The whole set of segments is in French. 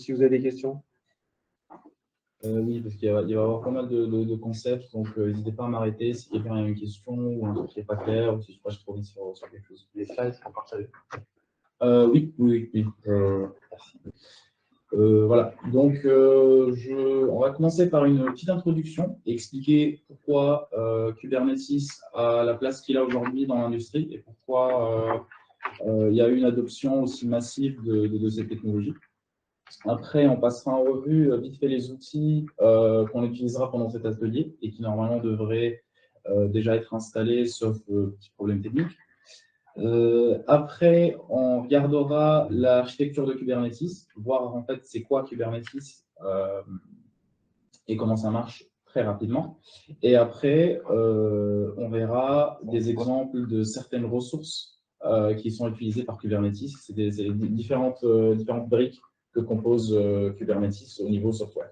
si vous avez des questions. Oui, parce qu'il va y avoir pas mal de concepts, donc n'hésitez pas à m'arrêter si quelqu'un a une question ou un truc qui n'est pas clair, ou si je passe trop vite sur quelque chose. Les slides sont partagés. Oui. Merci. Voilà, donc on va commencer par une petite introduction et expliquer pourquoi Kubernetes a la place qu'il a aujourd'hui dans l'industrie et pourquoi il y a eu une adoption aussi massive de ces technologies. Après, on passera en revue vite fait les outils qu'on utilisera pendant cet atelier et qui normalement devraient déjà être installés, sauf petits problèmes techniques. Après, on regardera l'architecture de Kubernetes, voir en fait c'est quoi Kubernetes et comment ça marche très rapidement. Et après, on verra des exemples de certaines ressources qui sont utilisées par Kubernetes. C'est des différentes briques que compose Kubernetes au niveau software.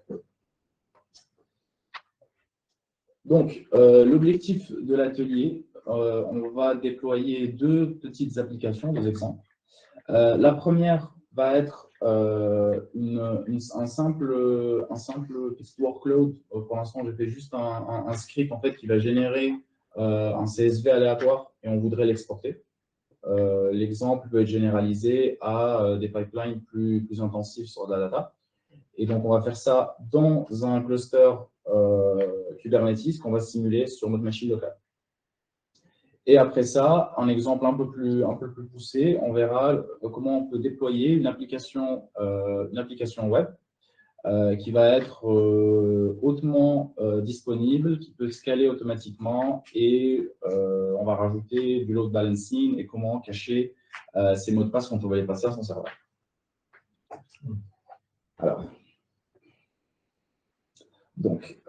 Donc, l'objectif de l'atelier, on va déployer deux petites applications, deux exemples. La première va être un simple petit workload. Pour l'instant, j'ai fait juste un script en fait, qui va générer un CSV aléatoire et on voudrait l'exporter. L'exemple peut être généralisé à des pipelines plus intensifs sur de la data. Et donc, on va faire ça dans un cluster Kubernetes qu'on va simuler sur notre machine locale. Et après ça, un exemple un peu plus poussé, on verra comment on peut déployer une application web qui va être hautement disponible, qui peut scaler automatiquement et on va rajouter du load balancing et comment cacher ces mots de passe quand on va les passer à son serveur. Alors, donc,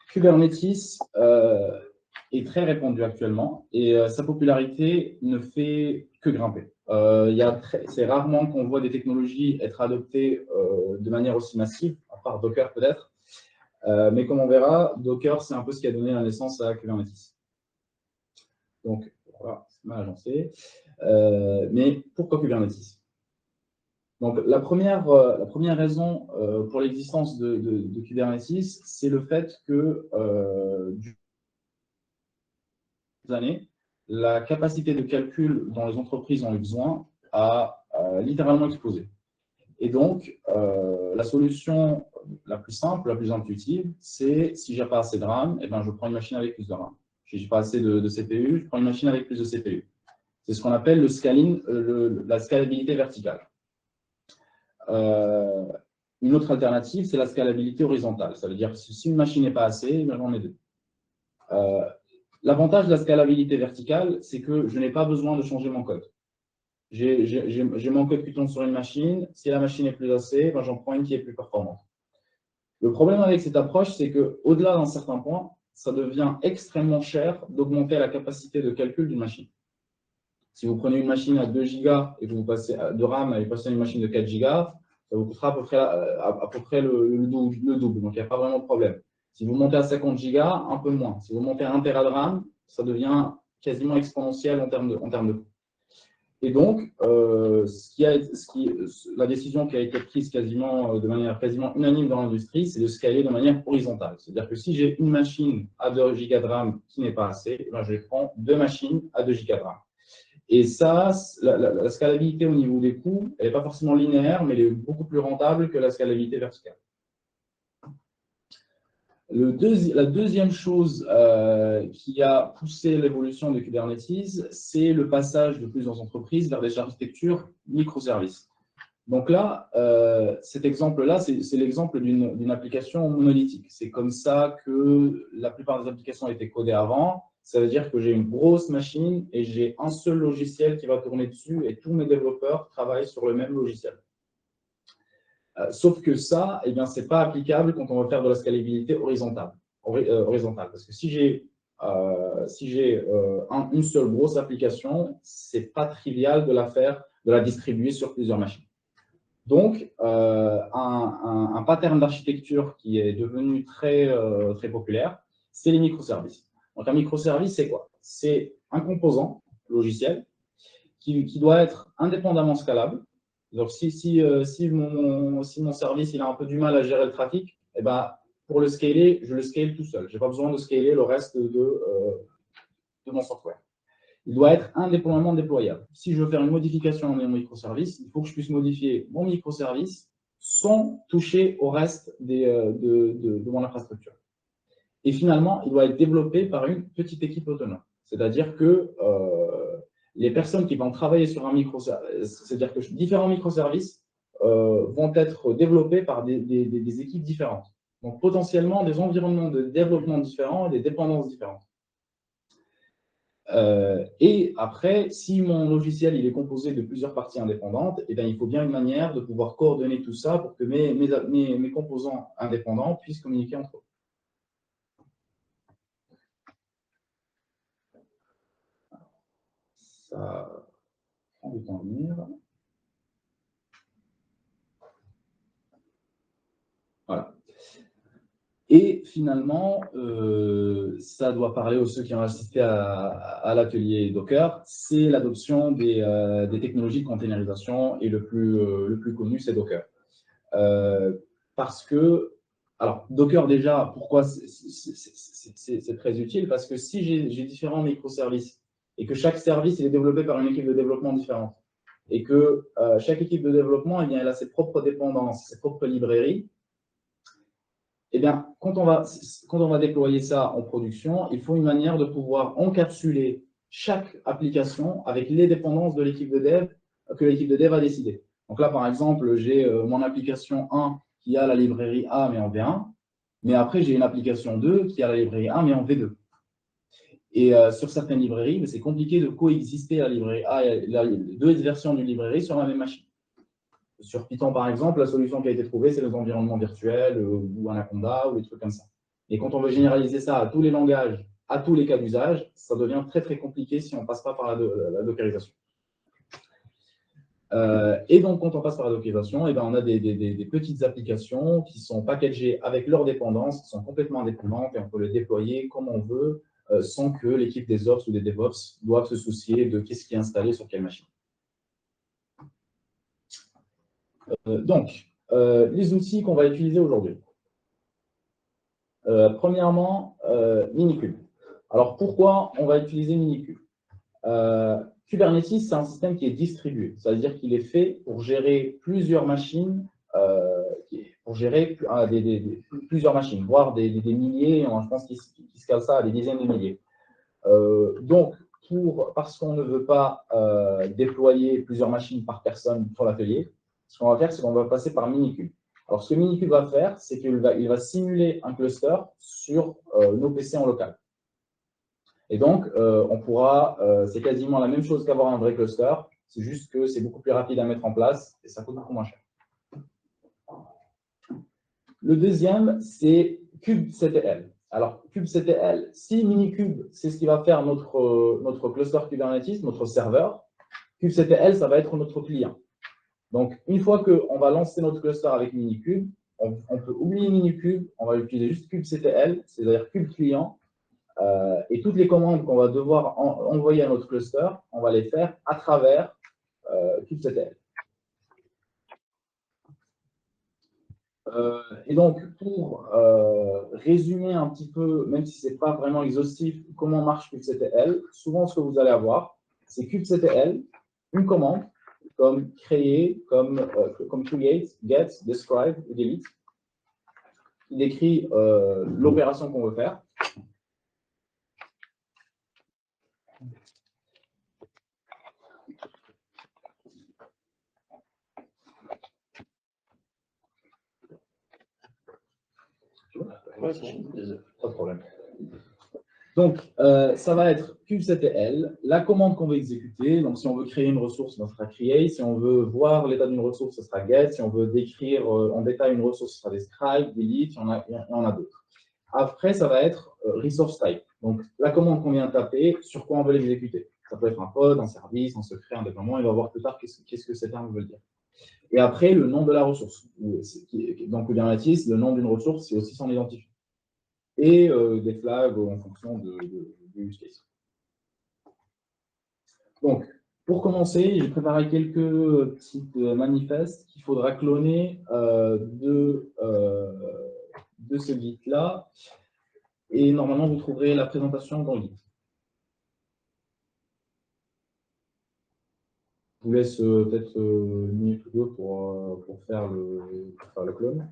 Kubernetes est très répandu actuellement et sa popularité ne fait que grimper. C'est rarement qu'on voit des technologies être adoptées de manière aussi massive, à part Docker peut-être, mais comme on verra, Docker, c'est un peu ce qui a donné la naissance à Kubernetes. Donc, voilà, c'est mal agencé. Mais pourquoi Kubernetes? Donc, la première raison pour l'existence de Kubernetes, c'est le fait que années, la capacité de calcul dont les entreprises ont eu besoin a littéralement explosé. Et donc, la solution la plus simple, la plus intuitive, c'est si j'ai pas assez de RAM, eh ben, je prends une machine avec plus de RAM. Si j'ai pas assez de CPU, je prends une machine avec plus de CPU. C'est ce qu'on appelle le scaling, la scalabilité verticale. Une autre alternative, c'est la scalabilité horizontale. Ça veut dire que si une machine n'est pas assez, j'en ai deux. L'avantage de la scalabilité verticale, c'est que je n'ai pas besoin de changer mon code. J'ai mon code Python sur une machine. Si la machine est plus assez, ben j'en prends une qui est plus performante. Le problème avec cette approche, c'est qu'au-delà d'un certain point, ça devient extrêmement cher d'augmenter la capacité de calcul d'une machine. Si vous prenez une machine à 2 Go et que vous passez de RAM et passez à une machine de 4 Go, ça vous coûtera à peu près le double. Donc, il n'y a pas vraiment de problème. Si vous montez à 50 Go, un peu moins. Si vous montez à 1 Tera de RAM, ça devient quasiment exponentiel en termes de coût. Et donc, la décision qui a été prise de manière quasiment unanime dans l'industrie, c'est de scaler de manière horizontale. C'est-à-dire que si j'ai une machine à 2 Go de RAM qui n'est pas assez, ben je prends deux machines à 2 Go de RAM. Et ça, la scalabilité au niveau des coûts, elle n'est pas forcément linéaire, mais elle est beaucoup plus rentable que la scalabilité verticale. La deuxième chose qui a poussé l'évolution de Kubernetes, c'est le passage de plusieurs entreprises vers des architectures microservices. Donc là, cet exemple-là, c'est l'exemple d'une application monolithique. C'est comme ça que la plupart des applications étaient codées avant. Ça veut dire que j'ai une grosse machine et j'ai un seul logiciel qui va tourner dessus et tous mes développeurs travaillent sur le même logiciel. Sauf que ça, eh bien, ce n'est pas applicable quand on veut faire de la scalabilité horizontale. Parce que si j'ai une seule grosse application, ce n'est pas trivial de la distribuer sur plusieurs machines. Donc, un pattern d'architecture qui est devenu très populaire, c'est les microservices. Donc, un microservice, c'est quoi? C'est un composant logiciel qui doit être indépendamment scalable Donc, si mon service il a un peu du mal à gérer le trafic, eh ben, pour le scaler, je le scale tout seul. Je n'ai pas besoin de scaler le reste de mon software. Il doit être indépendamment déployable. Si je veux faire une modification à mon microservice, il faut que je puisse modifier mon microservice sans toucher au reste de mon infrastructure. Et finalement, il doit être développé par une petite équipe autonome. C'est-à-dire que les personnes qui vont travailler sur un microservice, c'est-à-dire que différents microservices vont être développés par des équipes différentes. Donc, potentiellement, des environnements de développement différents et des dépendances différentes. Et après, si mon logiciel il est composé de plusieurs parties indépendantes, eh bien, il faut bien une manière de pouvoir coordonner tout ça pour que mes composants indépendants puissent communiquer entre eux. Ça prend du temps à venir. Voilà. Et finalement, ça doit parler aux ceux qui ont assisté à l'atelier Docker, c'est l'adoption des technologies de containerisation et le plus connu, c'est Docker. Parce que, alors, Docker déjà, pourquoi c'est très utile? Parce que si j'ai différents microservices et que chaque service est développé par une équipe de développement différente et que chaque équipe de développement, eh bien, elle a ses propres dépendances, ses propres librairies, eh bien, quand on va déployer ça en production, il faut une manière de pouvoir encapsuler chaque application avec les dépendances de l'équipe de dev que l'équipe de dev a décidé. Donc là, par exemple, j'ai mon application 1 qui a la librairie A mais en V1, mais après, j'ai une application 2 qui a la librairie A mais en V2. Et sur certaines librairies, c'est compliqué de coexister la librairie A et les deux versions d'une librairie sur la même machine. Sur Python, par exemple, la solution qui a été trouvée, c'est les environnements virtuels ou Anaconda ou des trucs comme ça. Et quand on veut généraliser ça à tous les langages, à tous les cas d'usage, ça devient très, très compliqué si on ne passe pas par la dockerisation. Et donc, quand on passe par la dockerisation, eh ben, on a des petites applications qui sont packagées avec leurs dépendances, qui sont complètement indépendantes, et on peut les déployer comme on veut, sans que l'équipe des Ops ou des DevOps doivent se soucier de qu'est-ce qui est installé sur quelle machine. Donc, les outils qu'on va utiliser aujourd'hui. Premièrement, Minikube. Alors, pourquoi on va utiliser Minikube? Kubernetes, c'est un système qui est distribué. C'est-à-dire qu'il est fait pour gérer plusieurs machines, plusieurs machines, voire des milliers, je pense qu'il se cale ça à des dizaines de milliers. Donc, parce qu'on ne veut pas déployer plusieurs machines par personne sur l'atelier, ce qu'on va faire, c'est qu'on va passer par Minikube. Alors, ce que Minikube va faire, c'est qu'il va simuler un cluster sur nos PC en local. Et donc, on pourra, c'est quasiment la même chose qu'avoir un vrai cluster, c'est juste que c'est beaucoup plus rapide à mettre en place et ça coûte beaucoup moins cher. Le deuxième, c'est kubectl. Alors, kubectl, si Minikube, c'est ce qui va faire notre cluster Kubernetes, notre serveur, kubectl, ça va être notre client. Donc, une fois qu'on va lancer notre cluster avec Minikube, on peut oublier Minikube, on va utiliser juste kubectl, c'est-à-dire kube client, et toutes les commandes qu'on va devoir envoyer à notre cluster, on va les faire à travers kubectl. Et donc, pour résumer un petit peu, même si ce n'est pas vraiment exhaustif, comment marche kubectl, souvent ce que vous allez avoir, c'est kubectl, une commande, comme créer, comme create, get, describe ou delete. Il décrit l'opération qu'on veut faire. Pas de problème. Donc, ça va être kubectl, la commande qu'on veut exécuter. Donc, si on veut créer une ressource, ça sera create. Si on veut voir l'état d'une ressource, ce sera get. Si on veut décrire en détail une ressource, ce sera describe, delete. Il y en a d'autres. Après, ça va être resource type. Donc, la commande qu'on vient taper, sur quoi on veut l'exécuter. Ça peut être un pod, un service, un secret, un déploiement. Il va voir plus tard qu'est-ce que ces termes veulent dire. Et après, le nom de la ressource. Dans Kubernetes, le nom d'une ressource, c'est aussi son identifiant. Et des flags en fonction de use case. Donc, Pour commencer, j'ai préparé quelques petites manifestes qu'il faudra cloner de ce guide-là. Et normalement, vous trouverez la présentation dans le guide. Je vous laisse peut-être une minute ou deux pour faire le clone.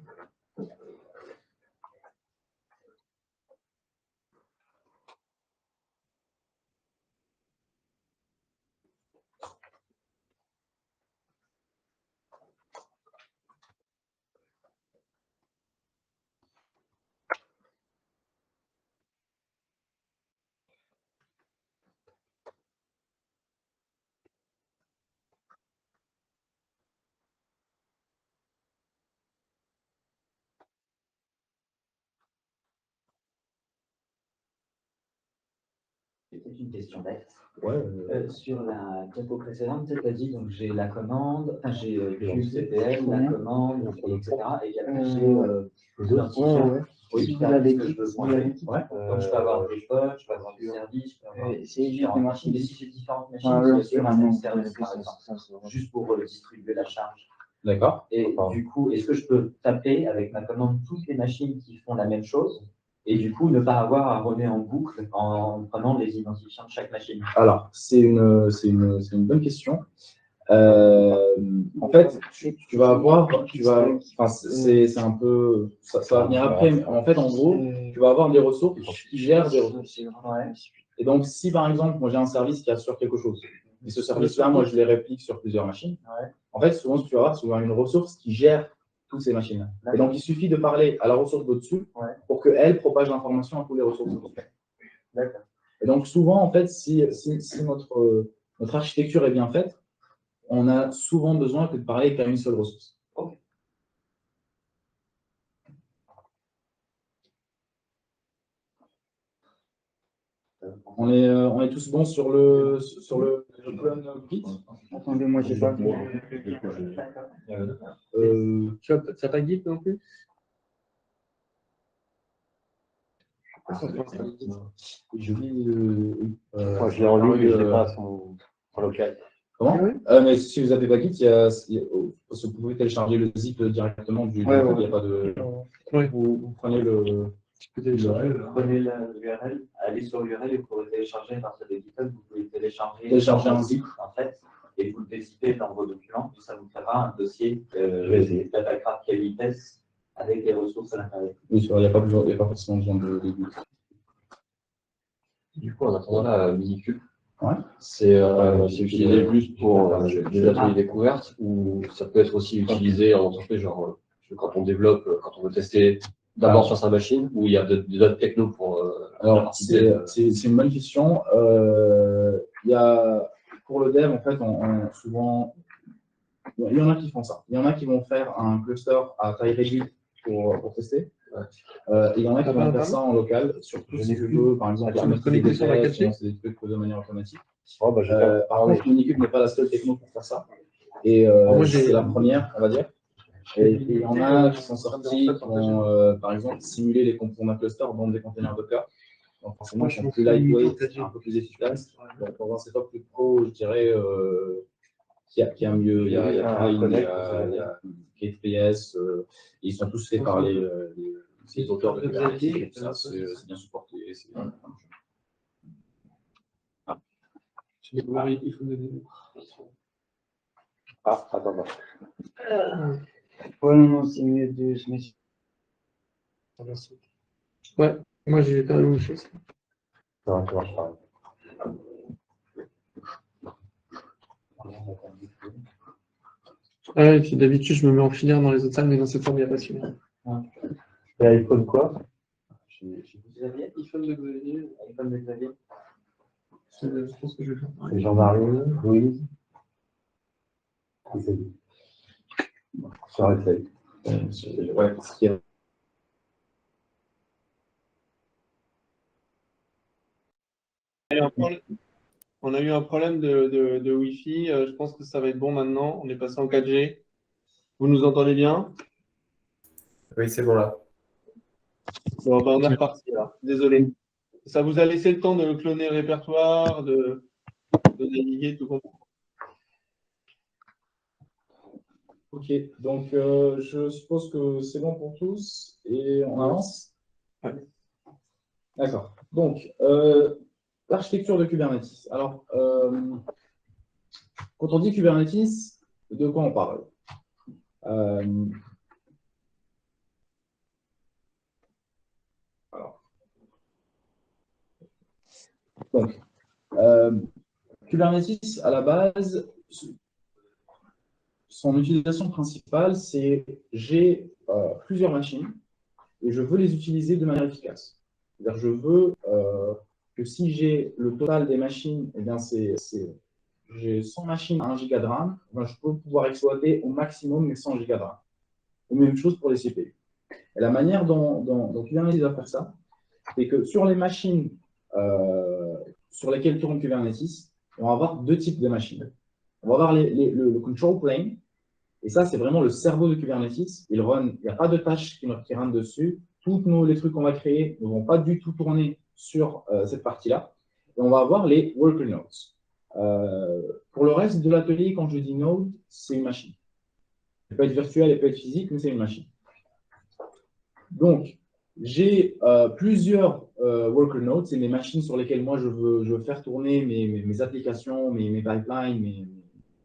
C'est une question bête. Ouais, Sur la diapo précédente, tu as dit donc j'ai la commande, j'ai QCPL, la commande, etc. Et il y a l'identifiant. Oui, Qui permet que je veux brancher. Ouais. Donc je peux avoir des pods, je peux avoir des services, je peux avoir différentes machines. Mais si j'ai différentes machines, Ah, c'est sur un même service, par exemple, juste pour distribuer la charge. D'accord. Et du coup, est-ce que je peux taper avec ma commande toutes les machines qui font la même chose et du coup ne pas avoir à remettre en boucle en prenant les identifiants de chaque machine? Alors, c'est une bonne question. En fait, tu vas avoir, enfin, c'est un peu, ça va venir après, mais en fait, en gros, tu vas avoir des ressources qui gèrent des ressources. Et donc, si par exemple, moi j'ai un service qui assure quelque chose, et ce service-là, moi je les réplique sur plusieurs machines, en fait, souvent, ce que tu vas avoir, c'est une ressource qui gère toutes ces machines-là. Et donc, il suffit de parler à la ressource d'au-dessus pour qu'elle propage l'information à toutes les ressources au-dessus. Et donc, souvent, en fait, si notre architecture est bien faite, on a souvent besoin que de parler qu'à une seule ressource. Okay. On est tous bons sur le clone Git. Attendez, moi j'ai pas. Tu n'as pas Git non plus? Je Je l'ai en ligne, mais je ne l'ai pas en local. Comment? Mais si vous n'avez pas Git, vous pouvez télécharger le zip directement du. Il n'y a pas de. Vous prenez le. Prenez l'URL, allez sur l'URL et vous pouvez télécharger dans ce GitHub, vous pouvez télécharger un zip en fait, et vous le dézippez dans vos documents, et ça vous fera un dossier Datacraft Vitesse avec les ressources à l'intérieur. Oui, il n'y a pas forcément besoin de Git. Du coup, en attendant la Minikube, ouais. C'est utilisé juste pour des ateliers découvertes ou ça peut être aussi utilisé en entreprise, genre quand on développe, quand on veut tester d'abord sur sa machine, ou il y a d'autres technos pour. Alors, c'est une bonne question. Il y a, pour le dev, en fait, souvent, il y en a qui font ça. Il y en a qui vont faire un cluster à taille réduite pour tester. Et il y en a qui vont faire ça en local, surtout si tu veux, par exemple, des trucs de manière automatique. Par contre, Minikube n'est pas la seule techno pour faire ça. Et c'est la première, on va dire. Et il y en a qui sont sortis, qui vont, par exemple, simuler les composants d'un cluster dans des containers Docker. Donc forcément, ils sont plus lightweight, un peu plus efficaces. Donc pour un setup plus pro, je dirais qu'il y a mieux. Il y a Pine, il y a KTPS, ils sont tous faits par les auteurs de Kubernetes. Ça, c'est bien supporté. Ah. Il faut donner. Ah, attends. Ouais, non, c'est mieux de se mettre. Ouais, moi j'ai fait la même chose. Non, ça marche pas. Ouais, puis d'habitude je me mets en filière dans les autres salles, mais dans cette salle, il n'y a pas celui-là. Et iPhone quoi? Xavier, iPhone de Xavier. iPhone de Xavier. Je pense que je vais faire pareil. C'est Jean-Marie, Louise. Sur Excel. Ouais, ce qui est. On a eu un problème de Wi-Fi. Je pense que ça va être bon maintenant. On est passé en 4G. Vous nous entendez bien? Oui, c'est bon là. Bon, ben, on est reparti là. Désolé. Ça vous a laissé le temps de cloner le répertoire, de naviguer, tout comprendre. Ok, donc je suppose que c'est bon pour tous et on avance. D'accord. Donc, l'architecture de Kubernetes. Alors, quand on dit Kubernetes, de quoi on parle? Alors, donc, Kubernetes, à la base, son utilisation principale, c'est j'ai plusieurs machines et je veux les utiliser de manière efficace. C'est-à-dire, je veux que si j'ai le total des machines, eh bien, j'ai 100 machines à 1 giga de RAM, ben, je peux pouvoir exploiter au maximum mes 100 giga de RAM. Et même chose pour les CPU. Et la manière dont Kubernetes va faire ça, c'est que sur les machines sur lesquelles tourne Kubernetes, on va avoir deux types de machines. On va avoir le control plane, et ça, c'est vraiment le cerveau de Kubernetes. Il n'y a pas de tâches qui rentrent dessus. Tous les trucs qu'on va créer ne vont pas du tout tourner sur cette partie-là. Et on va avoir les worker nodes. Pour le reste de l'atelier, quand je dis node, c'est une machine. Elle peut être virtuelle, elle peut être physique, mais c'est une machine. Donc, j'ai plusieurs worker nodes, c'est mes machines sur lesquelles moi je veux faire tourner mes applications, mes pipelines,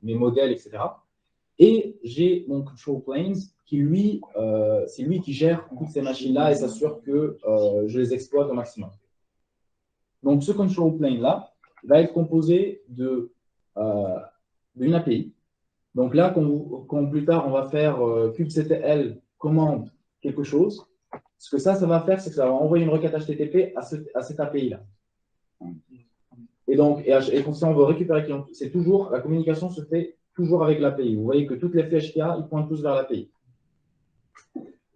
mes modèles, etc. Et j'ai mon control planes qui, lui, c'est lui qui gère toutes ces machines-là et s'assure que je les exploite au maximum. Donc, ce control plane-là va être composé d'une API. Donc là, quand plus tard, on va faire kubectl commande quelque chose, ce que ça va faire, c'est que ça va envoyer une requête HTTP à cette API-là. Et donc, et quand on veut récupérer, c'est toujours, la communication se fait toujours avec l'API. Vous voyez que toutes les flèches qu'il y a, ils pointent tous vers l'API.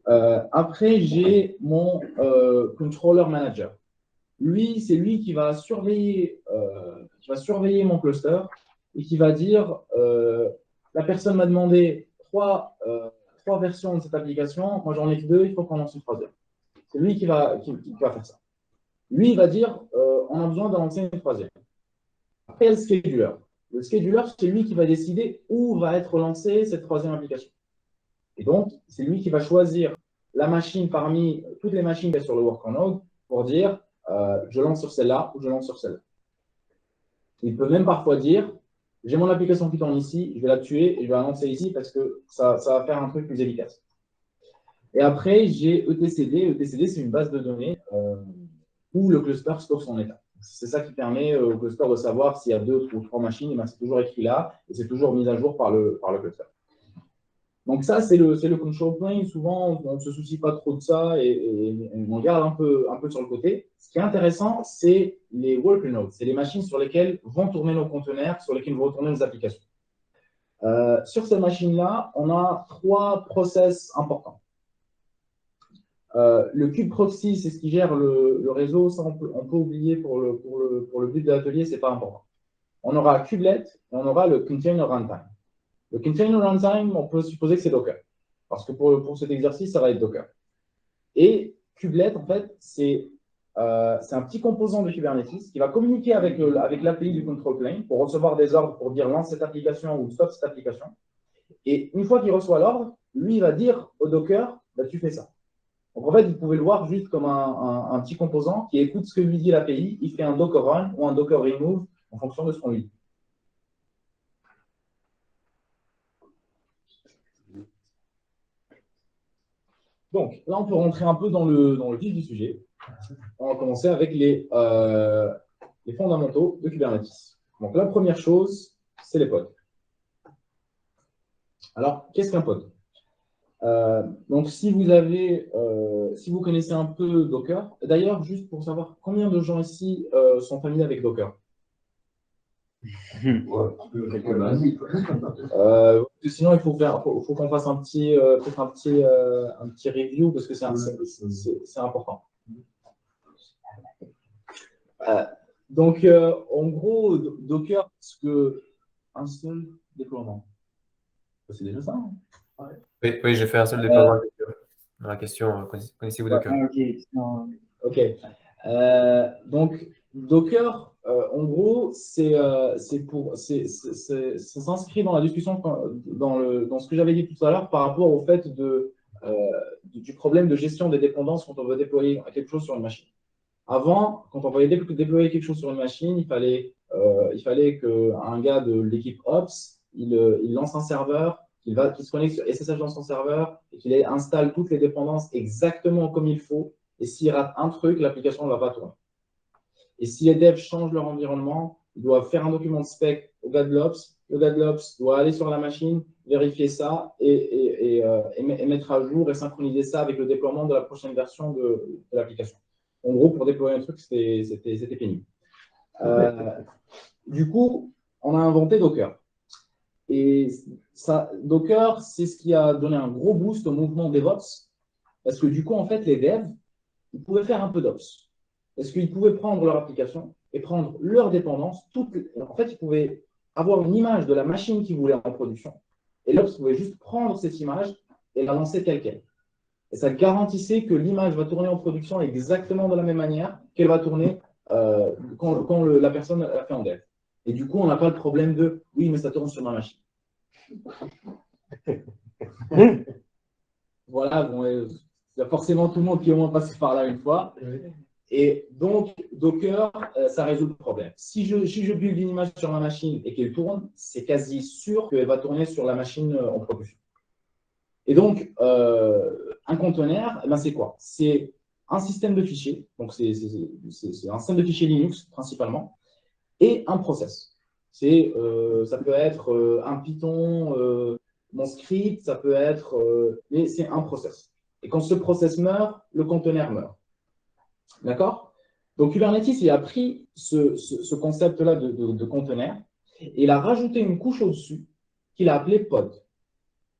Après, j'ai mon controller manager. Lui, c'est lui qui va surveiller mon cluster et qui va dire la personne m'a demandé trois versions de cette application, moi j'en ai que deux, il faut qu'on lance une troisième. C'est lui qui va faire ça. Lui, il va dire on a besoin d'en lancer une troisième. Après, il y a le scheduler. Le scheduler, c'est lui qui va décider où va être lancée cette troisième application. Et donc, c'est lui qui va choisir la machine parmi toutes les machines qui sont sur le worker node pour dire je lance sur celle-là ou je lance sur celle-là. Il peut même parfois dire j'ai mon application qui tourne ici, je vais la tuer et je vais la lancer ici parce que ça va faire un truc plus efficace. Et après, j'ai etcd. etcd, c'est une base de données où le cluster stocke son état. C'est ça qui permet au cluster de savoir s'il y a 2 ou 3 machines, c'est toujours écrit là et c'est toujours mis à jour par le cluster. Donc ça, c'est le control plane. Souvent, on ne se soucie pas trop de ça et on garde un peu sur le côté. Ce qui est intéressant, c'est les worker nodes. C'est les machines sur lesquelles vont tourner nos conteneurs, sur lesquelles vont tourner nos applications. Sur ces machines-là, on a 3 process importants. Le kube proxy, c'est ce qui gère le réseau. Ça, on peut oublier pour le but de l'atelier, ce n'est pas important. On aura kubelet et on aura le container runtime. Le container runtime, on peut supposer que c'est Docker. Parce que pour cet exercice, ça va être Docker. Et kubelet, en fait, c'est un petit composant de Kubernetes qui va communiquer avec l'API du control plane pour recevoir des ordres pour dire lance cette application ou stop cette application. Et une fois qu'il reçoit l'ordre, lui, il va dire au Docker, bah, tu fais ça. Donc, en fait, vous pouvez le voir juste comme un petit composant qui écoute ce que lui dit l'API, il fait un Docker run ou un Docker remove en fonction de ce qu'on lui dit. Donc, là, on peut rentrer un peu dans le vif du sujet. On va commencer avec les fondamentaux de Kubernetes. Donc, la première chose, c'est les pods. Alors, qu'est-ce qu'un pod? Donc, si vous connaissez un peu Docker, d'ailleurs, juste pour savoir combien de gens ici sont familiers avec Docker? Sinon, il faut qu'on fasse un petit review parce que c'est important. Donc, en gros, Docker, c'est un seul déploiement. C'est déjà ça, hein? Oui, j'ai fait un seul déploiement dans la question. Connaissez-vous Docker? Ok. Ok. Donc, Docker, en gros, ça s'inscrit dans la discussion, dans ce que j'avais dit tout à l'heure par rapport au fait du problème de gestion des dépendances quand on veut déployer quelque chose sur une machine. Avant, quand on voulait déployer quelque chose sur une machine, il fallait qu'un gars de l'équipe Ops, il lance un serveur, qu'il se connecte sur SSH dans son serveur et qu'il installe toutes les dépendances exactement comme il faut. Et s'il rate un truc, l'application ne va pas tourner. Et si les devs changent leur environnement, ils doivent faire un document de spec au gars de l'Ops. Le gars de l'Ops doit aller sur la machine, vérifier ça et mettre à jour et synchroniser ça avec le déploiement de la prochaine version de l'application. En gros, pour déployer un truc, c'était pénible. Du coup, on a inventé Docker. Et Docker, c'est ce qui a donné un gros boost au mouvement DevOps. Parce que du coup, en fait, les devs, ils pouvaient faire un peu d'Ops. Parce qu'ils pouvaient prendre leur application et prendre leurs dépendances. En fait, ils pouvaient avoir une image de la machine qu'ils voulaient en production. Et l'Ops pouvait juste prendre cette image et la lancer telle qu'elle. Et ça garantissait que l'image va tourner en production exactement de la même manière qu'elle va tourner quand la personne l'a fait en dev. Et du coup, on n'a pas le problème de « oui, mais ça tourne sur ma machine ». Voilà, bon, il y a forcément tout le monde qui est au moins passé par là une fois. Et donc, Docker, ça résout le problème. Si je build une image sur ma machine et qu'elle tourne, c'est quasi sûr qu'elle va tourner sur la machine en production. Et donc, un conteneur, ben c'est quoi? C'est un système de fichiers, donc c'est un système de fichiers Linux principalement, et un process. Ça peut être un Python, mon script, ça peut être, mais c'est un process. Et quand ce process meurt, le conteneur meurt. D'accord? Donc Kubernetes, il a pris ce concept-là de conteneur et il a rajouté une couche au-dessus qu'il a appelé pod.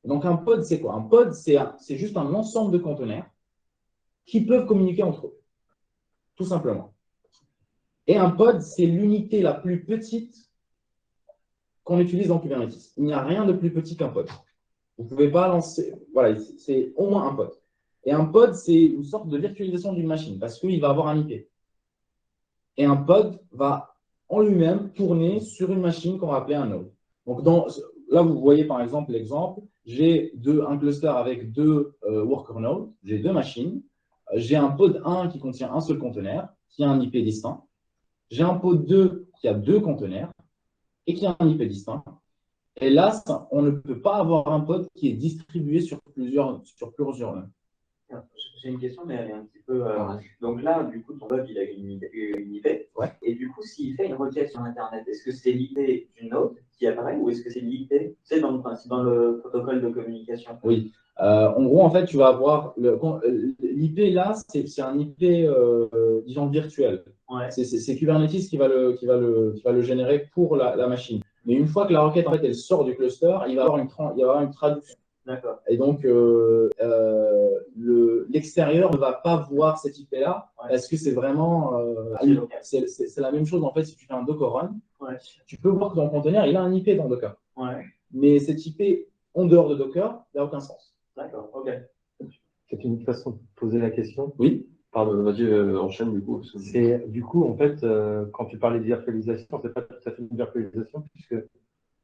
Donc un pod, c'est quoi? Un pod, c'est juste un ensemble de conteneurs qui peuvent communiquer entre eux, tout simplement. Et un pod, c'est l'unité la plus petite qu'on utilise dans Kubernetes. Il n'y a rien de plus petit qu'un pod. Vous ne pouvez pas lancer… Voilà, c'est au moins un pod. Et un pod, c'est une sorte de virtualisation d'une machine parce qu'il va avoir un IP. Et un pod va en lui-même tourner sur une machine qu'on va appeler un node. Donc, là, vous voyez par exemple l'exemple. J'ai un cluster avec deux worker nodes, j'ai deux machines. J'ai un pod 1 qui contient un seul conteneur, qui a un IP distinct. J'ai un pod 2 qui a deux conteneurs et qui a un IP distinct. Et là, on ne peut pas avoir un pod qui est distribué sur plusieurs nodes. J'ai une question, mais elle est un petit peu… Donc là, du coup, ton web, il a une IP. Ouais. Et du coup, s'il fait une requête sur Internet, est-ce que c'est l'IP du node qui apparaît ou est-ce que c'est l'IP, c'est dans le protocole de communication? Oui. En gros, en fait, tu vas avoir l'IP là, c'est un IP, disons, virtuel. Ouais. C'est Kubernetes qui va le générer pour la machine. Mais une fois que la requête, en fait, elle sort du cluster, il va y avoir une traduction. D'accord. Et donc, l'extérieur ne va pas voir cette IP-là parce que c'est vraiment… c'est la même chose, en fait, si tu fais un Docker run. Ouais. Tu peux voir que ton conteneur, il a un IP dans Docker. Ouais. Mais cette IP, en dehors de Docker, il n'a aucun sens. D'accord, ok. C'est une façon de poser la question. Oui. Pardon, vas-y, enchaîne du coup. C'est du coup, en fait, quand tu parlais de virtualisation, c'est pas tout à fait une virtualisation puisque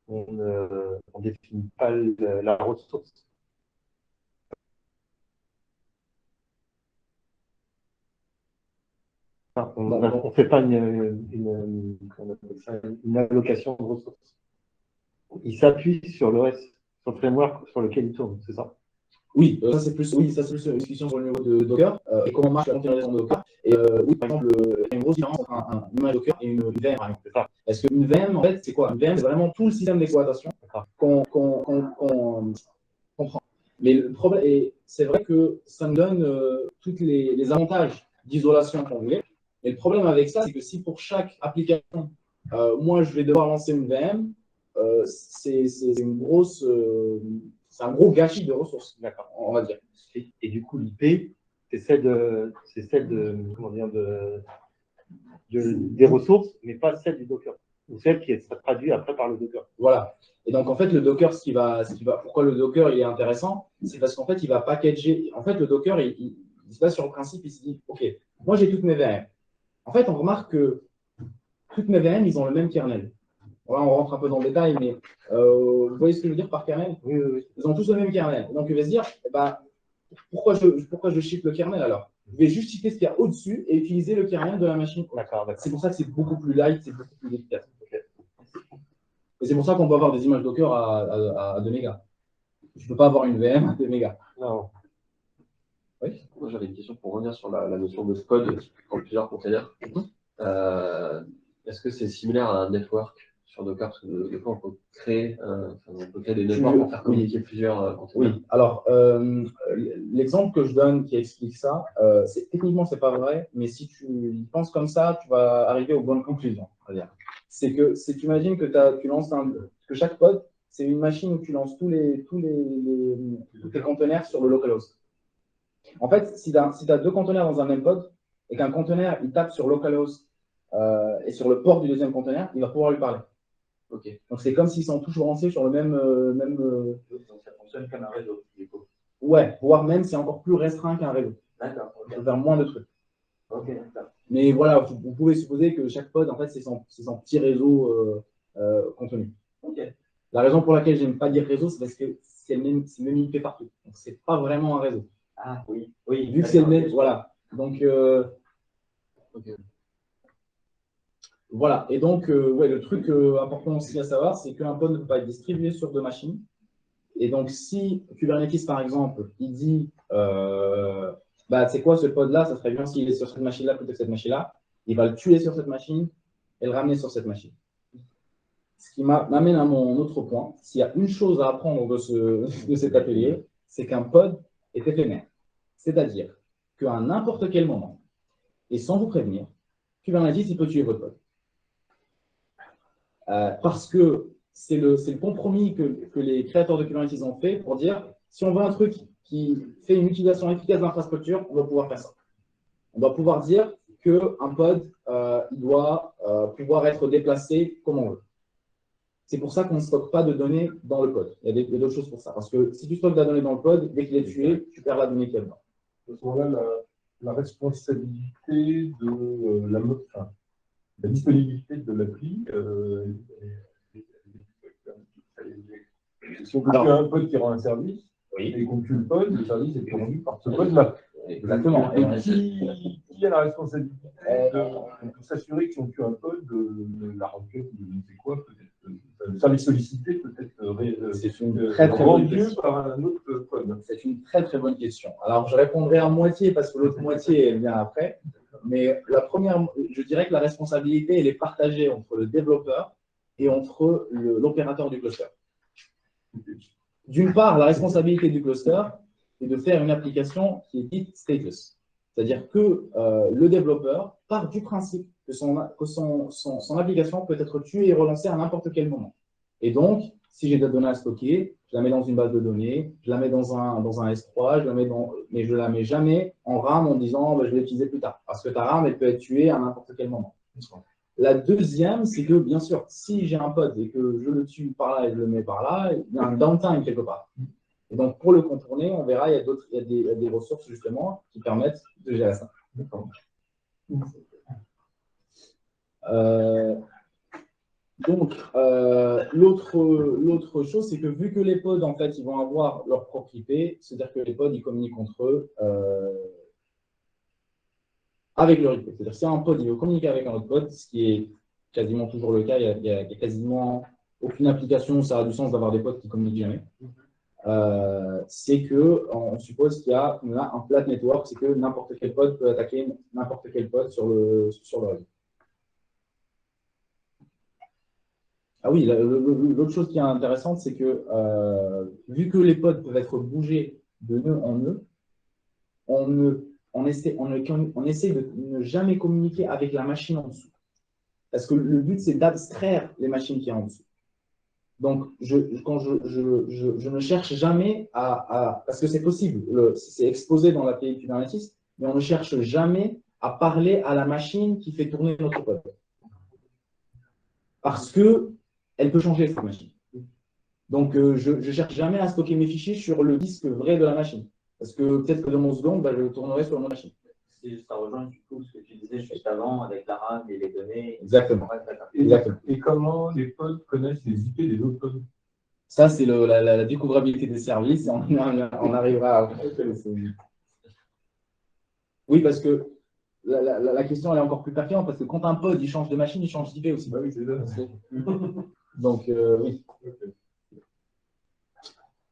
on ne définit pas la ressource. Enfin, on ne fait pas une allocation de ressources. Il s'appuie sur le reste, sur le framework sur lequel il tourne, c'est ça? Oui, ça c'est plus une discussion sur le niveau de Docker et comment marche la containerisation de Docker. Et oui, par exemple, il y a une grosse différence entre une image Docker et une VM, par exemple. Parce qu'une VM, en fait, c'est quoi? Une VM, c'est vraiment tout le système d'exploitation qu'on prend. Mais le problème, et c'est vrai que ça nous donne tous les avantages d'isolation qu'on voulait. Et le problème avec ça, c'est que si pour chaque application, moi, je vais devoir lancer une VM, c'est un gros gâchis de ressources, on va dire. Et du coup, l'IP, c'est celle des ressources, mais pas celle du Docker. Ou celle qui est traduite après par le Docker. Voilà. Et donc, en fait, le Docker, pourquoi le Docker il est intéressant, c'est parce qu'en fait, il va packager. En fait, le Docker, il se base sur le principe, il se dit, OK, moi, j'ai toutes mes VM. En fait, on remarque que toutes mes VM, ils ont le même kernel. Voilà, on rentre un peu dans le détail, mais vous voyez ce que je veux dire par kernel? Oui, oui, oui. Ils ont tous le même kernel. Donc, il va se dire, eh ben, pourquoi je ship le kernel alors? Je vais juste shipper ce qu'il y a au-dessus et utiliser le kernel de la machine. D'accord, d'accord. C'est pour ça que c'est beaucoup plus light, c'est beaucoup plus efficace. Et c'est pour ça qu'on peut avoir des images Docker à 2 mégas. Je ne peux pas avoir une VM à 2 mégas. Non. Oui. Moi, j'avais une question pour revenir sur la notion de pod en plusieurs containers. Est-ce que c'est similaire à un network sur Docker? Parce que des fois, on peut créer des networks pour faire communiquer plusieurs containers. Oui, alors l'exemple que je donne qui explique ça, techniquement, ce n'est pas vrai, mais si tu y penses comme ça, tu vas arriver aux bonnes conclusions. C'est que si tu imagines que tu lances que chaque pod, c'est une machine où tu lances tous les conteneurs sur le localhost. En fait, si tu as 2 conteneurs dans un même pod et qu'un conteneur il tape sur localhost et sur le port du deuxième conteneur, il va pouvoir lui parler. Okay. Donc c'est comme s'ils sont toujours lancés sur le même. Donc ça fonctionne comme un réseau, du coup. Ouais, voire même c'est encore plus restreint qu'un réseau. D'accord. On peut faire moins de trucs. Ok, d'accord. Mais voilà, vous pouvez supposer que chaque pod, en fait, c'est son petit réseau contenu. Ok. La raison pour laquelle je n'aime pas dire réseau, c'est parce que c'est le même IP partout. Donc c'est pas vraiment un réseau. Ah oui, oui. Vu que c'est le même, voilà. Donc Okay. voilà. Et donc, ouais, le truc important aussi à savoir, c'est qu'un pod ne peut pas être distribué sur 2 machines. Et donc, si Kubernetes, par exemple, il dit, c'est quoi ce pod-là, ça serait bien s'il est sur cette machine-là plutôt que cette machine-là, il va le tuer sur cette machine et le ramener sur cette machine. Ce qui m'amène à mon autre point. S'il y a une chose à apprendre de cet atelier, c'est qu'un pod est éphémère. C'est-à-dire qu'à n'importe quel moment, et sans vous prévenir, Kubernetes, il peut tuer votre pod. Parce que c'est le compromis que les créateurs de Kubernetes ont fait pour dire, si on veut un truc qui fait une utilisation efficace de l'infrastructure, on doit pouvoir faire ça. On doit pouvoir dire qu'un pod, il doit pouvoir être déplacé comme on veut. C'est pour ça qu'on ne stocke pas de données dans le pod. Il y a d'autres choses pour ça. Parce que si tu stockes de la donnée dans le pod, dès qu'il est tué, tu perds la donnée qu'il y a dedans. À ce moment-là, la responsabilité de la disponibilité de l'appli, si on peut tuer un pod qui rend un service, et qu'on tue le pod, le service est rendu par ce pod-là. Exactement. Et qui a la responsabilité de s'assurer que si on tue un pod, la requête de je ne sais quoi, peut-être, le service sollicité peut-être c'est une très bonne rendu question. par un autre pod. C'est une très très bonne question. Alors je répondrai à moitié parce que l'autre moitié elle vient après. Mais la première, je dirais que la responsabilité elle est partagée entre le développeur et entre l'opérateur du cluster. D'une part, la responsabilité du cluster est de faire une application qui est dite stateless. C'est-à-dire que le développeur part du principe que son application peut être tuée et relancée à n'importe quel moment. Et donc, si j'ai des données à stocker, je la mets dans une base de données, je la mets dans un S3, mais je ne la mets jamais en RAM en disant je vais l'utiliser plus tard. Parce que ta RAM, elle peut être tuée à n'importe quel moment. La deuxième, c'est que, bien sûr, si j'ai un pod et que je le tue par là et je le mets par là, il y a un downtime quelque part. Et donc, pour le contourner, on verra, il y a des ressources, justement, qui permettent de gérer ça. Donc, l'autre chose, c'est que vu que les pods, en fait, ils vont avoir leur propre IP, c'est-à-dire que les pods, ils communiquent entre eux avec leur IP. C'est-à-dire si un pod, il veut communiquer avec un autre pod, ce qui est quasiment toujours le cas, il y a quasiment aucune application où ça a du sens d'avoir des pods qui communiquent jamais. C'est qu'on suppose qu'il y a un flat network, c'est que n'importe quel pod peut attaquer n'importe quel pod sur le réseau. Ah oui, l'autre chose qui est intéressante, c'est que vu que les pods peuvent être bougés de nœud en nœud, on essaie de ne jamais communiquer avec la machine en dessous. Parce que le but, c'est d'abstraire les machines qui sont en dessous. Donc, je ne cherche jamais parce que c'est possible, c'est exposé dans l'API Kubernetes, mais on ne cherche jamais à parler à la machine qui fait tourner notre pod. Parce qu'elle peut changer cette machine. Donc, je ne cherche jamais à stocker mes fichiers sur le disque vrai de la machine. Parce que peut-être que dans mon seconde, je tournerai sur une autre machine. ça rejoint du coup ce que tu disais juste avant avec la RAM et les données. Exactement. Ouais, d'accord. Exactement. Et comment les pods connaissent les IP des autres pods? Ça, c'est la découvrabilité des services. Et on arrivera à. Oui, parce que la question elle est encore plus pertinente, parce que quand un pod il change de machine, il change d'IP aussi. Bah oui, c'est ça. Donc, oui.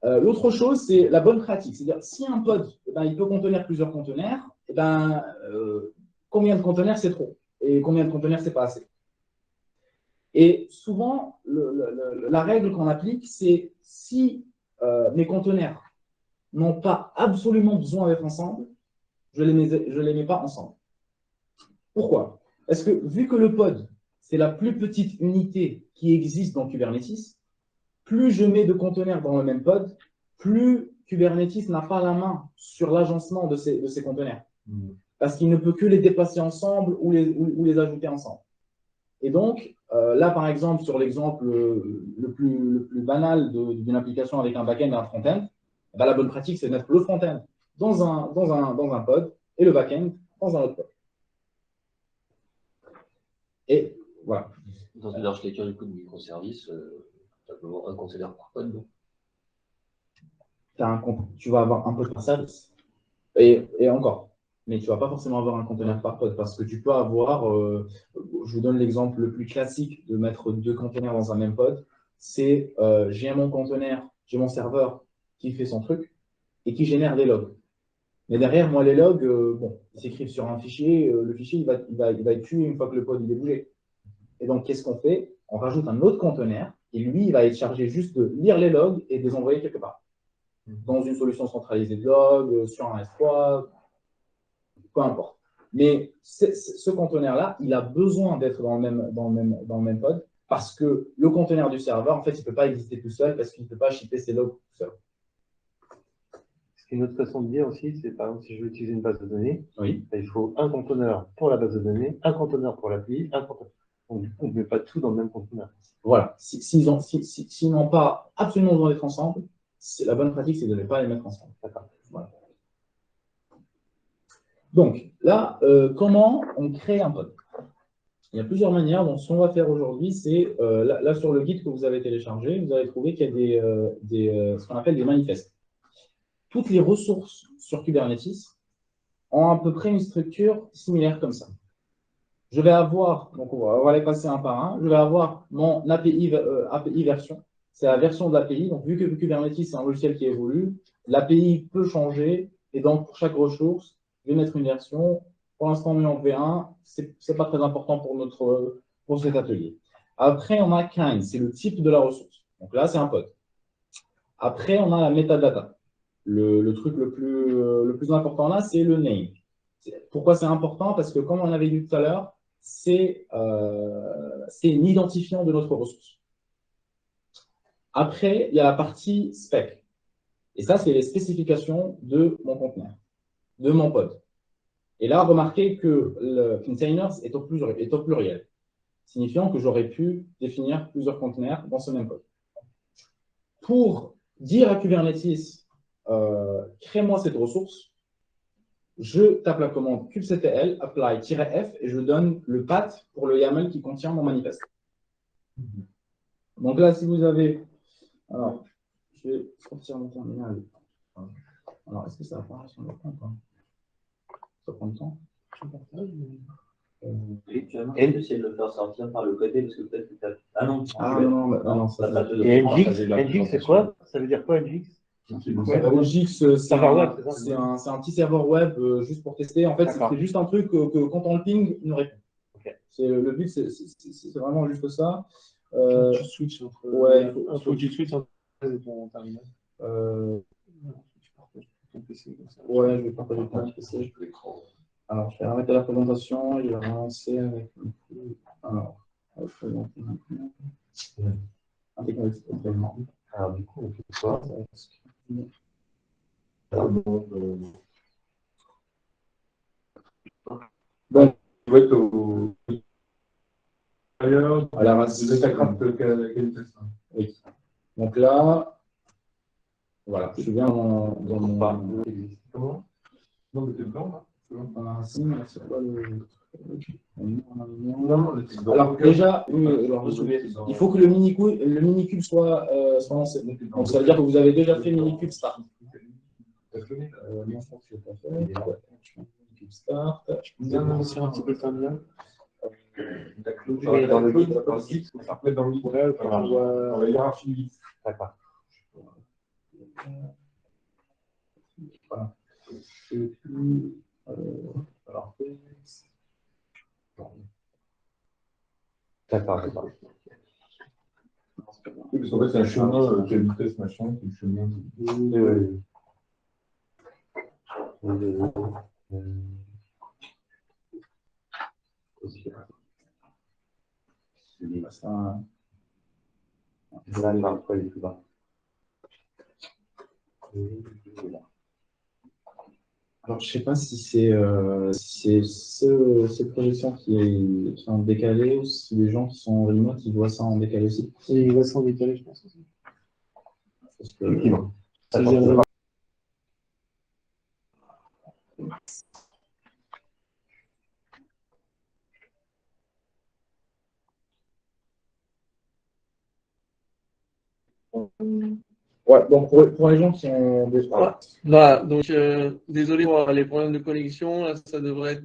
L'autre chose, c'est la bonne pratique. C'est-à-dire, si un pod, eh ben, il peut contenir plusieurs conteneurs, eh ben, combien de conteneurs, c'est trop. Et combien de conteneurs, c'est pas assez. Et souvent, la règle qu'on applique, c'est si mes conteneurs n'ont pas absolument besoin d'être ensemble, je ne les mets pas ensemble. Pourquoi? Parce que vu que le pod, c'est la plus petite unité qui existe dans Kubernetes, plus je mets de conteneurs dans le même pod, plus Kubernetes n'a pas la main sur l'agencement de ces conteneurs. Parce qu'il ne peut que les déplacer ensemble ou les ajouter ensemble. Et donc, là, par exemple, sur l'exemple le plus banal d'une application avec un back-end et un front-end, ben, la bonne pratique, c'est de mettre le front-end dans un pod et le back-end dans un autre pod. Et voilà. Dans une architecture du coup de microservices, simplement un container par pod, donc. Tu vas avoir un pod par service. Et encore. Mais tu ne vas pas forcément avoir un conteneur par pod parce que tu peux avoir, je vous donne l'exemple le plus classique de mettre 2 conteneurs dans un même pod, c'est j'ai mon conteneur, j'ai mon serveur qui fait son truc et qui génère des logs. Mais derrière, moi, les logs, bon, ils s'écrivent sur un fichier, le fichier, il va être tué une fois que le pod il est bougé. Et donc, qu'est-ce qu'on fait? On rajoute un autre conteneur et lui, il va être chargé juste de lire les logs et de les envoyer quelque part. Dans une solution centralisée de logs, sur un S3, peu importe. Mais ce conteneur-là, il a besoin d'être dans le même pod parce que le conteneur du serveur, en fait, il ne peut pas exister tout seul parce qu'il ne peut pas shipper ses logs tout seul. Ce qui est une autre façon de dire aussi, c'est par exemple, si je veux utiliser une base de données, Oui. il faut un conteneur pour la base de données, un conteneur pour l'appli, un conteneur. Donc, du coup, on ne met pas tout dans le même conteneur. Voilà. S'ils n'ont pas absolument besoin d'être ensemble, la bonne pratique, c'est de ne pas les mettre ensemble. D'accord. Voilà. Donc, là, comment on crée un pod? Il y a plusieurs manières. Donc, ce qu'on va faire aujourd'hui, c'est, là, sur le guide que vous avez téléchargé, vous allez trouver qu'il y a ce qu'on appelle des manifestes. Toutes les ressources sur Kubernetes ont à peu près une structure similaire comme ça. Je vais avoir, donc on va les passer un par un, je vais avoir mon API version. C'est la version de l'API. Donc, vu que Kubernetes, c'est un logiciel qui évolue, l'API peut changer. Et donc, pour chaque ressource, je vais mettre une version. Pour l'instant, on est en V1. Ce n'est pas très important pour cet atelier. Après, on a kind, c'est le type de la ressource. Donc là, c'est un pod. Après, on a la metadata. Le truc le plus important là, c'est le name. Pourquoi c'est important? Parce que, comme on avait dit tout à l'heure, c'est un identifiant de notre ressource. Après, il y a la partie spec. Et ça, c'est les spécifications de mon conteneur, de mon pod. Et là, remarquez que le containers est au pluriel, signifiant que j'aurais pu définir plusieurs conteneurs dans ce même pod. Pour dire à Kubernetes, crée-moi cette ressource, je tape la commande kubectl apply-f et je donne le path pour le YAML qui contient mon manifeste. Donc là, si vous avez... Alors, je vais sortir mon terminal. Alors, est-ce que ça apparaît sur l'écran ou pas? Ça prend du temps. Je partage. Et tu as essayé de le faire sortir par le côté parce que peut-être que tu as. Ah non, non, ça va. Et NGX, c'est quoi? Ça veut dire quoi, NGX? NGX, c'est un petit serveur web juste pour tester. En fait, c'est juste un truc que quand on le ping, il nous répond. Okay. Le but, c'est vraiment juste ça. Tu switches entre. Ouais, il faut que tu switches entre ton terminal. Tu partages ton PC comme ça. Ouais, je vais partager ton PC. Alors, je vais arrêter la présentation. Il va relancer avec. Alors, Alors, du coup, on fait quoi? Bon, Tu vas être au. Ailleurs, à la race. Oui. Donc là, voilà, je viens dans mon. Comment? Non, mais t'es dedans, là. Racine, c'est quoi le. Non, Alors déjà, il faut que le mini-cube soit lancé. Donc ça veut dire que vous avez déjà fait mini-cube start. Non, je crois que je l'ai pas fait. Ouais, mini-cube start. Je peux vous grossir un petit peu le terminal. dans le guide, après dans le guide, dans la hiérarchie du guide. D'accord. Voilà. Alors, D'accord, d'accord. Oui, parce qu'en fait, c'est un chemin, quelle vitesse, machin, c'est le chemin. D'accord, pas du tout bas. Alors, je ne sais pas si c'est cette projection qui est en décalé ou si les gens qui sont en remote, ils voient ça en décalé aussi. Ils voient ça en décalé, je pense aussi. Parce que, Effectivement. ouais, donc pour les gens qui ont des... Voilà, donc désolé pour les problèmes de connexion, là ça devrait être.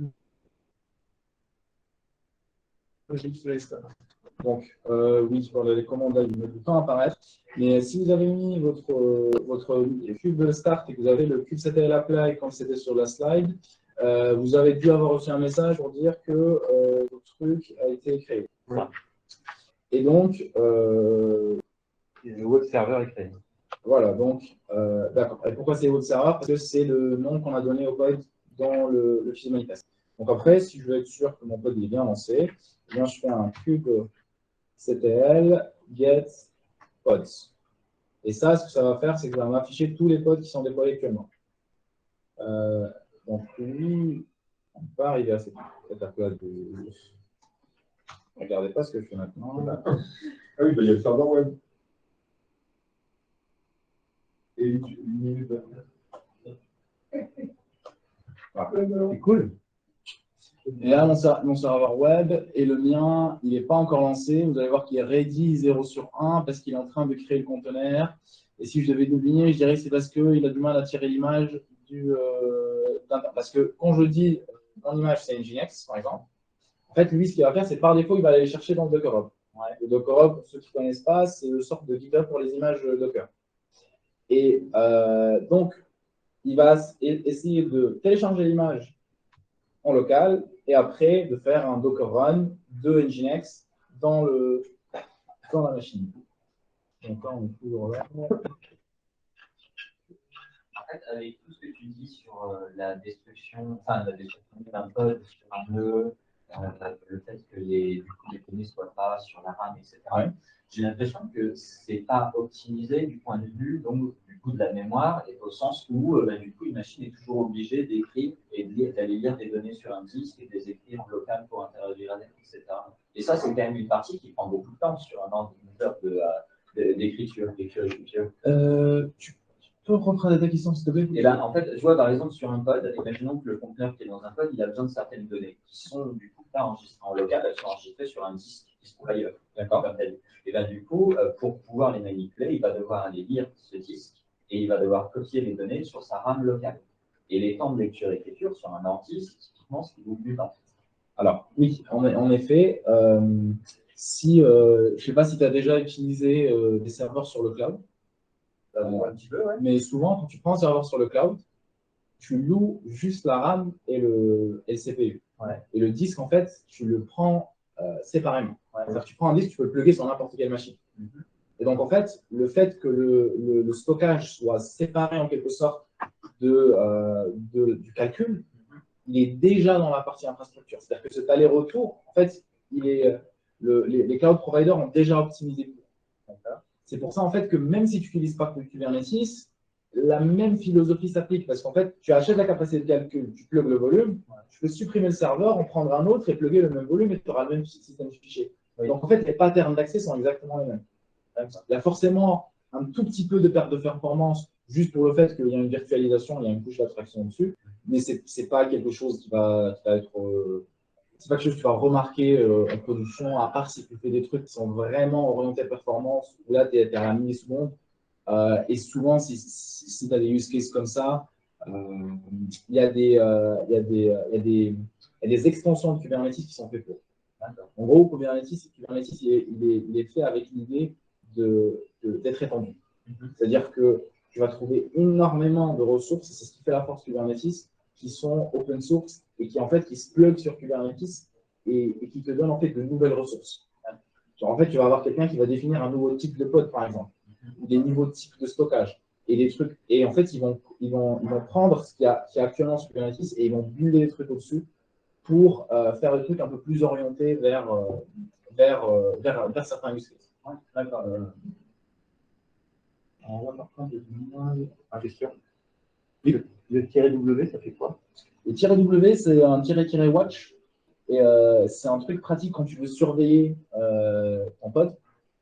Donc, oui, sur les commandes, il met du temps à apparaître. Mais si vous avez mis votre cube start et que vous avez le cube CTL apply comme c'était sur la slide, vous avez dû avoir reçu un message pour dire que le truc a été créé. Voilà. Et donc, le web server est créé. voilà, donc, d'accord. Et pourquoi c'est web server? Parce que c'est le nom qu'on a donné au code dans le fichier manifeste. Donc après, si je veux être sûr que mon code est bien lancé, eh bien, je fais un cube CTL get pods. Et ça, ce que ça va faire, c'est que ça va m'afficher tous les pods qui sont déployés actuellement. Donc lui, on peut arriver à cette étape-là de... Regardez pas ce que je fais maintenant. Ah oui, bah, il y a le serveur web. Et une minute C'est cool. Et là, mon serveur web et le mien, il n'est pas encore lancé. Vous allez voir qu'il est ready 0 sur 1 parce qu'il est en train de créer le conteneur. Et si je devais deviner, je dirais que c'est parce qu'il a du mal à tirer l'image parce que quand je dis mon image, c'est Nginx, par exemple, en fait, lui, ce qu'il va faire, c'est par défaut, il va aller chercher dans le Docker Hub. Ouais. Le Docker Hub, pour ceux qui ne connaissent pas, c'est une sorte de GitHub pour les images Docker. Et donc, il va essayer de télécharger l'image en local et après de faire un Docker Run de Nginx dans la machine. Donc là, on est toujours là. En fait, avec tout ce que tu dis sur la destruction d'un code, sur un nœud, le fait que les données ne soient pas sur la RAM, etc. Ouais. J'ai l'impression que ce n'est pas optimisé du point de vue donc, du coup de la mémoire, et au sens où du coup, une machine est toujours obligée d'écrire et d'aller lire des données sur un disque et de les écrire en local pour interagir avec, etc. Et ça, c'est quand même une partie qui prend beaucoup de temps sur un ordinateur d'écriture. Tu peux reprendre ta question, s'il te plaît? Et ben, en fait, je vois par exemple sur un pod, imaginons que le conteneur qui est dans un pod, il a besoin de certaines données qui sont du coup pas enregistrées en local, elles sont enregistrées sur un disque qui se trouve ailleurs. D'accord. Et ben, du coup, pour pouvoir les manipuler, il va devoir aller lire ce disque et il va devoir copier les données sur sa RAM locale. Et les temps de lecture-écriture sur un ordi, c'est typiquement ce qui vous plus pas. Alors, oui, en effet, je ne sais pas si tu as déjà utilisé des serveurs sur le cloud. Un petit peu, ouais. Mais souvent, quand tu prends un serveur sur le cloud, tu loues juste la RAM et le CPU. Ouais. Et le disque, en fait, tu le prends séparément. Ouais. C'est-à-dire que tu prends un disque, tu peux le plugger sur n'importe quelle machine. Et donc, en fait, le fait que le stockage soit séparé en quelque sorte du calcul, il est déjà dans la partie infrastructure. C'est-à-dire que cet aller-retour, en fait, les cloud providers ont déjà optimisé pour. C'est pour ça, en fait, que même si tu n'utilises pas Kubernetes, la même philosophie s'applique. Parce qu'en fait, tu achètes la capacité de calcul, tu plugues le volume, tu peux supprimer le serveur, en prendre un autre et plugger le même volume et tu auras le même système de fichiers. Oui. Donc, en fait, les patterns d'accès sont exactement les mêmes. Il y a forcément un tout petit peu de perte de performance juste pour le fait qu'il y a une virtualisation, il y a une couche d'abstraction dessus, mais ce n'est pas quelque chose qui va être. C'est pas quelque chose que tu vas remarquer en production, à part si tu fais des trucs qui sont vraiment orientés performance, où là, tu es à la milliseconde. Et souvent, si tu as des use cases comme ça, il y a des extensions de Kubernetes qui sont faites pour. En gros, Kubernetes il est fait avec l'idée d'être étendu. C'est-à-dire que tu vas trouver énormément de ressources, et c'est ce qui fait la force Kubernetes, qui sont open source et qui se plug sur Kubernetes et qui te donnent en fait de nouvelles ressources. Genre, en fait, tu vas avoir quelqu'un qui va définir un nouveau type de pod, par exemple, ou des niveaux de type de stockage et des trucs. Et en fait, ils vont prendre ce qu'il y a actuellement sur Kubernetes et ils vont builder des trucs au-dessus pour faire des trucs un peu plus orientés vers certains use cases. Ouais, d'accord. On va par contre une question. Le tiret W, ça fait quoi? Le tiret W, c'est un tiret-watch. Et c'est un truc pratique quand tu veux surveiller ton pod.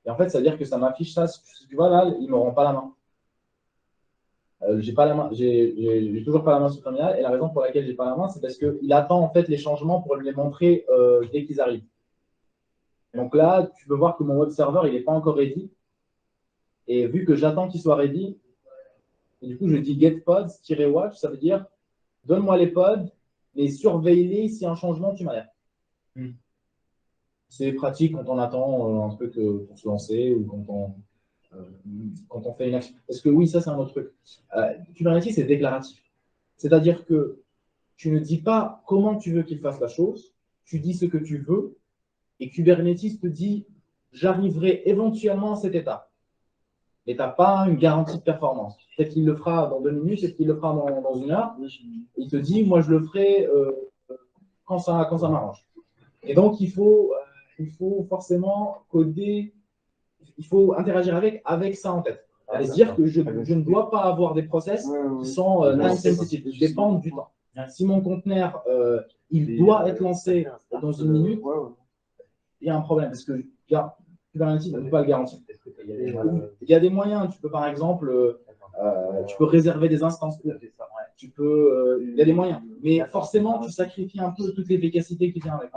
Et en fait, ça veut dire que ça m'affiche ça. Tu vois là, il ne me rend pas la main. J'ai toujours pas la main sur le terminal. Et la raison pour laquelle j'ai pas la main, c'est parce qu'il attend en fait les changements pour les montrer dès qu'ils arrivent. Donc là, tu peux voir que mon web server, il n'est pas encore ready. Et vu que j'attends qu'il soit ready, et du coup, je dis get pods-watch, ça veut dire donne-moi les pods, mais surveille-les s'il y a un changement, tu m'alertes. C'est pratique quand on attend un truc pour se lancer ou quand on fait une action. Parce que oui, ça, c'est un autre truc. Kubernetes, c'est déclaratif. C'est-à-dire que tu ne dis pas comment tu veux qu'il fasse la chose, tu dis ce que tu veux, et Kubernetes te dit j'arriverai éventuellement à cet état. Et tu n'as pas une garantie de performance. Peut-être qu'il le fera dans 2 minutes, peut-être qu'il le fera dans 1 heure. Il te dit, moi, je le ferai quand ça m'arrange. Et donc, il faut forcément coder, il faut interagir avec ça en tête. Et se dire que je ne dois pas avoir des process qui sont time-sensitive, qui dépendent du temps. Si mon conteneur, il doit être lancé dans 1 minute, il y a un problème. Parce que Kubernetes ne peut pas le garantir. Il y a des moyens. Tu peux, par exemple, tu peux réserver des instances. Il y a des moyens. Mais forcément, tu sacrifies un peu toute l'efficacité qui vient avec.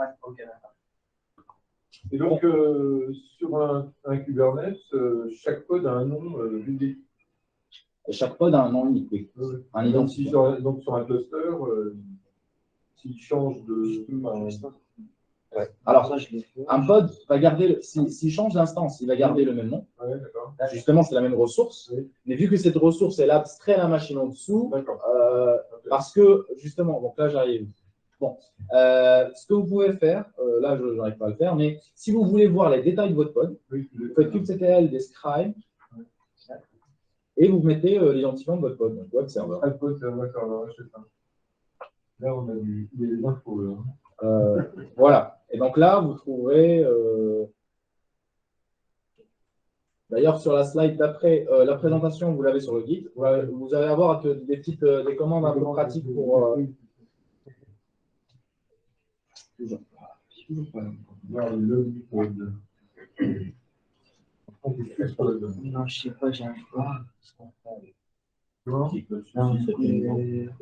Et donc, sur un Kubernetes, chaque pod a un nom unique. Chaque pod a un nom unique, oui. Un identifiant. Donc, sur un cluster, s'il change de. Ouais. Alors, un pod va garder, s'il change d'instance, il va garder le même nom. Ouais, justement, c'est la même ressource. Oui. Mais vu que cette ressource, elle abstrait la machine en dessous, parce que, justement, donc là, j'arrive. Bon, ce que vous pouvez faire, là, je n'arrive pas à le faire, mais si vous voulez voir les détails de votre pod, vous faites kubectl describe et vous mettez l'identifiant de votre pod, donc web server. Là, on a des infos. Voilà. Et donc là, vous trouverez. D'ailleurs, sur la slide d'après, la présentation, vous l'avez sur le guide. Vous allez avoir des commandes un peu pratiques pour. Non, je sais pas, j'arrive pas.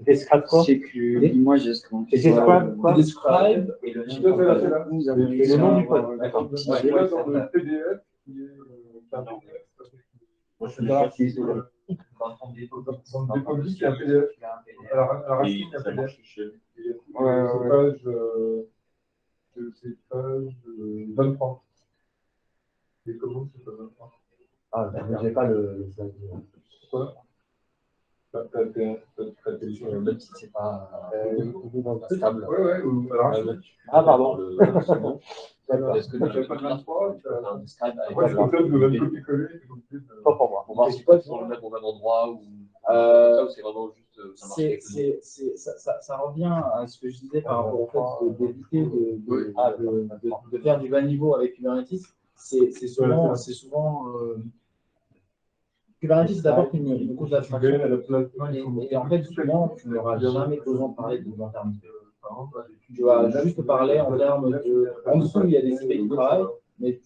Describe quoi? C'est que moi, j'ai ce qu'on Describe et le le nom du pod. D'accord. Là, dans le PDF, moi, je suis là. dans le public, il y a un PDF. À la racine, il y a un PDF. C'est page 23. Et comment c'est pas 23? Ah, je n'ai pas le. Quoi? T'as téléchargé Même si c'est pas stable. Ah, pardon. Est-ce que tu peux faire un describe avec Pas pour moi. pour voir si tu peux le mettre au même endroit ou c'est vraiment juste ça marche. Ça revient à ce que je disais par rapport au fait d'éviter de faire du bas niveau avec Kubernetes. C'est souvent Kubernetes d'abord une couche d'abstraction. Et en fait, souvent, tu n'auras jamais besoin de parler de long terme. Tu vas juste parler en termes de. En dessous, il y a des IP qui travaillent, mais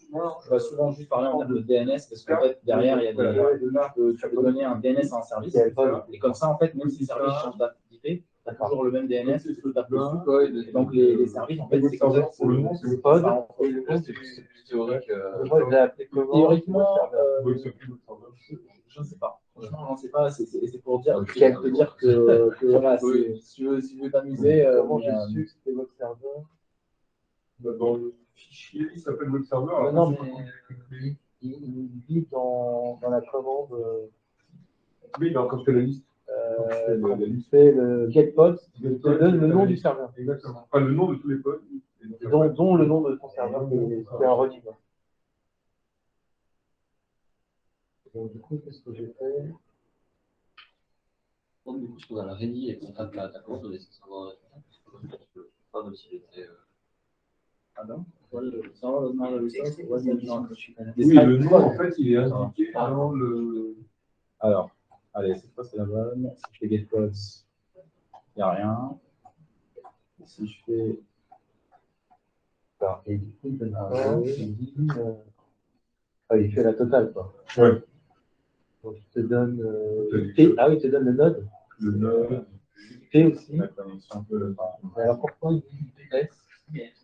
je vais souvent juste parler en termes de DNS parce qu'en fait, derrière, il y a tu peux donner un DNS à un service. Et comme ça, en fait, même si le service change d'activité, tu as toujours le même DNS que tu tapes dessus. Et donc, les services, en fait, c'est comme ça. Pour le nom, c'est le pod. Et le nom, C'est plus théorique. moi, je l'ai appelé comment? Théoriquement, je ne sais pas. Franchement, je ne sais pas. C'est pour dire, te dire que voilà, si tu veux t'amuser. Comment j'ai su que c'était votre serveur? Dans le fichier, il s'appelle web server. Non, mais il dit dans la commande. Oui, mais quand tu fais la liste. Quand tu fais le getPod, il te donne le nom du serveur. Exactement. Enfin, le nom de tous les pods. Dont le nom de ton serveur, c'est un running. Donc, du coup, qu'est-ce que j'ai fait? Donc, du coup, ce qu'on a la ready et qu'on tape la commande, on essaie de savoir le résultat. Pas même s'il était. Ah non? Le serveur does not resource was not. Oui, le nom, en fait, il est indiqué dans le. Alors, allez, cette fois, c'est la bonne. Si je fais getPods, il n'y a rien. Si je fais. Et du coup, il fait la totale, quoi. Ouais. Donc, il te donne. Ah oui, il te donne le node. Le node. P aussi. La connexion peut. Alors, pourquoi il dit S?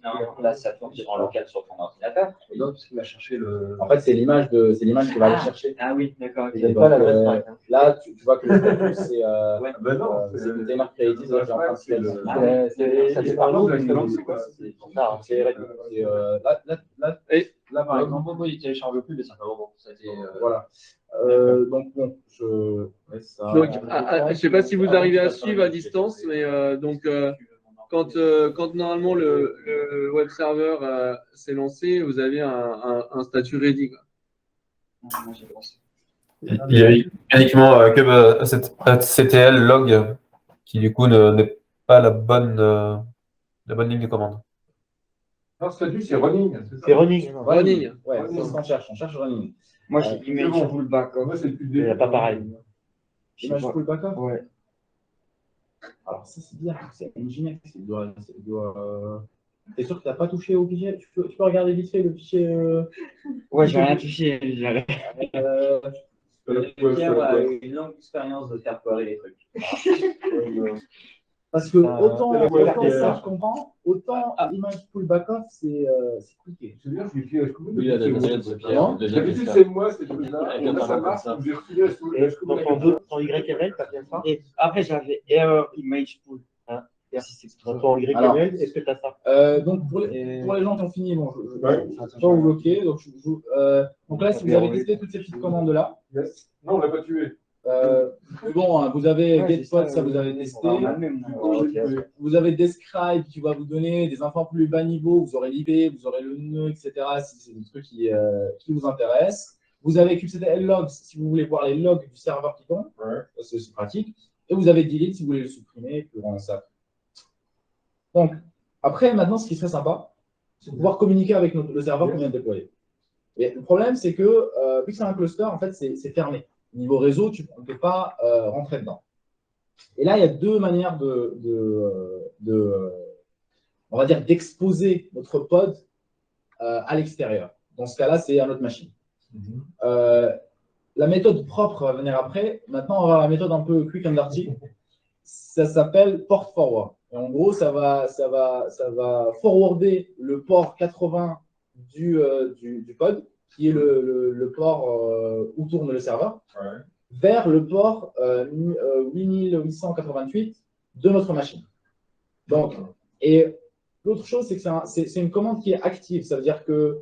Non, là, ça tourne en local sur ton ordinateur. Et donc, parce qu'il va chercher le. En fait, c'est l'image qu'il va aller chercher. Ah oui, d'accord. Il n'est pas l'adresse MAC. Là, tu vois que le statut, c'est Ben non, c'est container created, là, j'ai en train de c'est faire. Ça fait par nous, c'est quoi? C'est là, par exemple, il ne télécharge plus, mais ça fait un moment. Ça a été, voilà. Donc, bon, je mets ça. Donc, je ne sais pas si vous arrivez à suivre à distance, mais quand normalement le web server s'est lancé, vous avez un statut ready, quoi. Il y a uniquement que cette CTL log qui du coup n'est pas la bonne ligne de commande. Non, statut, c'est running. C'est running. Running. Ouais, c'est ce qu'on cherche. On cherche running. Moi, j'ai image bon. full backup. Moi, c'est depuis le Il n'y début. a pas pareil. Image full backup. Ouais. Alors, ça, c'est bien. C'est Nginx. T'es sûr que tu n'as pas touché au fichier? Tu peux regarder vite fait le fichier. Ouais, j'ai rien touché. J'avais- Pierre a une longue expérience de faire foirer les trucs. Parce que autant ça, je comprends, autant Ah. image full backup, c'est compliqué. Je veux dire, je lui ai fait Oui, il a donné de Pierre. d'habitude, c'est moi, ces choses-là. Avec Et un là, ça parlant marche. comme ça. J'ai refilé Ton YML, t'as bien ça? Et après, j'avais error image full. Dans ton YML, est-ce que tu as ça? Donc, pour les gens qui ont fini, bon, je Ouais. ne vais pas vous bloquer. Donc là, si vous avez testé toutes ces petites commandes-là, Yes. Non, on l'a pas tué. bon, hein, vous avez Ouais, getPod, c'est ça vous avez testé. On a le même nom. Vous avez Describe qui va vous donner des infos plus bas niveau, vous aurez l'IP, vous aurez le nœud, etc. si c'est des trucs qui vous intéressent. Vous avez kubectl logs si vous voulez voir les logs du serveur qui tombe, Ouais. c'est pratique. Et vous avez delete si vous voulez le supprimer pour rendre ça. Donc, après, maintenant, ce qui serait sympa, c'est de pouvoir communiquer avec le serveur qu'on vient de déployer. Et le problème, c'est que, vu que c'est un cluster, en fait, c'est fermé. Niveau réseau, on ne peut pas rentrer dedans. Et là, il y a deux manières on va dire, d'exposer notre pod à l'extérieur. Dans ce cas-là, c'est à notre machine. La méthode propre va venir après. Maintenant, on va avoir la méthode un peu quick and dirty. Ça s'appelle port forward. Et en gros, ça va forwarder le port 80 du pod, qui est le port où tourne le serveur, Ouais. vers le port 8888 de notre machine. Donc, et l'autre chose, c'est que c'est une commande qui est active. Ça veut dire que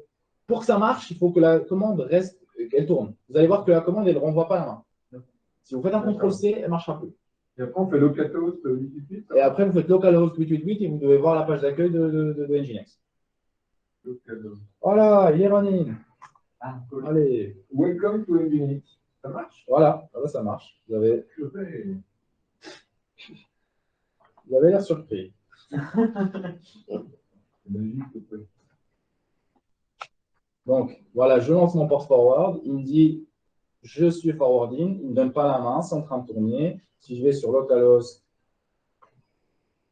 pour que ça marche, il faut que la commande reste, qu'elle tourne. Vous allez voir que la commande, elle ne renvoie pas la main. Si vous faites un CTRL-C, elle ne marchera plus. Et après, on fait localhost 888. Et après, vous faites localhost 888 et vous devez voir la page d'accueil de Nginx. Localhost. Voilà, il est running. Ah, Allez, Welcome to Nginx. Ça marche? voilà, ça marche. Vous avez l'air surpris. Donc, voilà, je lance mon port forward. Il me dit, je suis forwarding. Il ne me donne pas la main, c'est en train de tourner. Si je vais sur localhost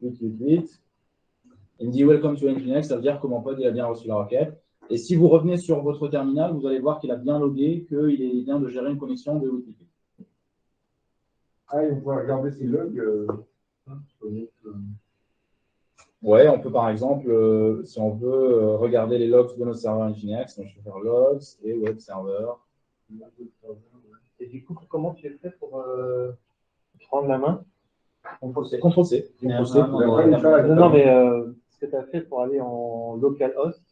888, il me dit Welcome to Nginx, ça veut dire que mon pod il a bien reçu la requête. Et si vous revenez sur votre terminal, vous allez voir qu'il a bien logué, qu'il vient de gérer une connexion de OTP. Ah, et on peut regarder ces logs. Ouais, on peut par exemple, si on veut regarder les logs de notre serveur Nginx, donc je vais faire logs et web server. Et du coup, comment tu as fait pour prendre la main? CTRL-C. CTRL-C. Non, mais ce que tu as fait pour aller en localhost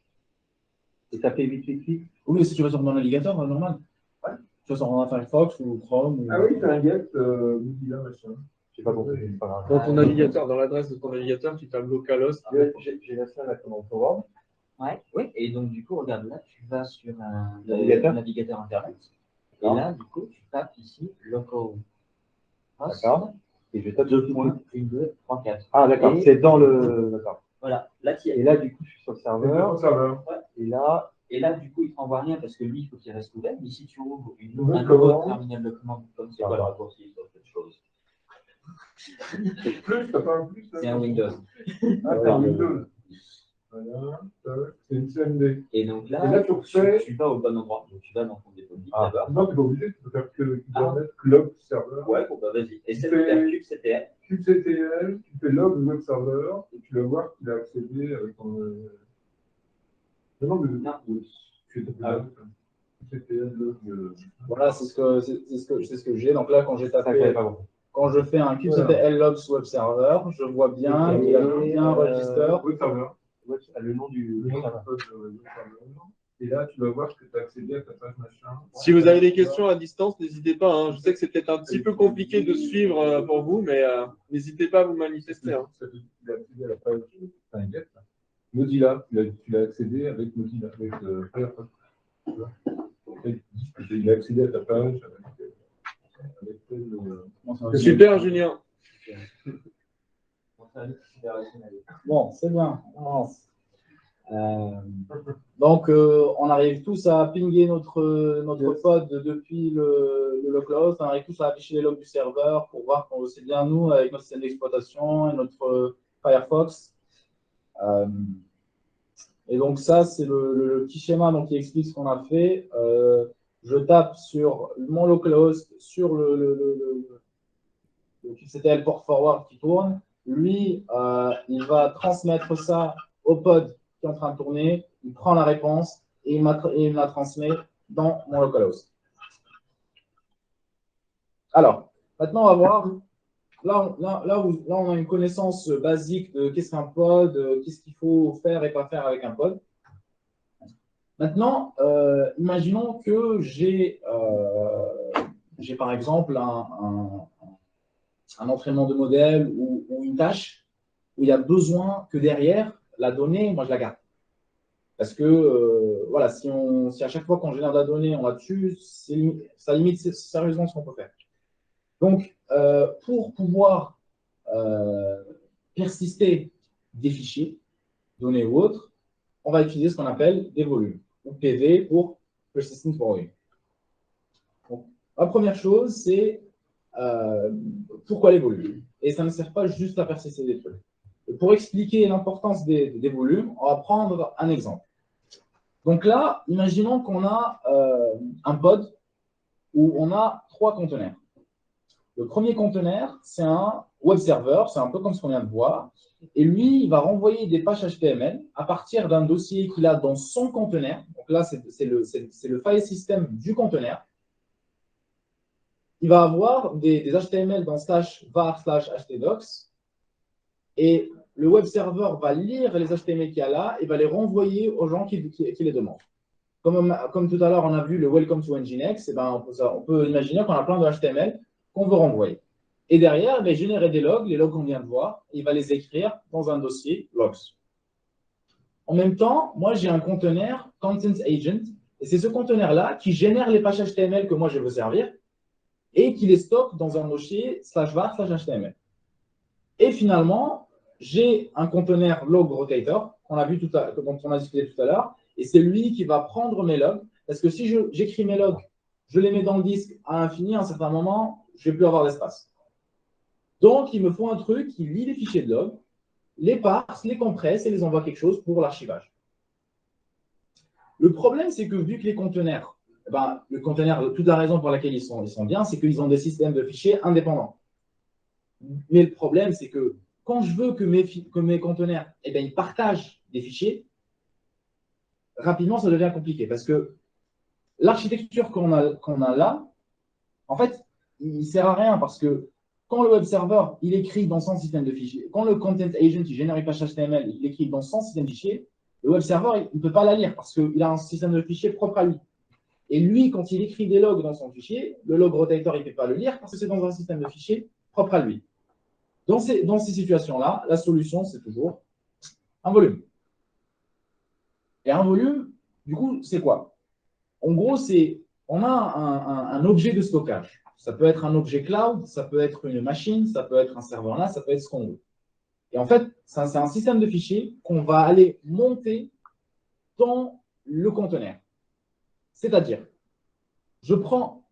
et taper 888. Oui, si tu vas sur ton navigateur, normal. Ouais. Tu vas sur Firefox ou Chrome. Ou... Ah oui, tu as un get, Mozilla, machin. Je sais pas compris, c'est pas grave. Dans ton navigateur, dans l'adresse de ton navigateur, tu tapes localhost. J'ai la salle à commande forward. Ouais, oui. Et donc, du coup, regarde là, tu vas sur un Navigateur Internet. Et là, du coup, tu tapes ici localhost. D'accord. Et je tape 2.12.4. Ah, d'accord. Et- C'est dans le. D'accord. Voilà, là, tu y es. Et là, du coup, je suis sur le C'est serveur. le serveur. Et là, Du coup, il ne te renvoie rien parce que lui, il faut qu'il reste ouvert. Mais si tu ouvres Nouvelle un nouveau commande. terminal de commande, comme c'est quoi le raccourci sur cette chose? Plus, t'as pas un plus là? C'est un Windows. Ah, t'as un Windows. Voilà, c'est une CMD. Et donc Et là, là, tu refais. tu vas au bon endroit. Donc, tu vas dans ton dépôt de bits Ah. d'abord. Non, t'es pas obligé, tu peux faire que Kubernetes, log serveur. Ouais, bon, bah vas-y. Essaie Tu de faire fais- kubectl. kubectl, tu fais log web server, et tu vas voir qu'il a accédé avec ton. Non, mais Non. tu fais Ah. kubectl log. Voilà, c'est ce que j'ai. Donc là, quand j'ai ça, tapé, j'avais pas compris. quand je fais un kubectl logs web server, je vois bien qu'il a bien register. Web server. Ouais, le nom du Le nom serveur. du code web server. Et là, tu vas voir que tu as accédé à ta page machin. Si vous avez des questions à distance, n'hésitez pas. Hein. Je sais que c'est peut-être un petit peu compliqué de suivre pour vous, mais n'hésitez pas à vous manifester. Hein. Tu as accédé à la page get, là. Mozilla, tu l'as accédé avec Mozilla, avec Firefox. Tu vois. Et il a accédé à ta page avec tel, Super, Julien. Bon, c'est bien. Avance. Donc, on arrive tous à pinguer notre pod depuis le localhost. On arrive tous à afficher les logs du serveur pour voir qu'on c'est bien nous avec notre système d'exploitation et notre Firefox. Et donc, ça, c'est le petit schéma donc, qui explique ce qu'on a fait. Je tape sur mon localhost, sur le kubectl port forward qui tourne. Lui, il va transmettre ça au pod qui est en train de tourner. Il prend la réponse et il me la transmet dans mon localhost. Alors, maintenant, on va voir. Là, on a une connaissance basique de qu'est-ce qu'un pod, qu'est-ce qu'il faut faire et pas faire avec un pod. Maintenant, imaginons que j'ai par exemple un entraînement de modèle ou une tâche où il y a besoin que derrière, la donnée, moi, je la garde. Parce que, voilà, si à chaque fois qu'on génère de la donnée, on la tue, ça limite sérieusement ce qu'on peut faire. Donc, pour pouvoir persister des fichiers, données ou autres, on va utiliser ce qu'on appelle des volumes, ou PV pour Persistent Volume. Donc, la première chose, c'est pourquoi les volumes? Et ça ne sert pas juste à persister des trucs. Et pour expliquer l'importance des volumes, on va prendre un exemple. Donc là, imaginons qu'on a un pod où on a 3 conteneurs. Le premier conteneur, c'est un web server, c'est un peu comme ce qu'on vient de voir. Et lui, il va renvoyer des pages HTML à partir d'un dossier qu'il a dans son conteneur. Donc là, c'est le file system du conteneur. Il va avoir des HTML dans /var/htdocs. Et le web server va lire les HTML qu'il y a là et va les renvoyer aux gens qui les demandent. Comme tout à l'heure, on a vu le Welcome to Nginx, et ben on peut imaginer qu'on a plein de HTML qu'on veut renvoyer. Et derrière, il va générer des logs, les logs qu'on vient de voir, et il va les écrire dans un dossier logs. En même temps, moi, j'ai un conteneur Content Agent, et c'est ce conteneur-là qui génère les pages HTML que moi, je veux servir, et qui les stocke dans un dossier /var/html. Et finalement, j'ai un conteneur log rotator, dont on a discuté tout à l'heure, et c'est lui qui va prendre mes logs, parce que si j'écris mes logs, je les mets dans le disque à l'infini, à un certain moment, je ne vais plus avoir d'espace. Donc, il me faut un truc qui lit les fichiers de log, les parse, les compresse et les envoie quelque chose pour l'archivage. Le problème, c'est que vu que les conteneurs, le conteneur, toute la raison pour laquelle ils sont bien, c'est qu'ils ont des systèmes de fichiers indépendants. Mais le problème, c'est que quand je veux que mes conteneurs ils partagent des fichiers, rapidement, ça devient compliqué parce que l'architecture qu'on a là, en fait, il ne sert à rien parce que quand le web server il écrit dans son système de fichiers, quand le content agent il génère une page HTML, il écrit dans son système de fichiers, le web server il ne peut pas la lire parce qu'il a un système de fichiers propre à lui. Et lui, quand il écrit des logs dans son fichier, le log rotator il ne peut pas le lire parce que c'est dans un système de fichiers propre à lui. Dans ces situations-là, la solution, c'est toujours un volume. Et un volume, du coup, c'est quoi? En gros, on a un objet de stockage. Ça peut être un objet cloud, ça peut être une machine, ça peut être un serveur là, ça peut être ce qu'on veut. Et en fait, c'est un système de fichiers qu'on va aller monter dans le conteneur. C'est-à-dire, je prends,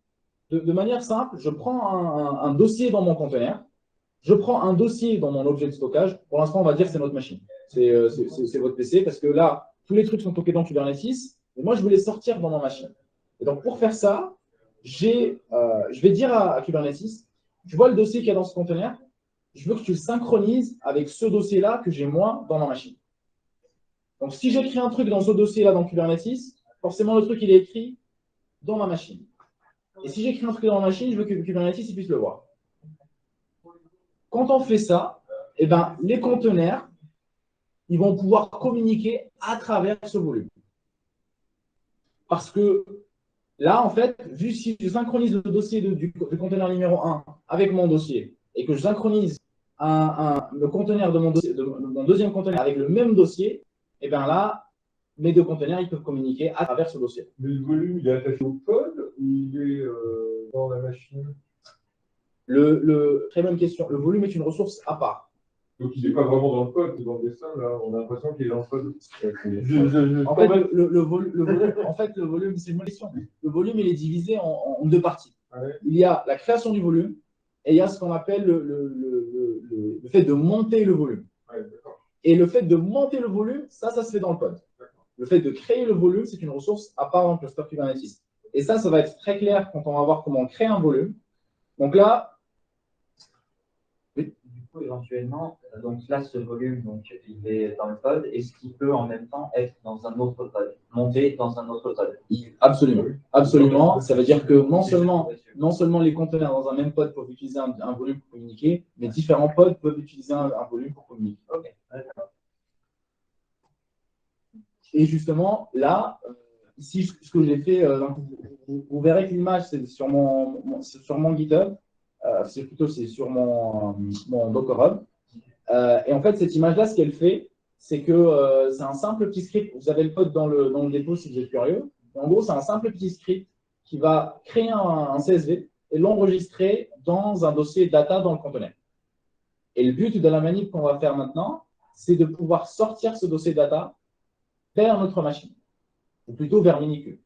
de manière simple, je prends un dossier dans mon conteneur, je prends un dossier dans mon objet de stockage. Pour l'instant, on va dire que c'est notre machine. C'est votre PC, parce que là, tous les trucs sont stockés dans Kubernetes, et moi, je veux les sortir dans ma machine. Et donc, pour faire ça, je vais dire à Kubernetes, tu vois le dossier qu'il y a dans ce conteneur, je veux que tu le synchronises avec ce dossier-là que j'ai moi dans ma machine. Donc, si j'écris un truc dans ce dossier-là dans Kubernetes, forcément, le truc, il est écrit dans ma machine. Et si j'écris un truc dans ma machine, je veux que Kubernetes il puisse le voir. Quand on fait ça, les conteneurs, ils vont pouvoir communiquer à travers ce volume. Parce que là, en fait, vu si je synchronise le dossier du conteneur numéro 1 avec mon dossier et que je synchronise le conteneur de mon deuxième conteneur avec le même dossier, là, mes deux conteneurs, ils peuvent communiquer à travers ce dossier. Mais le volume, il est attaché au pod ou il est dans la machine? Très bonne question. Le volume est une ressource à part. Donc il n'est pas vraiment dans le pod, c'est dans le dessin, là. On a l'impression qu'il est dans le pod. En fait, le volume, c'est une bonne question. Le volume, il est divisé en deux parties. Ouais. Il y a la création du volume et il y a ce qu'on appelle le fait de monter le volume. Ouais, et le fait de monter le volume, ça se fait dans le pod. Le fait de créer le volume, c'est une ressource à part dans le cluster Kubernetes. Et ça va être très clair quand on va voir comment on crée un volume. Donc là, éventuellement, donc là, ce volume, donc, il est dans le pod. Est-ce qu'il peut en même temps être dans un autre pod, monter dans un autre pod? Absolument. Absolument. Ça veut dire que non seulement les conteneurs dans un même pod peuvent utiliser un volume pour communiquer, mais différents pods peuvent utiliser un volume pour communiquer. Ok. Et justement, là, ici, ce que j'ai fait, vous verrez que l'image, c'est sur mon GitHub. C'est sur mon Docker Hub. Et en fait, cette image-là, ce qu'elle fait, c'est que c'est un simple petit script. Vous avez le code dans le dépôt si vous êtes curieux. Et en gros, c'est un simple petit script qui va créer un CSV et l'enregistrer dans un dossier data dans le conteneur. Et le but de la manip qu'on va faire maintenant, c'est de pouvoir sortir ce dossier data vers notre machine, ou plutôt vers Minikube.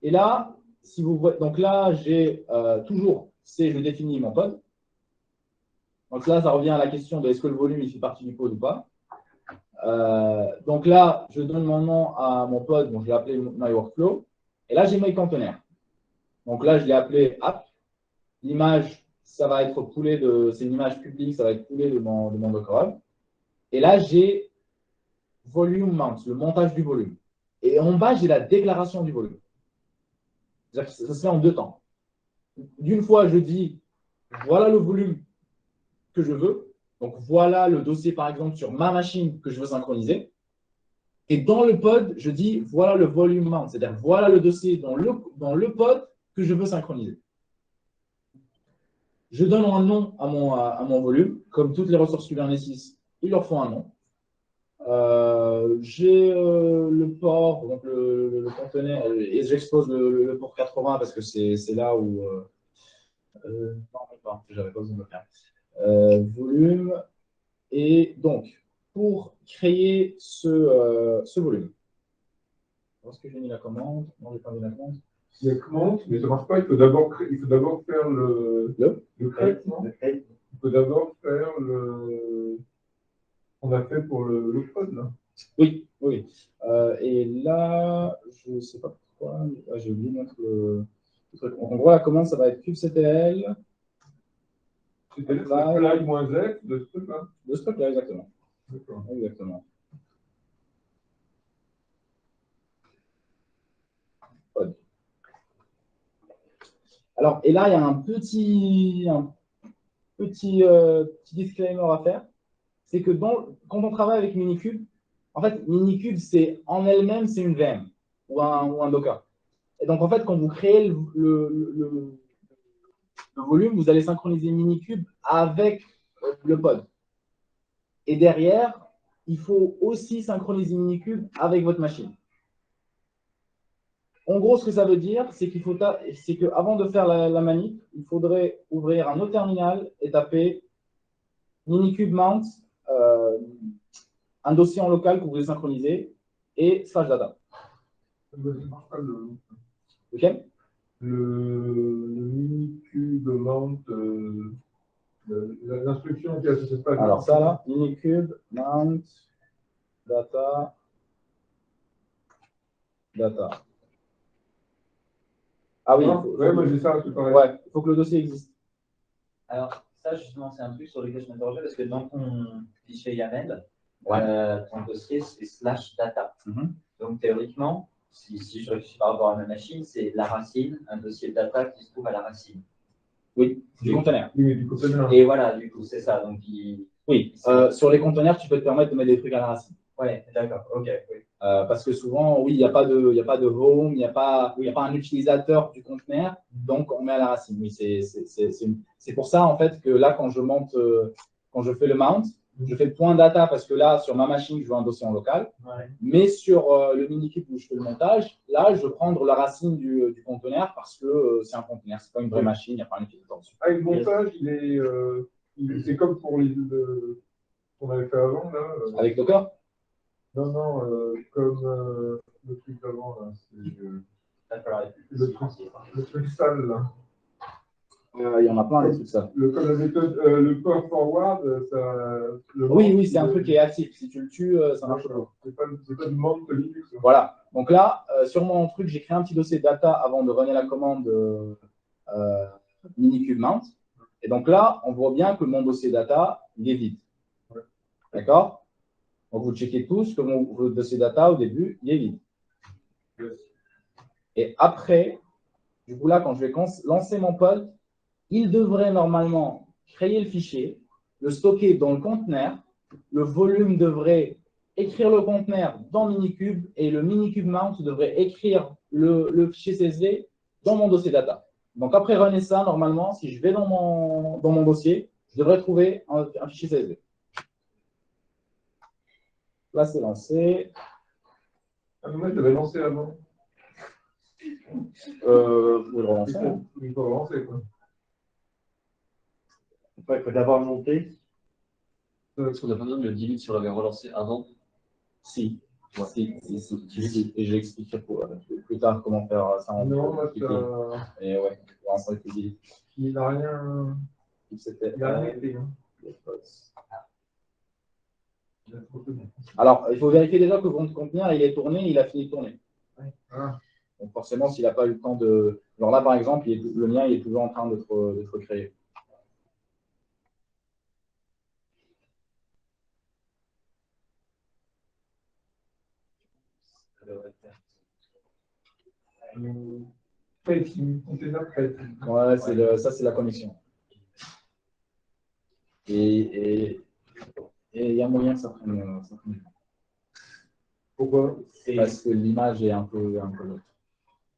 Et là, si vous voyez, donc là, j'ai toujours, je définis mon pod. Donc là, ça revient à la question de est-ce que le volume il fait partie du pod ou pas. Donc là, je donne mon nom à mon pod, donc je l'ai appelé My Workflow. Et là, j'ai mes conteneurs. Donc là, je l'ai appelé app. L'image, ça va être poolé c'est une image publique, ça va être poolé de mon Docker Hub. Et là, j'ai volume mount, le montage du volume. Et en bas, j'ai la déclaration du volume. Ça se fait en deux temps. D'une fois, je dis, voilà le volume que je veux. Donc, voilà le dossier, par exemple, sur ma machine que je veux synchroniser. Et dans le pod, je dis, voilà le volume mount, c'est-à-dire, voilà le dossier dans le pod que je veux synchroniser. Je donne un nom à mon volume. Comme toutes les ressources Kubernetes, il leur faut un nom. J'ai le port, donc le conteneur, et j'expose le port 80 parce que c'est là où. Non, pas, j'avais pas besoin de le faire. Volume. Et donc, pour créer ce volume, est-ce que j'ai mis la commande? Non, j'ai pas mis la commande. Il y a commande, mais ça ne marche pas. Il faut d'abord faire le crate. Il faut d'abord faire le. On a fait pour le pod, là. Oui, oui. Et là, je ne sais pas pourquoi, j'ai oublié de mettre le truc. En gros, la commande, ça va être kubectl. C'était le fly moins F de ce truc-là. De ce truc-là, exactement. D'accord. Exactement. Pod. Alors, et là, il y a un petit disclaimer à faire. C'est que quand on travaille avec Minikube, en fait, Minikube, c'est en elle-même, c'est une VM ou un Docker. Et donc, en fait, quand vous créez le volume, vous allez synchroniser Minikube avec le pod. Et derrière, il faut aussi synchroniser Minikube avec votre machine. En gros, ce que ça veut dire, c'est qu'avant de faire la manip, il faudrait ouvrir un autre terminal et taper Minikube mount, un dossier en local que vous voulez synchroniser et /data. Ok. Le Minikube mount, l'instruction qui a ce pas. Alors ça là, Minikube mount data. Ah oui. Ouais, moi j'ai ça, c'est pareil. Ouais, il faut que le dossier existe. Alors, ça, justement, c'est un truc sur lequel je m'interrogeais parce que dans ton fichier YAML, ton dossier, c'est /data. Donc, théoriquement, si je réfléchis par rapport à ma machine, c'est la racine, un dossier data qui se trouve à la racine. Oui, du conteneur. Oui, du conteneur. Et voilà, du coup, c'est ça. Donc, oui, sur les conteneurs, tu peux te permettre de mettre des trucs à la racine. Ouais, d'accord, ok. Oui. Parce que souvent, oui, il n'y a pas de home, il n'y a pas un utilisateur du conteneur, donc on met à la racine. Oui, c'est pour ça, en fait, que là, quand je fais le mount, je fais le point data parce que là, sur ma machine, je veux un dossier en local. Ouais. Mais sur le Minikube où je fais le montage, là, je veux prendre la racine du conteneur parce que c'est un conteneur, c'est pas une vraie machine, il n'y a pas un utilisateur dessus. Ah, le montage, c'est comme pour qu'on avait fait avant, là. Avec Docker? Non, comme le truc d'avant, là. Le truc sale, là. Il y en a plein, les trucs ça. Comme la méthode, le port forward, oui, c'est un truc qui est actif. Si tu le tues, ça marche pas. C'est pas du mount Linux. Voilà. Donc là, sur mon truc, j'ai créé un petit dossier data avant de runner la commande Minikube mount. Et donc là, on voit bien que mon dossier data, il est vide. Ouais. D'accord? Donc vous checkez tous que votre dossier data, au début, il est vide. Yes. Et après, du coup là, quand je vais lancer mon pod, il devrait normalement créer le fichier, le stocker dans le conteneur, le volume devrait écrire le conteneur dans Minikube et le Minikube mount devrait écrire le fichier CSV dans mon dossier data. Donc après runner ça, normalement, si je vais dans mon dossier, je devrais trouver un fichier CSV. Là, c'est lancé. Ah, mais moi, je l'avais lancé avant. Vous pouvez le relancer. Il faut relancer, quoi. Il faut d'abord monter. Est-ce qu'on n'a pas besoin de le delete si on l'avait relancé avant? Si. Ouais. Si. Et je l'expliquerai plus tard comment faire ça. Non, moi, ça... Et ouais, on va en delete. Il n'a rien... Il n'a rien été. Alors, il faut vérifier déjà que votre conteneur, il est tourné, il a fini de tourner. Ah. Donc forcément, s'il n'a pas eu le temps de... Alors là, par exemple, le mien, il est toujours en train d'être créé. Ouais, ça, c'est la connexion. Et il y a moyen que ça prenne. Pourquoi? Parce que l'image est un peu l'autre.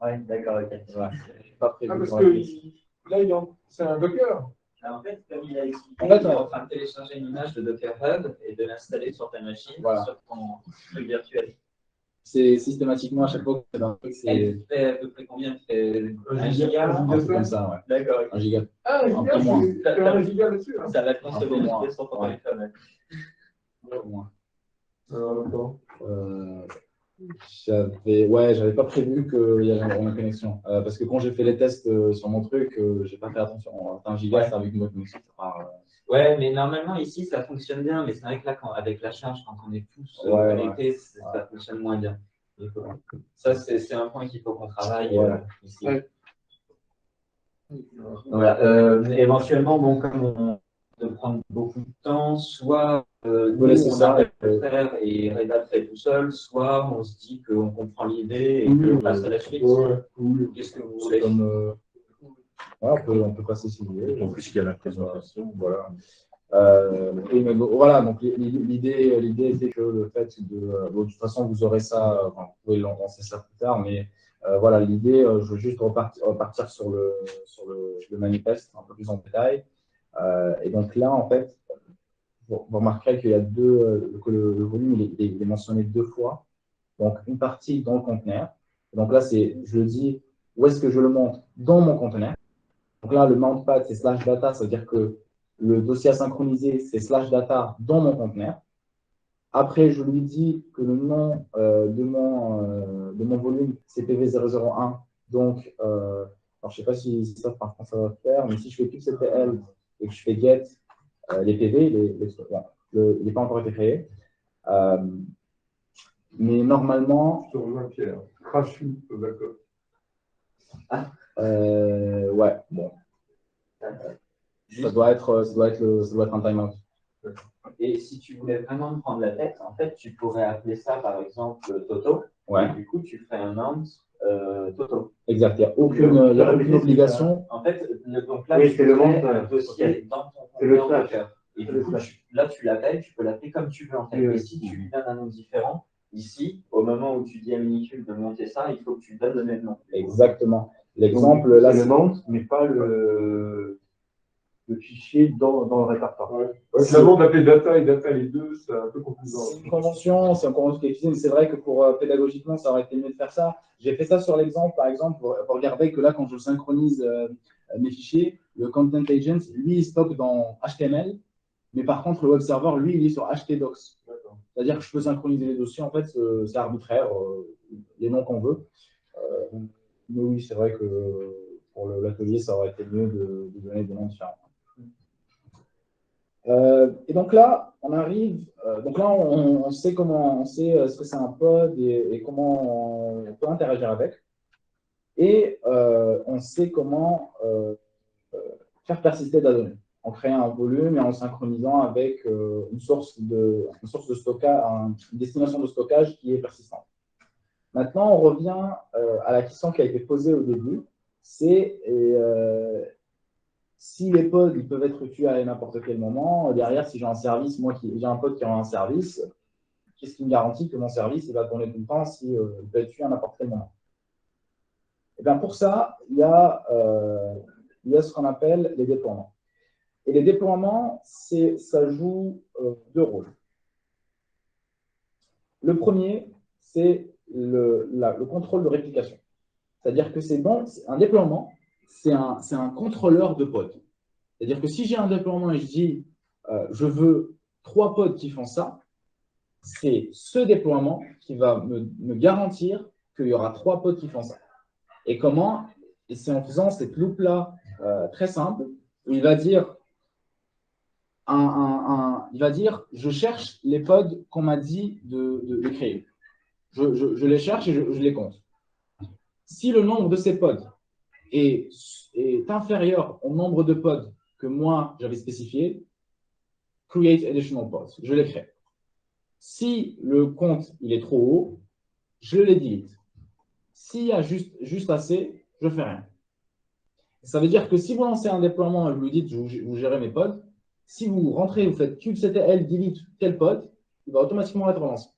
Ouais, d'accord, ok. Ouais. Pas prévu. Parce que là, c'est un Docker. Alors, en fait, comme il a expliqué, il est en train de télécharger une image de Docker Hub et de l'installer sur ta machine, sur ton truc virtuel. C'est systématiquement à chaque fois que c'est un truc. Elle fait à peu près combien? Un giga? Un truc comme ça, ouais. D'accord. Un giga. Ah, un peu moins. Un giga dessus. Ça va te consommer sur ton téléphone. Un peu moins. D'accord. J'avais pas prévu qu'il y avait une connexion. Parce que quand j'ai fait les tests sur mon truc, j'ai pas fait attention. Enfin, j'y vais avec une autre connexion. Ouais, mais normalement ici ça fonctionne bien, mais c'est vrai que là, avec la charge, quand on est tous connectés, ça fonctionne moins bien. Ça, c'est un point qu'il faut qu'on travaille ici. Ouais. Voilà. Éventuellement, bon, comme on de prendre beaucoup de temps, soit nous, on arrive à le faire et Red Hat fait tout seul, soit on se dit qu'on comprend l'idée et qu'on passe à la suite. Qu'est-ce que vous voulez? On peut passer si vous voulez. En plus, il y a la présentation, voilà. Voilà, donc l'idée était que le fait de toute façon, vous aurez ça, vous pouvez lancer ça plus tard, mais voilà, l'idée, je veux juste repartir sur le manifeste un peu plus en détail. Et donc là, en fait, vous remarquerez qu'il y a que le volume il est mentionné 2 fois. Donc, une partie dans le conteneur. Donc là, je le dis, où est-ce que je le monte dans mon conteneur. Donc là, le mountpad, c'est /data, ça veut dire que le dossier à synchroniser, c'est /data dans mon conteneur. Après, je lui dis que le nom de mon volume, c'est PV001. Donc, alors, je ne sais pas si ça, par contre, ça va faire, mais si je fais kubectl et que je fais get les PV, il n'est pas encore été créé. Mais normalement. Sur Jean-Pierre, Crashou, d'accord. Ouais, bon. Ça doit être un timeout. Et si tu voulais vraiment me prendre la tête, en fait, tu pourrais appeler ça par exemple Toto. Ouais. Et du coup, tu ferais un mount Toto. Exact. Il n'y a aucune obligation. En fait, donc là, oui, tu le crées monde un dossier dans ton conteneur Docker. Et du coup, là, tu l'appelles, tu peux l'appeler comme tu veux. En fait. Et si tu lui donnes un nom différent, ici, au moment où tu dis à Minicube de monter ça, il faut que tu donnes le même nom. Exactement. L'exemple là, c'est le mount, mais pas le fichier dans le répertoire. Finalement, d'appeler data et data les deux, c'est un peu confusant. C'est une convention qui est utilisée, mais c'est vrai que pour pédagogiquement, ça aurait été mieux de faire ça. J'ai fait ça sur l'exemple, par exemple, pour regarder que là, quand je synchronise mes fichiers, le Content Agent, lui, il stocke dans HTML, mais par contre, le web server, lui, il est sur htdocs. C'est-à-dire que je peux synchroniser les dossiers, en fait, c'est arbitraire, les noms qu'on veut. Mais oui, c'est vrai que pour l'atelier, ça aurait été mieux de donner des noms différents. Et donc là, on arrive. Donc là, on sait ce que c'est un pod et comment on peut interagir avec. Et on sait comment faire persister la donnée en créant un volume et en synchronisant avec une source de stockage, une destination de stockage qui est persistante. Maintenant, on revient à la question qui a été posée au début. C'est si les pods ils peuvent être tués à n'importe quel moment, derrière, si j'ai un service, j'ai un pod qui a un service, qu'est-ce qui me garantit que mon service il va tourner tout le temps s'il peut être tué à n'importe quel moment? Et bien pour ça, il y a ce qu'on appelle les déploiements. Et les déploiements, ça joue 2 rôles. Le premier, c'est le contrôle de réplication. C'est-à-dire que un déploiement, c'est un contrôleur de pods. C'est-à-dire que si j'ai un déploiement et je dis je veux 3 pods qui font ça, c'est ce déploiement qui va me garantir qu'il y aura 3 pods qui font ça. Et comment? Et c'est en faisant cette loupe-là très simple, où il va dire je cherche les pods qu'on m'a dit de créer. Je les cherche et je les compte. Si le nombre de ces pods est inférieur au nombre de pods que moi j'avais spécifié, create additional pods, je les crée. Si le compte il est trop haut, je les delete. S'il y a juste assez, je ne fais rien. Ça veut dire que si vous lancez un déploiement et vous lui dites vous gérez mes pods, si vous rentrez, vous faites kubectl delete tel pod, il va automatiquement être relancé.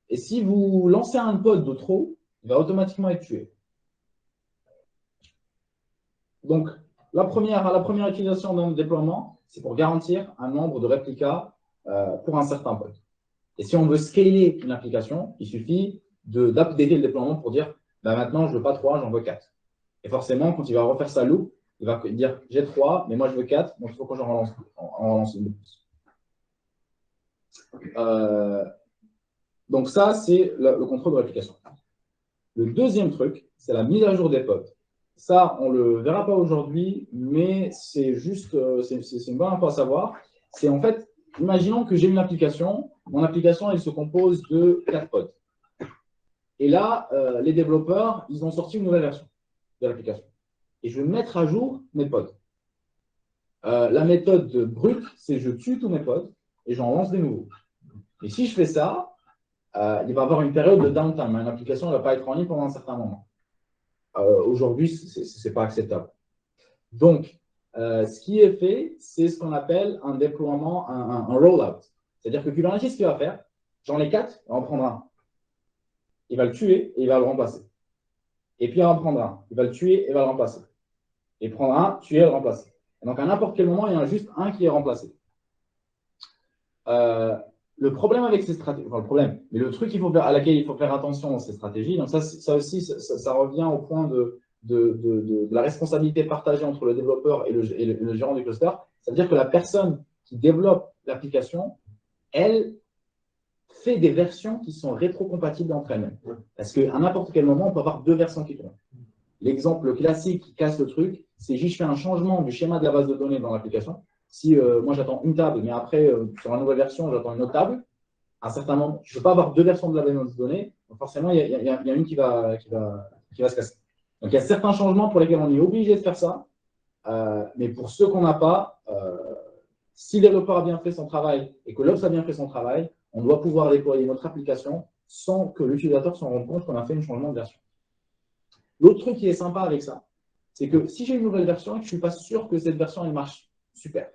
Et si vous lancez un pod de trop, il va automatiquement être tué. Donc, la première utilisation d'un déploiement, c'est pour garantir un nombre de réplicas pour un certain pod. Et si on veut scaler une application, il suffit d'updater le déploiement pour dire maintenant, je ne veux pas 3, j'en veux 4. Et forcément, quand il va refaire sa loop, il va dire j'ai 3, mais moi je veux 4, donc il faut que j'en relance une de plus. Donc ça, c'est le contrôle de réplication. Le deuxième truc, c'est la mise à jour des pods. Ça, on ne le verra pas aujourd'hui, mais c'est juste, c'est une bonne info à savoir. C'est en fait, imaginons que j'ai une application. Mon application, elle se compose de 4 pods. Et là, les développeurs, ils ont sorti une nouvelle version de l'application. Et je vais mettre à jour mes pods. La méthode brute, c'est je tue tous mes pods et j'en lance des nouveaux. Et si je fais ça, il va y avoir une période de downtime. Une application ne va pas être en ligne pendant un certain moment. Aujourd'hui, ce n'est pas acceptable. Donc, ce qui est fait, c'est ce qu'on appelle un déploiement, un rollout. C'est-à-dire que Kubernetes, ce qu'il va faire, j'en ai 4, il va en prendre un. Il va le tuer et il va le remplacer. Et puis il va en prendre un. Il va le tuer et il va le remplacer. Et prendre un, tuer et le remplacer. Et donc, à n'importe quel moment, il y en a juste un qui est remplacé. Le problème avec ces stratégies, enfin le problème, mais le truc à laquelle il faut faire attention dans ces stratégies, donc ça aussi, ça revient au point de la responsabilité partagée entre le développeur et le gérant du cluster. Ça veut dire que la personne qui développe l'application, elle fait des versions qui sont rétrocompatibles entre elles-mêmes. Parce qu'à n'importe quel moment, on peut avoir 2 versions qui tournent. L'exemple classique qui casse le truc, c'est juste je fais un changement du schéma de la base de données dans l'application. Si moi j'attends une table, mais après sur la nouvelle version, j'attends une autre table, à un certain moment, je ne peux pas avoir 2 versions de la base de données, donc forcément il y a une qui va se casser. Donc il y a certains changements pour lesquels on est obligé de faire ça, mais pour ceux qu'on n'a pas, si le développeur a bien fait son travail et que l'Ops a bien fait son travail, on doit pouvoir déployer notre application sans que l'utilisateur s'en rende compte qu'on a fait un changement de version. L'autre truc qui est sympa avec ça, c'est que si j'ai une nouvelle version et que je ne suis pas sûr que cette version elle marche super,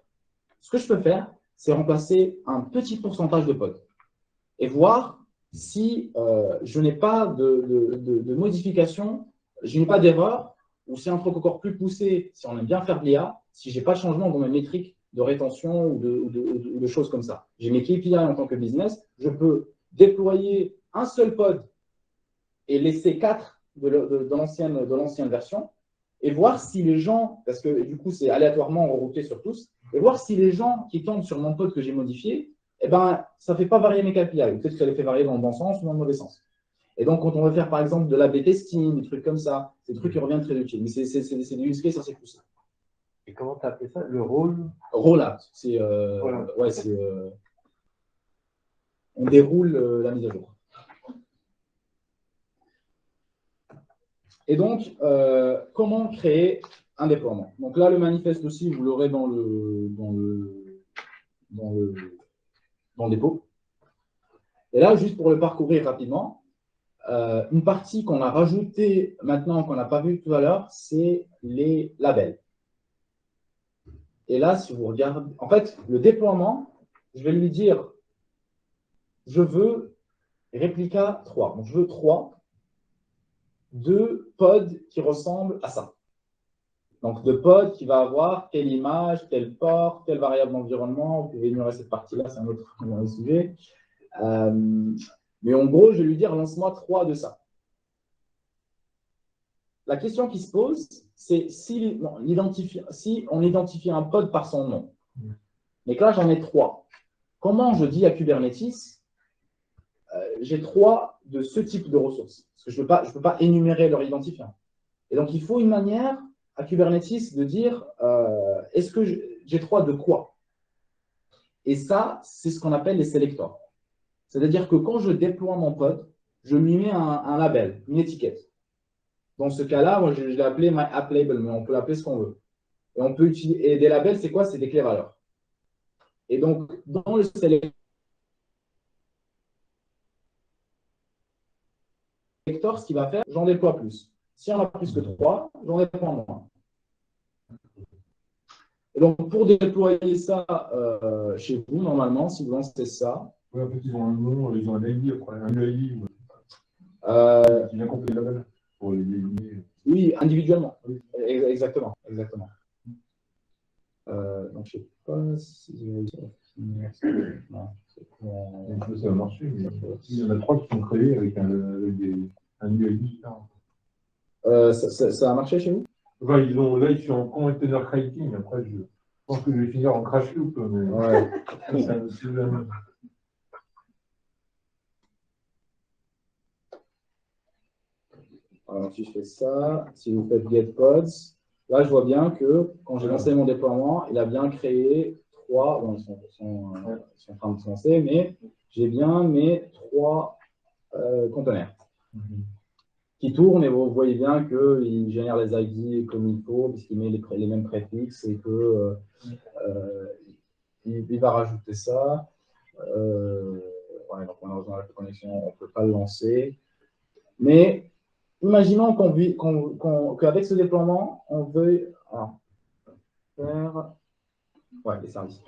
ce que je peux faire, c'est remplacer un petit pourcentage de pods et voir si je n'ai pas de modification, je n'ai pas d'erreur, ou si un truc encore plus poussé, si on aime bien faire de l'IA, si je n'ai pas de changement dans mes métriques de rétention ou de choses comme ça. J'ai mes KPI en tant que business, je peux déployer un seul pod et laisser 4 de l'ancienne version et voir si les gens, parce que du coup c'est aléatoirement rerouté sur tous, et voir si les gens qui tombent sur mon pod que j'ai modifié, eh ben, ça ne fait pas varier mes KPI. Peut-être que ça les fait varier dans le bon sens ou dans le mauvais sens. Et donc, quand on veut faire par exemple de l'A/B testing, des trucs comme ça, c'est des trucs qui reviennent très utiles. Mais c'est des use cases assez poussés. Et comment tu as appelé ça? Le rôle? Rollout. C'est on déroule la mise à jour. Et donc, comment créer un déploiement? Donc là, le manifeste aussi, vous l'aurez dans le dépôt. Et là, juste pour le parcourir rapidement, une partie qu'on a rajoutée maintenant, qu'on n'a pas vue tout à l'heure, c'est les labels. Et là, si vous regardez, en fait, le déploiement, je vais lui dire, je veux réplica 3. Donc, je veux 2 pods qui ressemblent à ça. Donc, 2 pods qui va avoir telle image, tel port, telle variable d'environnement. Vous pouvez ignorer cette partie-là, c'est un autre sujet. Mais en gros, je vais lui dire, lance-moi 3 de ça. La question qui se pose, c'est si on identifie un pod par son nom, mais que là, j'en ai 3. Comment je dis à Kubernetes, j'ai 3 de ce type de ressources? Parce que je ne peux pas énumérer leur identifiant. Et donc, il faut une manière à Kubernetes de dire, est-ce que j'ai 3 de quoi? Et ça, c'est ce qu'on appelle les selectors. C'est-à-dire que quand je déploie mon pod, je lui mets un label, une étiquette. Dans ce cas-là, moi, je l'ai appelé my app label, mais on peut l'appeler ce qu'on veut. Et on peut utiliser. Et des labels, c'est quoi? C'est des clés-valeurs. Et donc, dans le selector, ce qu'il va faire, j'en déploie plus. Si on a plus que 3, j'en déploie moins. Et donc, pour déployer ça chez vous, normalement, si vous lancez ça. Oui, en fait, ils ont un nom, ils ont un ID, après, un UID. Qui vient compléter la label pour les éliminer. Oui, individuellement. Oui. Exactement. Donc, je ne sais pas si non, ça va marcher, mais il y en a 3 qui sont créés avec un UID différent. Ça a marché chez vous? Enfin, là, ils sont en container creating. Après, je pense que je vais finir en crash loop. Mais... Ouais. Alors, si je fais ça, si vous faites get pods, là, je vois bien que quand j'ai lancé mon déploiement, il a bien créé 3, bon, ils sont en train de se lancer, mais j'ai bien mes 3 conteneurs qui tournent et vous voyez bien qu'il génère les ID comme il faut, puisqu'il met les mêmes préfixes et que il va rajouter ça. Ouais, donc malheureusement, la connexion, on ne peut pas le lancer. Mais imaginons qu'avec ce déploiement, on veut faire les services.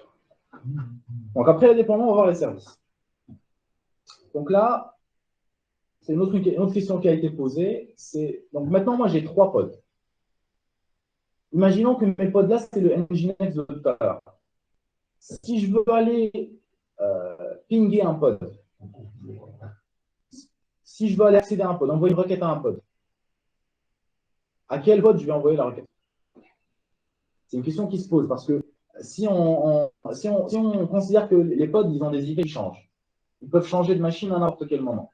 Donc après le déploiement, on va voir les services. Donc là, c'est une autre question qui a été posée. Donc maintenant, moi, j'ai 3 pods. Imaginons que mes pods là, c'est le Nginx de tout à l'heure. Si je veux aller pinguer un pod, si je veux aller accéder à un pod, envoyer une requête à un pod, à quel pod je vais envoyer la requête? C'est une question qui se pose parce que si on considère que les pods, ils ont des IP qui changent, ils peuvent changer de machine à n'importe quel moment.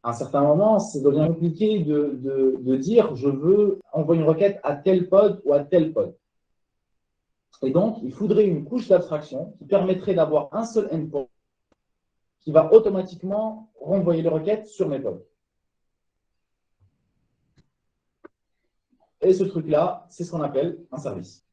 À un certain moment, ça devient compliqué de dire je veux envoyer une requête à tel pod ou à tel pod. Et donc, il faudrait une couche d'abstraction qui permettrait d'avoir un seul endpoint qui va automatiquement renvoyer les requêtes sur mes pods. Et ce truc-là, c'est ce qu'on appelle un service.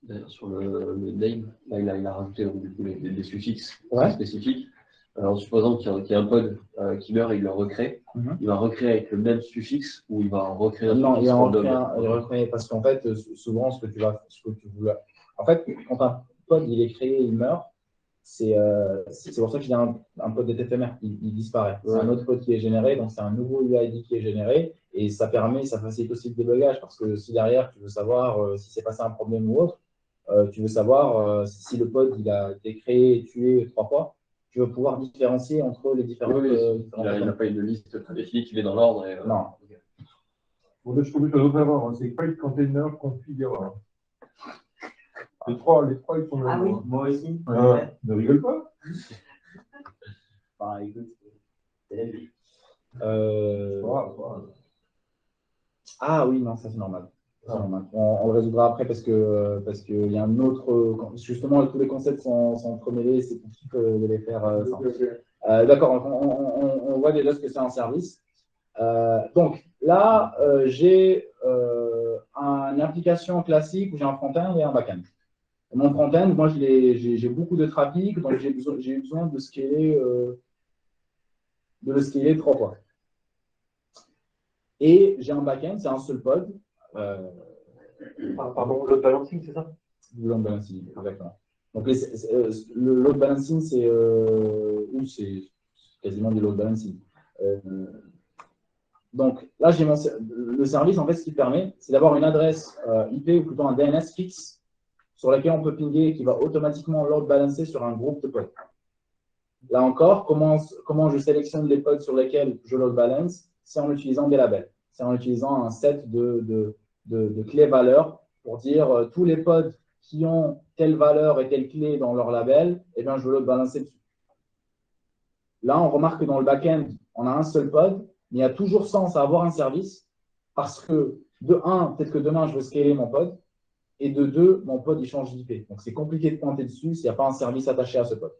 D'ailleurs, sur le name, là, il a rajouté donc, du coup, des suffixes Ouais. spécifiques. Alors, supposons qu'il y a un pod qui meurt et il le recrée, il va recréer avec le même suffixe ou il va recréer un Non, suffixe il recrée parce qu'en fait, souvent, ce que tu voulais. En fait, quand un pod il est créé, il meurt, c'est pour ça qu'il y a un pod éphémère, il disparaît. C'est un autre pod qui est généré, donc c'est un nouveau UID qui est généré et ça facilite aussi le débugage parce que si derrière, tu veux savoir si c'est passé un problème ou autre, tu veux savoir si le pod il a été créé et tué 3 fois, tu veux pouvoir différencier entre les différents. Il n'a pas une liste prédéfinie qui est dans l'ordre. Non. Bon, là, je trouve que c'est une autre erreur, hein. C'est file container config error. Les trois, ils sont là. Ah oui, moi aussi. Ne rigole pas. Bah, écoute, c'est la vie. Ah oui, non, ça c'est normal. On le résoudra après parce qu'il y a un autre. Justement, tous les concepts sont entremêlés, c'est compliqué de les faire. D'accord, on voit déjà ce que c'est un service. Donc là, j'ai une application classique où j'ai un front-end et un back-end. Mon front-end, moi, j'ai beaucoup de trafic, donc j'ai besoin de le scaler 3 fois. Et j'ai un back-end, c'est un seul pod. Pardon, load balancing, c'est ça? Le load balancing, exactement. Donc, le load balancing, c'est quasiment du load balancing. Donc, là, j'ai le service, en fait, ce qui permet, c'est d'avoir une adresse IP ou plutôt un DNS fixe sur laquelle on peut pinguer et qui va automatiquement load balancer sur un groupe de pods. Là encore, comment je sélectionne les pods sur lesquels je load balance? C'est en utilisant des labels. C'est en utilisant un set de clés valeurs pour dire tous les pods qui ont telle valeur et telle clé dans leur label, eh bien, je veux load balancer dessus. Là, on remarque que dans le back-end, on a un seul pod, mais il y a toujours sens à avoir un service parce que, de 1, peut-être que demain, je veux scaler mon pod, et de 2, mon pod, il change d'IP. Donc, c'est compliqué de pointer dessus s'il n'y a pas un service attaché à ce pod.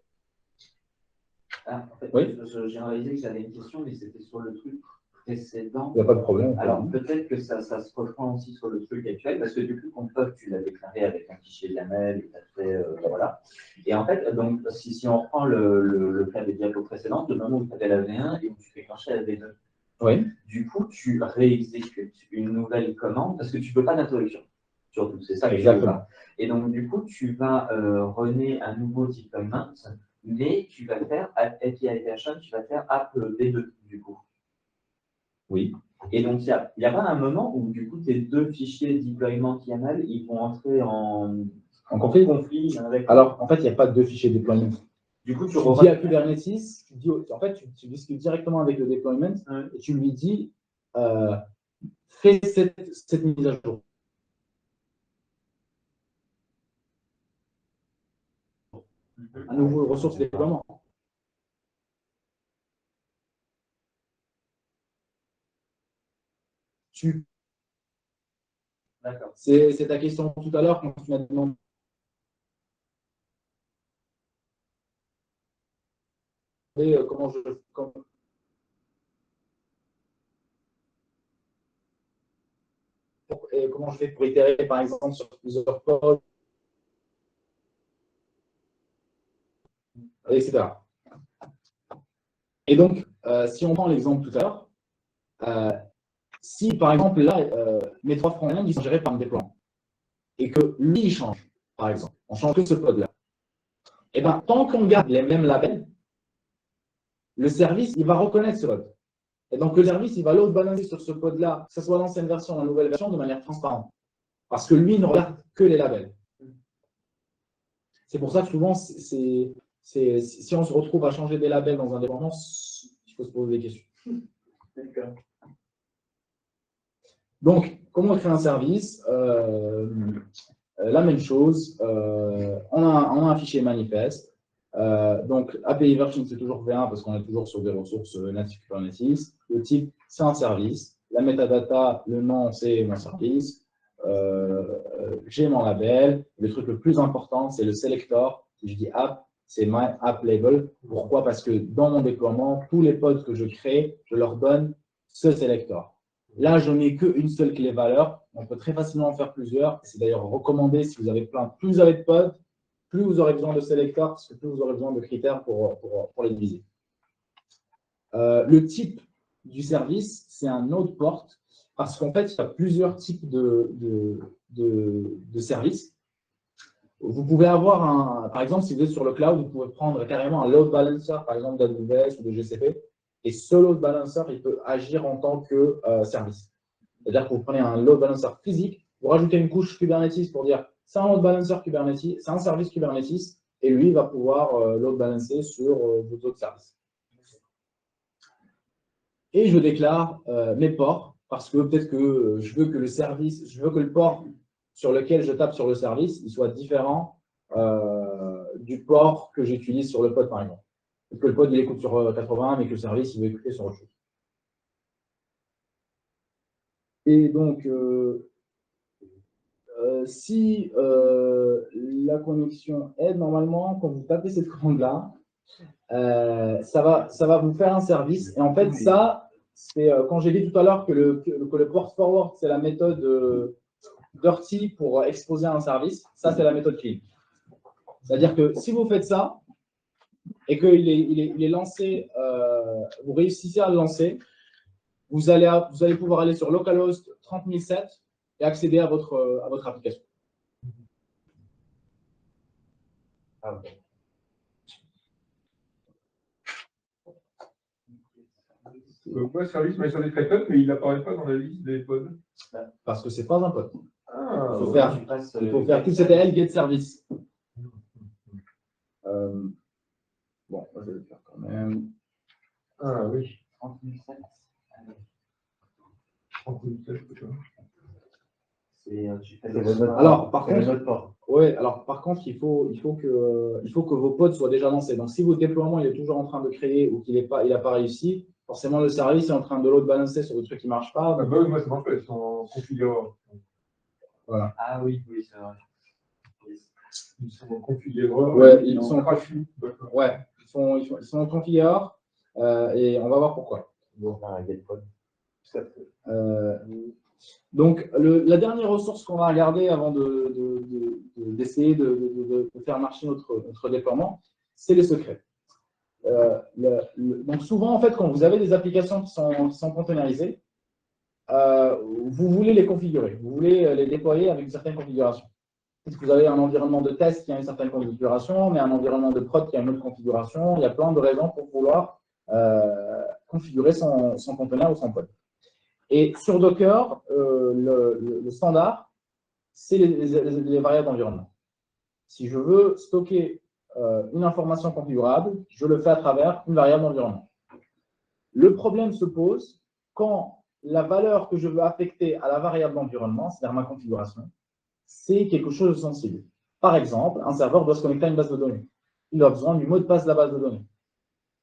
Ah, en fait, oui, j'ai réalisé que j'avais une question, mais c'était sur le truc précédent. Il n'y a pas de problème. Alors, peut-être que ça se reprend aussi sur le truc actuel, parce que du coup, ton pod, tu l'as déclaré avec un fichier YAML, et tu as fait, voilà. Et en fait, donc, si on reprend le cas des diapos précédentes, le moment où tu avais la V1 et où tu déclenchais la V2, oui. Du coup, tu réexécutes une nouvelle commande, parce que tu ne peux pas d'introduction. Surtout, c'est ça que Exactement. tu veux pas. Et donc, du coup, tu vas runner un nouveau deployment, mais tu vas faire API Iteration, tu vas faire app V2, du coup. Oui. Et donc, il n'y a pas un moment où, du coup, tes deux fichiers deployment YAML, ils vont entrer en conflit avec... Alors, en fait, il n'y a pas de deux fichiers deployment. Du coup, tu dis à Kubernetes, en fait, tu discutes directement avec le deployment et tu lui dis fais cette mise à jour. Un nouveau ressource de déploiement. D'accord. C'est ta question tout à l'heure quand tu m'as demandé comment je fais pour itérer, par exemple, sur plusieurs codes, etc. Et donc, si on prend l'exemple tout à l'heure, si, par exemple, là, mes 3 front-end, ils sont gérés par un déploiement, et que lui, il change, par exemple, on change que ce code-là, et bien, tant qu'on garde les mêmes labels, le service, il va reconnaître ce code. Et donc, le service, il va load balancer sur ce code-là, que ce soit l'ancienne version ou la nouvelle version, de manière transparente. Parce que lui, il ne regarde que les labels. C'est pour ça que souvent, si on se retrouve à changer des labels dans un déploiement, il faut se poser des questions. D'accord. Donc, comment créer un service? La même chose, on a un fichier manifeste. Donc, API version, c'est toujours V1 parce qu'on est toujours sur des ressources natives Kubernetes. Le type, c'est un service. La metadata, le nom, c'est mon service. J'ai mon label. Le truc le plus important, c'est le selector. Si je dis app, c'est my app label. Pourquoi? Parce que dans mon déploiement, tous les pods que je crée, je leur donne ce selector. Là, je n'ai qu'une seule clé valeur. On peut très facilement en faire plusieurs. C'est d'ailleurs recommandé si vous avez plus vous avez de pods, plus vous aurez besoin de selectors, parce que plus vous aurez besoin de critères pour les diviser. Le type du service, c'est un node port, parce qu'en fait, il y a plusieurs types de services. Vous pouvez avoir par exemple, si vous êtes sur le cloud, vous pouvez prendre carrément un load balancer, par exemple d'AWS ou de GCP, et ce load balancer, il peut agir en tant que service. C'est-à-dire que vous prenez un load balancer physique, vous rajoutez une couche Kubernetes pour dire c'est un load balancer Kubernetes, c'est un service Kubernetes, et lui va pouvoir load balancer sur vos autres services. Et je déclare mes ports, parce que peut-être que je veux que le port sur lequel je tape sur le service, il soit différent du port que j'utilise sur le pod, par exemple. Parce que le pod, il écoute sur 80, mais que le service, il veut écouter sur autre chose. Et donc, si la connexion aide, normalement, quand vous tapez cette commande-là, ça va vous faire un service. Et en fait, ça, c'est quand j'ai dit tout à l'heure que le port forward, c'est la méthode dirty pour exposer un service. Ça, c'est la méthode clean. C'est-à-dire que si vous faites ça, et qu'il est lancé, vous réussissez à le lancer, vous allez pouvoir aller sur localhost 30007 et accéder à votre application. Moi, service, mais sur des très pods, mais il n'apparaît pas dans la liste des pods. Parce que ce n'est pas un pod. Ah, Il faut faire QCTL get service. Bon, moi, je vais le faire quand même. Ah oui. 30007. 30007, Alors, par contre, il faut que vos pods soient déjà lancés. Donc, si votre déploiement il est toujours en train de créer ou qu'il n'a pas réussi, forcément, le service est en train de load balancer sur des trucs qui ne marchent pas. Ah bah oui, moi, ça marche pas, ils sont configurés. Voilà. Ah oui, c'est vrai. Ils sont configurés. Ouais, ils sont crashés. Ouais, ils sont configurés et on va voir pourquoi. Donc, la dernière ressource qu'on va regarder avant d'essayer de faire marcher notre déploiement, c'est les secrets. Donc, souvent, en fait, quand vous avez des applications qui sont containerisées, vous voulez les configurer, vous voulez les déployer avec une certaine configuration. Vous avez un environnement de test qui a une certaine configuration, mais un environnement de prod qui a une autre configuration. Il y a plein de raisons pour vouloir configurer son conteneur ou son pod. Et sur Docker, le standard, c'est les variables d'environnement. Si je veux stocker une information configurable, je le fais à travers une variable d'environnement. Le problème se pose quand la valeur que je veux affecter à la variable d'environnement, c'est-à-dire ma configuration, c'est quelque chose de sensible. Par exemple, un serveur doit se connecter à une base de données. Il a besoin du mot de passe de la base de données.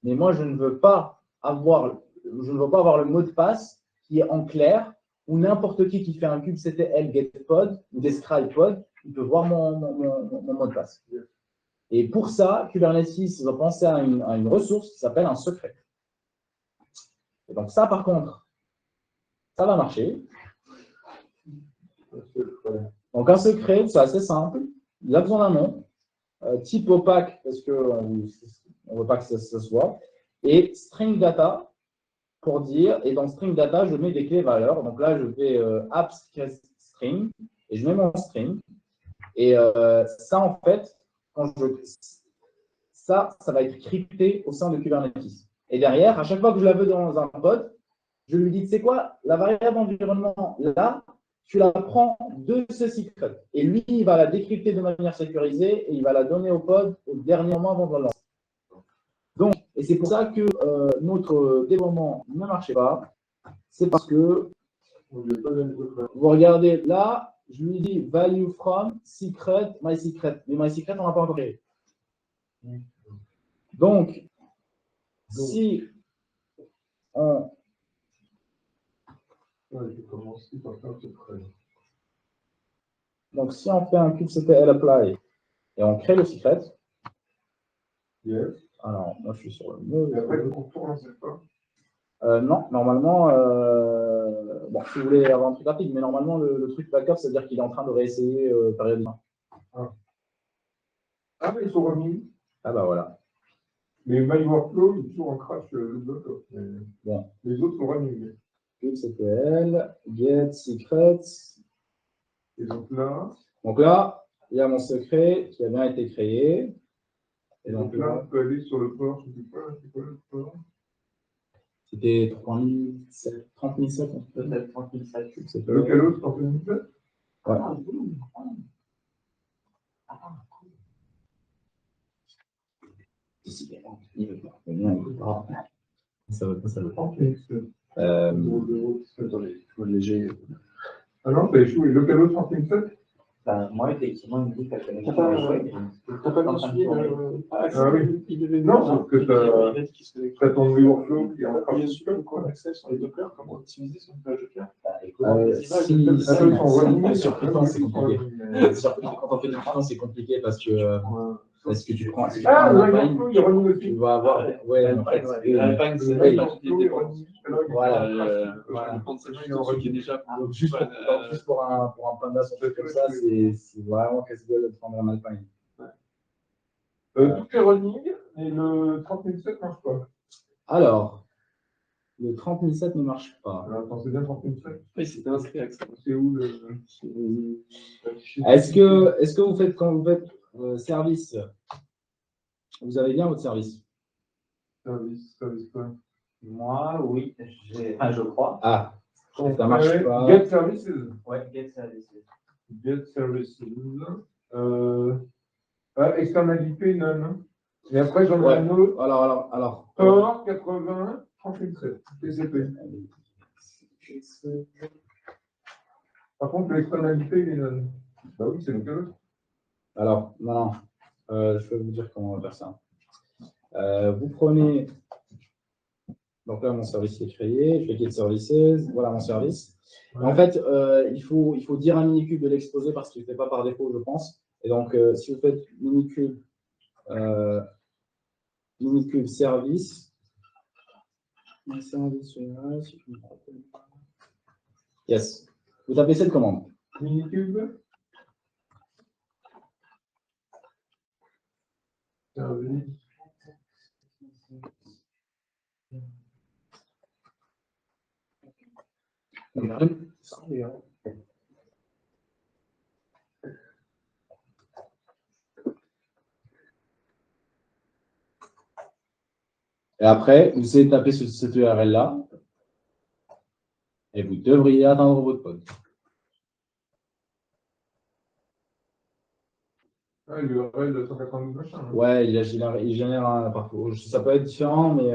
Mais moi, je ne veux pas avoir le mot de passe qui est en clair ou n'importe qui fait un kubectl getPod ou describe pod, il peut voir mon mot de passe. Et pour ça, Kubernetes va penser à une ressource qui s'appelle un secret. Et donc ça, par contre, ça va marcher. Donc un secret, c'est assez simple. Il a besoin d'un nom, type opaque, parce qu'on ne veut pas que ça se voit, et string data, pour dire, et dans string data, je mets des clés valeurs. Donc là, je fais app_string, et je mets mon string. Et ça, en fait, ça va être crypté au sein de Kubernetes. Et derrière, à chaque fois que je la veux dans un pod, je lui dis, tu sais quoi, la variable environnement, là, tu la prends de ce secret. Et lui, il va la décrypter de manière sécurisée et il va la donner au pod au dernier moment avant de la lancer. Donc, et c'est pour ça que notre développement ne marchait pas. C'est parce que, vous regardez là, je lui dis value from secret, my secret. Mais my secret, on n'a pas encore créé. Donc, si on. Donc, si on fait un kubectl apply et on crée le secret. Yes. Alors, moi, je suis sur le mot. Et après, on tourne, c'est pas. Non, normalement, bon, si vous voulez avoir un truc rapide, mais normalement, le truc backup, c'est-à-dire qu'il est en train de réessayer périodiquement. Ah, mais ils sont remis. Ah, bah voilà. Mais MyWorkflow, il est toujours en crash le bloc. Bon. Les autres sont remis. kubectl, get secret. Et donc là. Donc là, il y a mon secret qui a bien été créé. Et donc là, on peut aller sur le port, je ne sais pas, c'est quoi le port? C'était 3007, 3007, Peut-être 3007. Localhost 3007? Ouais. Ça va pas, ça va pas. Attendez, il faut léger. Ah non, t'as échoué. Localhost 3007? Ben, moi, effectivement, il me dit que la connexion T'as pas est Ah oui. Il devait Non, sauf que t'as ton MyWorkflow qui est en crash. sur accès sur les Docker, comment optimiser son page Docker. Sur Python, c'est compliqué. Quand on fait du Python, c'est compliqué parce que tu prends. Ah, le MyWorkflow, il est remis aussi. Tu vas avoir. Ouais, en fait. Voilà. Donc, juste pour un panda sur truc comme ça, c'est vraiment casse-gueule de prendre un Alpine. Tout est running et le 30007 ne marche pas. Alors, le 30007 ne marche pas. Alors, attends, c'est bien 30007? Oui, c'était inscrit avec ça. C'est où le. Est-ce que vous faites, quand vous faites service, vous avez bien votre service? Service quoi? Moi, oui, je crois. Ah, ça marche pas. Get services. Ouais, get services. Get services. External IP, non. Et après, j'en ai un autre. Alors. Tor 80 37. TCP. Par contre, l'external IP, il est non. Bah oui, c'est local. Alors, non. Je vais vous dire comment on va faire ça. Vous prenez. Donc là, mon service est créé. Je fais get services. Voilà mon service. Ouais. En fait, il faut dire un minikube de l'exposé parce qu'il ne fait pas par défaut, je pense. Et donc, si vous faites minikube service. Yes. Vous tapez cette commande. Minikube. Service. Et après, vous allez taper cette URL-là et vous devriez atteindre votre pod. Ah, l'URL de 192 machin. Hein. Ouais, il génère un parcours. Ça peut être différent, mais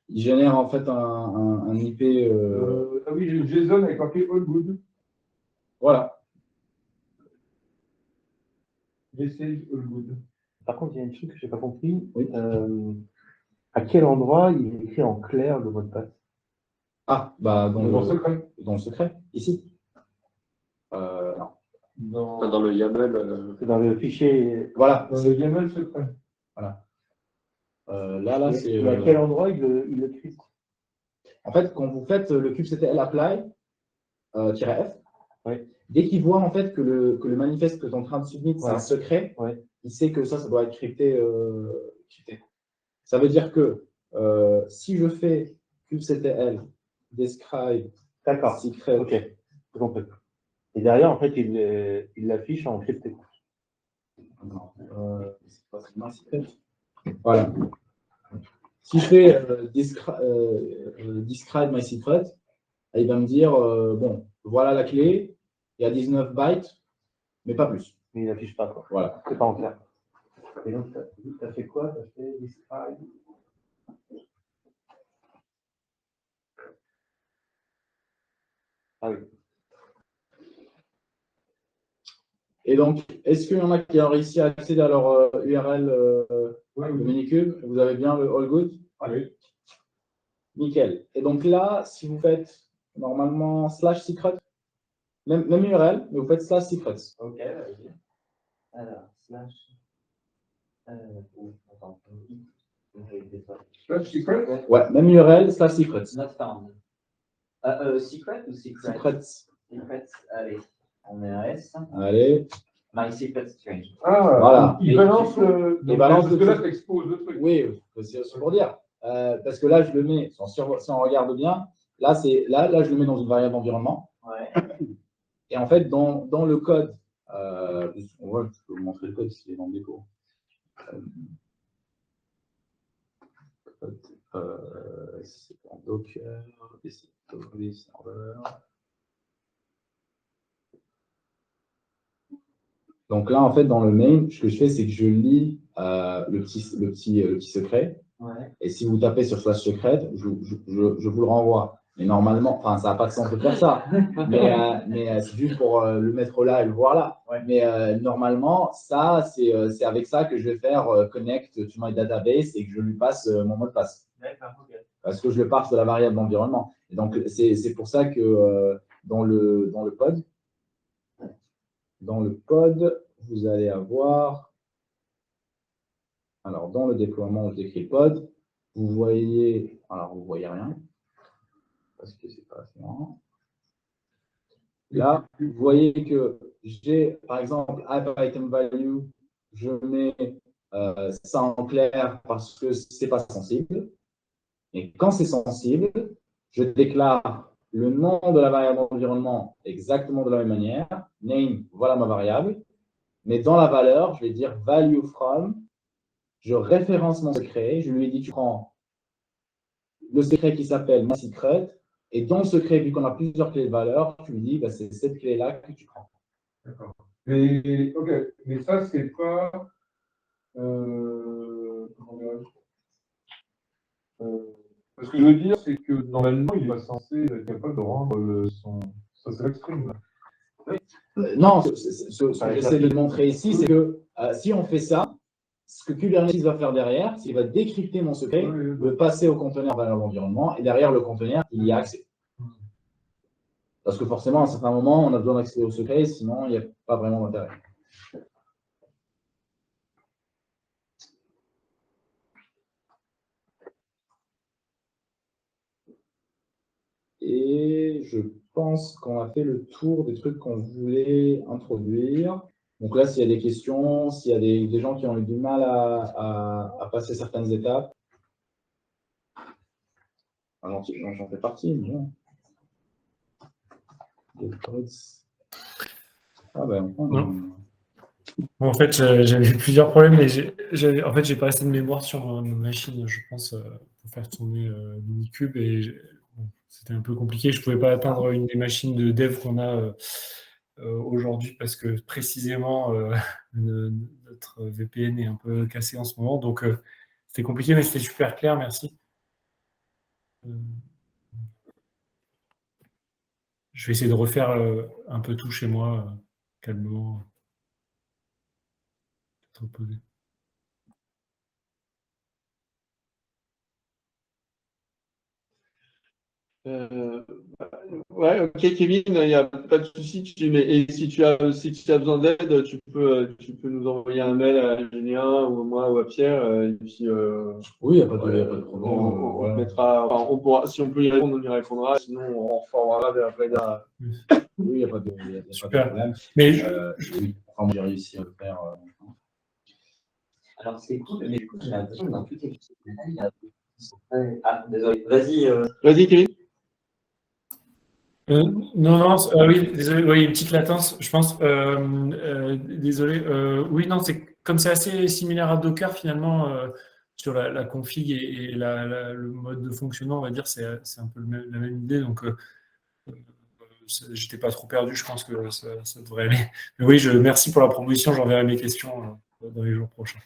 il génère en fait un IP. Ah oui, j'ai JSON avec marqué all good. Voilà. Message all good. Par contre, il y a un truc que je n'ai pas compris. Oui. À quel endroit il est écrit en clair le mot de passe? Ah, bah, Dans le secret. dans le secret, ici. Non. Dans le YAML. C'est dans le fichier. Voilà. Dans le YAML secret. Voilà. Là, c'est. Et à quel endroit il le crypte? En fait, quand vous faites le kubectl apply -f, Ouais. dès qu'il voit en fait que le manifeste que tu es en train de submit, c'est un secret, il sait que ça doit être crypté. Ça veut dire que si je fais kubectl describe D'accord. secret. Ok. J'ai compris. Et derrière, en fait, il l'affiche en crypté. Non, c'est pas my secret. Voilà. Si je fais describe my secret, il va me dire bon, voilà la clé, il y a 19 bytes, mais pas plus. Mais il n'affiche pas, quoi. Voilà. C'est pas en clair. Et donc, tu as fait quoi? Tu as fait describe. Ah oui. Et donc, est-ce qu'il y en a qui ont réussi à accéder à leur URL de Minikube? Vous avez bien le all good? Oui. Nickel. Et donc là, si vous faites normalement /secret, même URL, mais vous faites /secret. Ok, vas-y. Alors, slash. Attends. Slash secret? Ouais, même URL /secret. Not found. Secret ou secret? Secret. Secret, allez. On met un S. Allez. My secret string. Ah, Voilà. il balance le. Il balance parce que là, tu exposes le truc. Oui, c'est pour dire. Parce que là, je le mets, si on regarde bien, là, je le mets dans une variable environnement. Ouais. Et en fait, dans le code, on voit, je peux vous montrer le code s'il est dans le dépôt. C'est en Docker, et c'est server. Donc là, en fait, dans le main, ce que je fais, c'est que je lis le petit secret. Ouais. Et si vous tapez sur /secret, je vous le renvoie. Mais normalement, enfin, ça n'a pas de sens de faire ça. mais c'est juste pour le mettre là et le voir là. Ouais. Mais normalement, ça, c'est avec ça que je vais faire connect to my database et que je lui passe mon mot de passe. D'accord, ok. Parce que je le parse de la variable d'environnement. Et donc, c'est pour ça que dans le pod, vous allez avoir. Alors, dans le déploiement, je décris le pod. Vous voyez. Alors, vous voyez rien. Parce que c'est pas assez grand. Là, vous voyez que j'ai, par exemple, app item value, je mets ça en clair parce que c'est pas sensible. Et quand c'est sensible, je déclare le nom de la variable environnement exactement de la même manière. Name, voilà ma variable. Mais dans la valeur, je vais dire value from. Je référence mon secret. Je lui ai dit, tu prends le secret qui s'appelle my secret. Et dans le secret, vu qu'on a plusieurs clés de valeur, tu lui dis, bah, c'est cette clé-là que tu prends. D'accord. Mais, ok, mais ça, c'est pas. Comment ce que je veux dire, c'est que normalement, il est pas censé être capable de rendre sa select string. Non, ce que j'essaie de montrer ici, c'est que si on fait ça, ce que Kubernetes va faire derrière, c'est qu'il va décrypter mon secret, le passer au conteneur valeur d'environnement, et derrière le conteneur, il y a accès. Parce que forcément, à un certain moment, on a besoin d'accéder au secret, sinon il n'y a pas vraiment d'intérêt. Et je pense qu'on a fait le tour des trucs qu'on voulait introduire. Donc là, s'il y a des questions, s'il y a des gens qui ont eu du mal à passer certaines étapes, j'en fais partie. Bon. Ah ben, Bon, en fait, j'avais eu plusieurs problèmes, mais j'ai pas assez de mémoire sur ma machine, je pense, pour faire tourner Minikube. Et bon, c'était un peu compliqué. Je pouvais pas atteindre une des machines de dev qu'on a aujourd'hui parce que précisément notre VPN est un peu cassé en ce moment. Donc, c'était compliqué, mais c'était super clair. Merci. Je vais essayer de refaire un peu tout chez moi, calmement. Reposer. Ouais, ok, Kevin, il n'y a pas de souci. Et si tu as besoin d'aide, tu peux nous envoyer un mail à Julien ou à moi ou à Pierre. Et puis, Oui, il n'y a pas de ouais, problème. on Voilà. mettra, enfin, on pourra, si on peut y répondre, on y répondra. Sinon, on reformera vers Reda. Oui, il n'y a pas de Super. problème. Mais oui, enfin, moi, j'ai réussi à le faire. Alors, c'est cool, mais du coup, j'ai l'impression que dans toutes les questions, il y a des qui sont très... Ah, désolé. Vas-y. Vas-y, Kevin. non, oui, désolé, oui, une petite latence, je pense. Désolé. Oui, non, comme c'est assez similaire à Docker, finalement, sur la config et le mode de fonctionnement, on va dire, c'est un peu la même idée. Donc, j'étais pas trop perdu, je pense que ça devrait aller. Mais oui, merci pour la proposition, j'enverrai mes questions dans les jours prochains.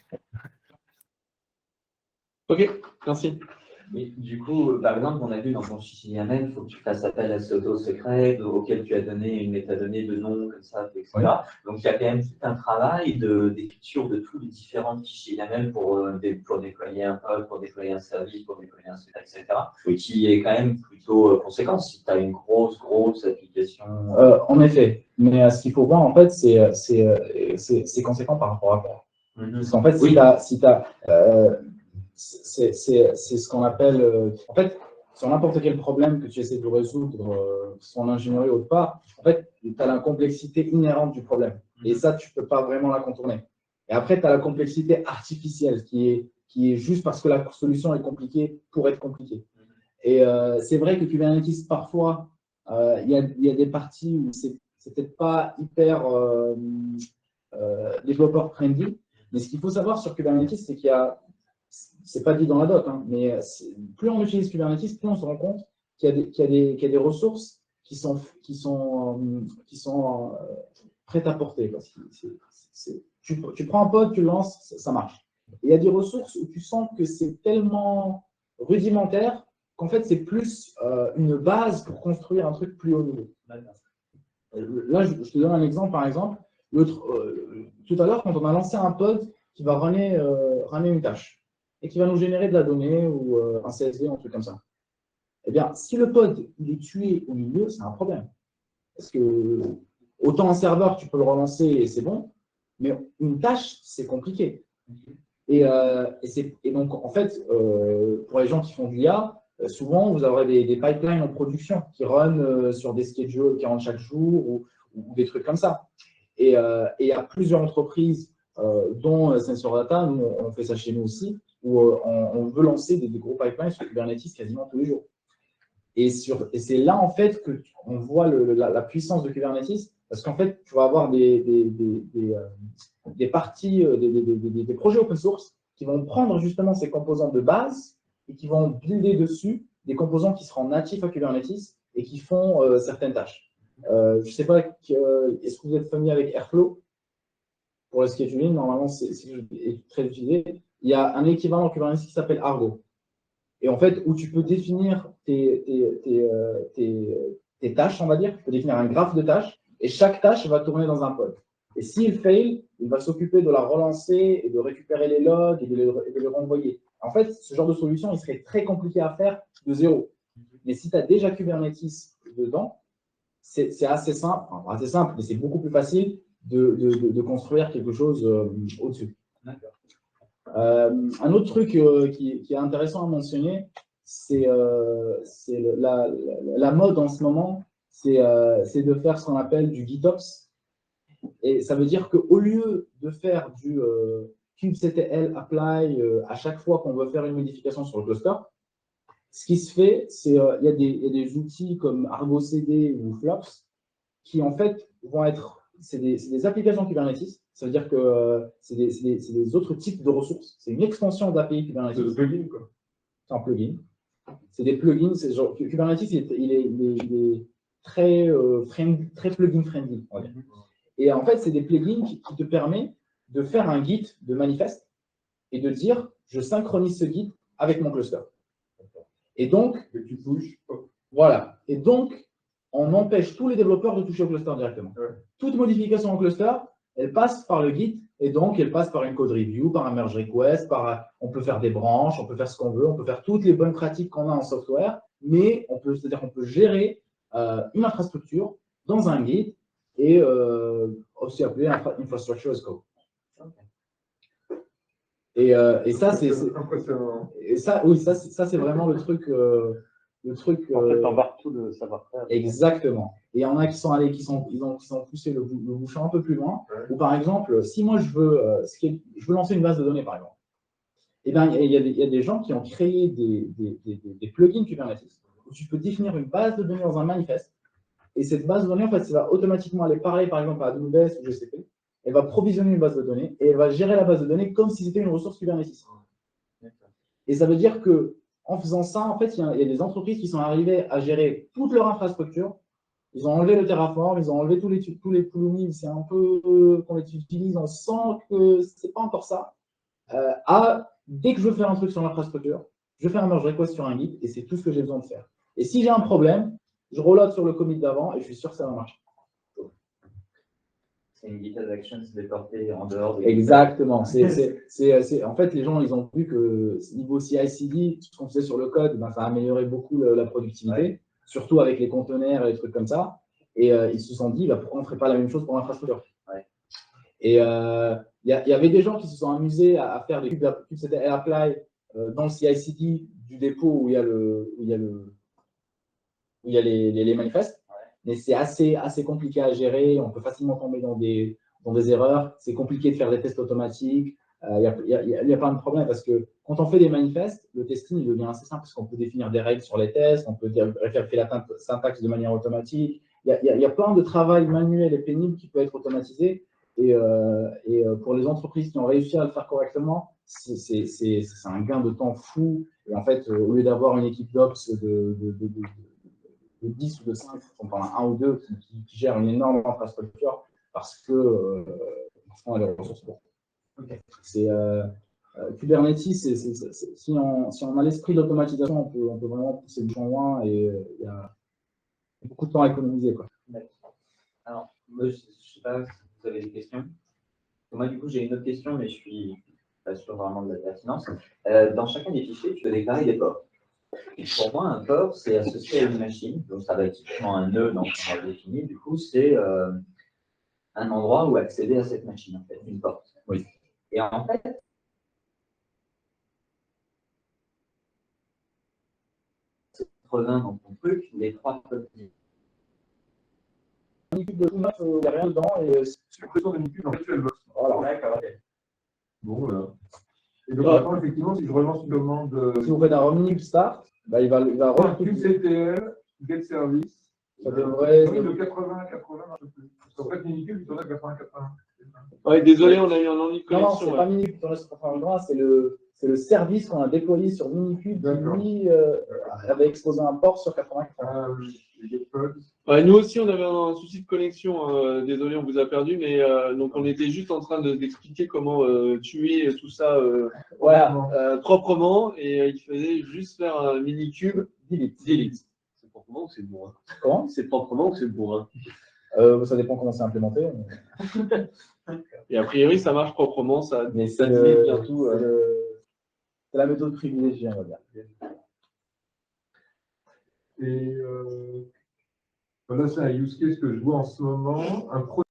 Ok, merci. Mais du coup, par exemple, on a vu dans ton fichier YAML, il faut que tu fasses appel à cet auto-secret auquel tu as donné une métadonnée de nom, comme ça, etc. Oui. Donc, il y a quand même tout un travail d'écriture de tous les différents fichiers YAML pour déployer un pod, pour déployer un service, pour déployer un script, etc. Oui. Qui est quand même plutôt conséquent si tu as une grosse application. En effet, mais ce qu'il faut voir, en fait, c'est conséquent par rapport à quoi. Parce qu'en fait, si tu as c'est ce qu'on appelle, en fait, sur n'importe quel problème que tu essaies de résoudre, son ingénierie ou pas, en fait, tu as la complexité inhérente du problème. Et ça, tu ne peux pas vraiment la contourner. Et après, tu as la complexité artificielle qui est juste parce que la solution est compliquée pour être compliquée. Et c'est vrai que Kubernetes, parfois, il y a des parties où c'est peut-être pas hyper développeur friendly. Mais ce qu'il faut savoir sur Kubernetes, c'est qu'il y a, c'est pas dit dans la doc, hein, mais plus on utilise Kubernetes, plus on se rend compte qu'il y a des ressources qui sont prêtes à porter. Parce que tu prends un pod, tu le lances, ça marche. Et il y a des ressources où tu sens que c'est tellement rudimentaire qu'en fait, c'est plus une base pour construire un truc plus haut niveau. Là, je te donne un exemple, par exemple. Tout à l'heure, quand on a lancé un pod qui va runner une tâche et qui va nous générer de la donnée ou un CSV, un truc comme ça, eh bien, si le pod il est tué au milieu, c'est un problème. Parce que autant un serveur, tu peux le relancer et c'est bon, mais une tâche, c'est compliqué. Et donc, en fait, pour les gens qui font de l'IA, souvent, vous aurez des pipelines en production qui run sur des schedules qui rentrent chaque jour ou des trucs comme ça. Et il y a plusieurs entreprises, dont Sensor Data, nous, on fait ça chez nous aussi, où on veut lancer des gros pipelines sur Kubernetes quasiment tous les jours. Et c'est là, en fait, qu'on voit la puissance de Kubernetes, parce qu'en fait, tu vas avoir des parties, des projets open source qui vont prendre justement ces composants de base et qui vont builder dessus des composants qui seront natifs à Kubernetes et qui font certaines tâches. Je ne sais pas, est-ce que vous êtes familier avec Airflow? Pour le scheduling, normalement, c'est très utilisé. Il y a un équivalent Kubernetes qui s'appelle Argo. Et en fait, où tu peux définir tes tâches, on va dire, tu peux définir un graphe de tâches, et chaque tâche va tourner dans un pod. Et s'il fail, il va s'occuper de la relancer et de récupérer les logs et de les renvoyer. En fait, ce genre de solution, il serait très compliqué à faire de zéro. Mais si tu as déjà Kubernetes dedans, c'est assez simple, enfin, assez simple, mais c'est beaucoup plus facile de construire quelque chose au-dessus. Un autre truc qui est intéressant à mentionner, c'est la mode en ce moment, c'est de faire ce qu'on appelle du GitOps. Et ça veut dire qu'au lieu de faire du kubectl apply à chaque fois qu'on veut faire une modification sur le cluster, ce qui se fait, c'est il y a des outils comme Argo CD ou Flops qui en fait vont être, c'est des applications Kubernetes. Ça veut dire que c'est des autres types de ressources. C'est une extension d'API Kubernetes. C'est des plugins, quoi. C'est un plugin. C'est des plugins. Genre, Kubernetes, il est très, très plugin friendly. On va dire. Et en fait, c'est des plugins qui te permettent de faire un Git de manifeste et de dire je synchronise ce Git avec mon cluster. Et donc, tu pushes. Voilà. Et donc, on empêche tous les développeurs de toucher au cluster directement. Ouais. Toute modification au cluster, elle passe par le Git et donc elle passe par une code review, par un merge request, on peut faire des branches, on peut faire ce qu'on veut, on peut faire toutes les bonnes pratiques qu'on a en software, mais c'est-à-dire qu'on peut gérer une infrastructure dans un Git et aussi appelé infrastructure as code. Et ça, c'est impressionnant. et ça, oui, ça, c'est vraiment le truc. En fait, t'embarques tout le savoir-faire. Exactement. Et il y en a qui sont allés, qui ont poussé le bouchon un peu plus loin. Ou par exemple, si moi je veux, je veux lancer une base de données, par exemple, eh bien, il y a des gens qui ont créé des plugins Kubernetes où tu peux définir une base de données dans un manifeste. Et cette base de données, en fait, ça va automatiquement aller parler, par exemple, à AWS ou GCP. Elle va provisionner une base de données et elle va gérer la base de données comme si c'était une ressource Kubernetes. Et ça veut dire que en faisant ça, en fait, il y a des entreprises qui sont arrivées à gérer toute leur infrastructure. Ils ont enlevé le Terraform, ils ont enlevé tous les plugins, c'est un peu qu'on les utilise, on sent que c'est pas encore ça. Dès que je veux faire un truc sur l'infrastructure, je fais un merge request sur un Git et c'est tout ce que j'ai besoin de faire. Et si j'ai un problème, je reload sur le commit d'avant et je suis sûr que ça va marcher. C'est une GitHub Actions déportée en dehors de. Exactement. En fait, les gens, ils ont vu que niveau CI/CD, tout ce qu'on faisait sur le code, ben, ça a amélioré beaucoup la productivité, surtout avec les conteneurs et les trucs comme ça. Et ils se sont dit, bah, pourquoi on ne ferait pas la même chose pour l'infrastructure? Et il y avait des gens qui se sont amusés à faire des apply dans le CI/CD du dépôt où il y a les manifestes. Mais c'est assez compliqué à gérer. On peut facilement tomber dans des erreurs. C'est compliqué de faire des tests automatiques. Il y a plein de problèmes parce que quand on fait des manifestes, le testing il devient assez simple parce qu'on peut définir des règles sur les tests, on peut faire la syntaxe de manière automatique. Il y a plein de travail manuel et pénible qui peut être automatisé. Et pour les entreprises qui ont réussi à le faire correctement, c'est un gain de temps fou. Et en fait, au lieu d'avoir une équipe d'ops de 10 ou de 5, on parle un ou deux qui gèrent une énorme infrastructure parce que on a les ressources pour. Kubernetes, si on a l'esprit de l'automatisation, on peut vraiment pousser le champ loin et il y a beaucoup de temps à économiser. Quoi. Alors, moi, je ne sais pas si vous avez des questions. Moi, du coup, j'ai une autre question, mais je ne suis pas sûr vraiment de la pertinence. Dans chacun des fichiers, tu peux déclarer des ports. Et pour moi, un port, c'est associé à une machine. Donc, ça va être typiquement un nœud dans ce qu'on a défini. Du coup, c'est un endroit où accéder à cette machine, en fait, une porte. Oui. Et en fait, dans ton truc, les trois petits. Il n'y a rien dedans. Et Suppression de Minikube, en fait, tu elle bosse. voilà. D'accord, ok. Bon, voilà. Et donc, maintenant, effectivement, si je relance une demande. Si vous faites un Omnib Start, bah, il va QCTL, Get Service. Ça devrait. De 80 à 80, un peu plus. Parce qu'en fait, Minikube, il tourne à 80 à 80. Ouais, désolé, on a eu un ennui de Non, connexion. c'est pas Minikube qui tourne sur 80, c'est le service qu'on a déployé sur Minikube qui, lui, avait exposé un port sur 80. Ouais, nous aussi, on avait un souci de connexion. Désolé, on vous a perdu, mais donc on était juste en train d'expliquer comment tuer tout ça proprement, et il fallait juste faire un mini-cube delete. C'est proprement ou c'est bourrin? Comment? C'est proprement ou c'est bourrin? Ça dépend comment c'est implémenté. Et a priori, ça marche proprement, ça c'est delete bien tout. C'est la méthode privilégiée, on va dire. Et là, c'est un use case que je vois en ce moment. Un projet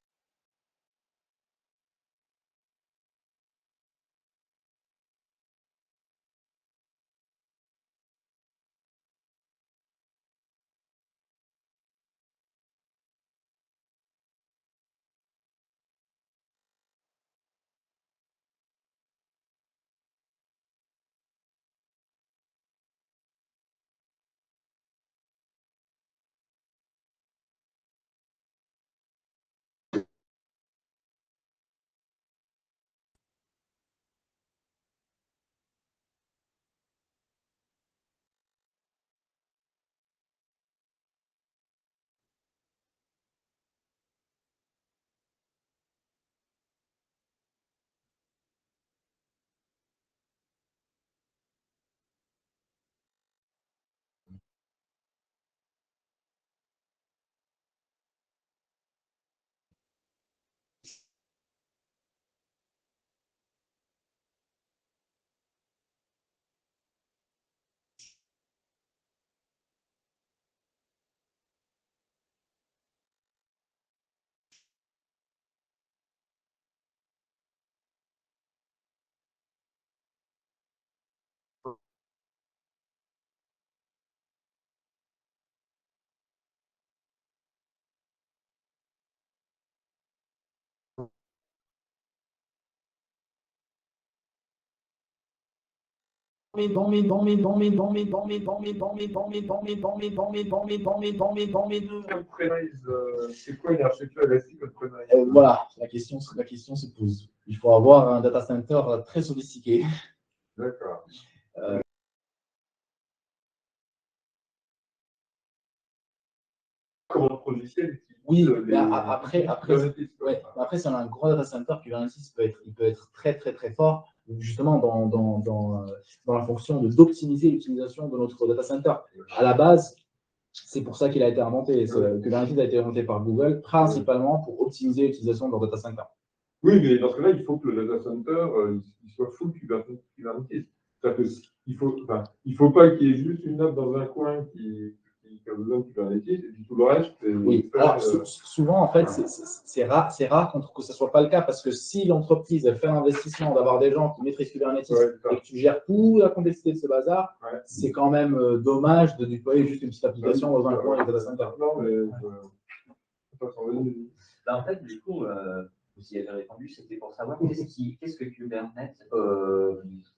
C'est quoi une architecture élastique on-premise? Voilà, la question se pose. Il faut avoir un data center très sophistiqué. D'accord. Comment le logiciel Oui, mais après, si on a un gros data center, Kubernetes peut être très, très, très fort, justement, dans la fonction d'optimiser l'utilisation de notre data center. À la base, c'est pour ça qu'il a été inventé. Kubernetes a été inventé par Google, principalement pour optimiser l'utilisation de leur data center. Oui, mais dans ce cas-là, il faut que le data center il soit full Kubernetes. C'est-à-dire qu'il faut pas qu'il y ait juste une note dans un coin qui a besoin de Kubernetes, et puis tout le reste, oui. Alors, souvent, en fait, c'est rare que ce ne soit pas le cas, parce que si l'entreprise fait l'investissement d'avoir des gens qui maîtrisent Kubernetes et que tu gères toute la complexité de ce bazar, c'est quand même dommage de déployer juste une petite application dans un coin du data center. Non, mais en fait, du coup, vous y avez répondu, c'était pour savoir qu'est-ce que Kubernetes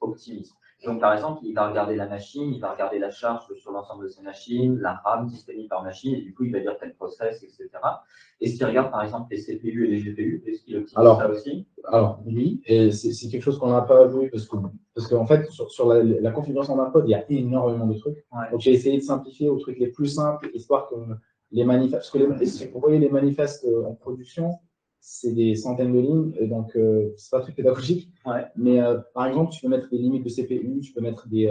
optimise. Donc, par exemple, il va regarder la machine, il va regarder la charge sur l'ensemble de ses machines, la RAM disponible par machine, et du coup, il va dire tel process, etc. Est-ce qu'il regarde, par exemple, les CPU et les GPU? Est-ce qu'il optimise ça aussi? Alors, oui, et c'est quelque chose qu'on n'a pas vu, parce qu'en fait, sur la configuration d'un code, il y a énormément de trucs. Ouais. Donc, j'ai essayé de simplifier aux trucs les plus simples, histoire que les manifestes, parce que si vous voyez les manifestes en production, c'est des centaines de lignes, et donc c'est pas très pédagogique. Ouais. Mais par exemple, tu peux mettre des limites de CPU, tu peux mettre des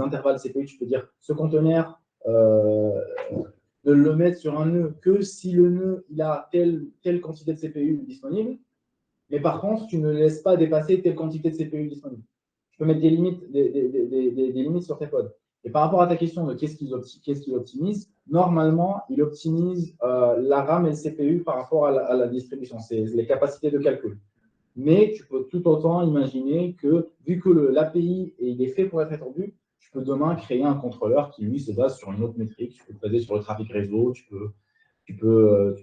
intervalles CPU, tu peux dire ce conteneur, de le mettre sur un nœud que si le nœud il a telle quantité de CPU disponible, mais par contre, tu ne laisses pas dépasser telle quantité de CPU disponible. Tu peux mettre des limites, des limites sur tes pods. Et par rapport à ta question de qu'est-ce qu'il optimise, normalement, il optimise la RAM et le CPU par rapport à la distribution, c'est les capacités de calcul. Mais tu peux tout autant imaginer que, vu que l'API il est fait pour être étendu, tu peux demain créer un contrôleur qui, lui, se base sur une autre métrique. Tu peux te baser sur le trafic réseau, tu peux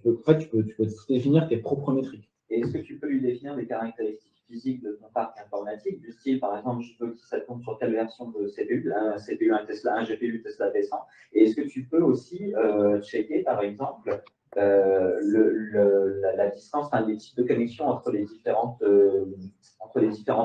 définir tes propres métriques. Et est-ce que tu peux lui définir des caractéristiques physiques de ton parc informatique, du style, par exemple, je veux que ça tourne sur telle version de CPU, un CPU, un Tesla, un GPU Tesla V100. Et est-ce que tu peux aussi checker, par exemple, la distance, enfin, les types de connexion entre les différentes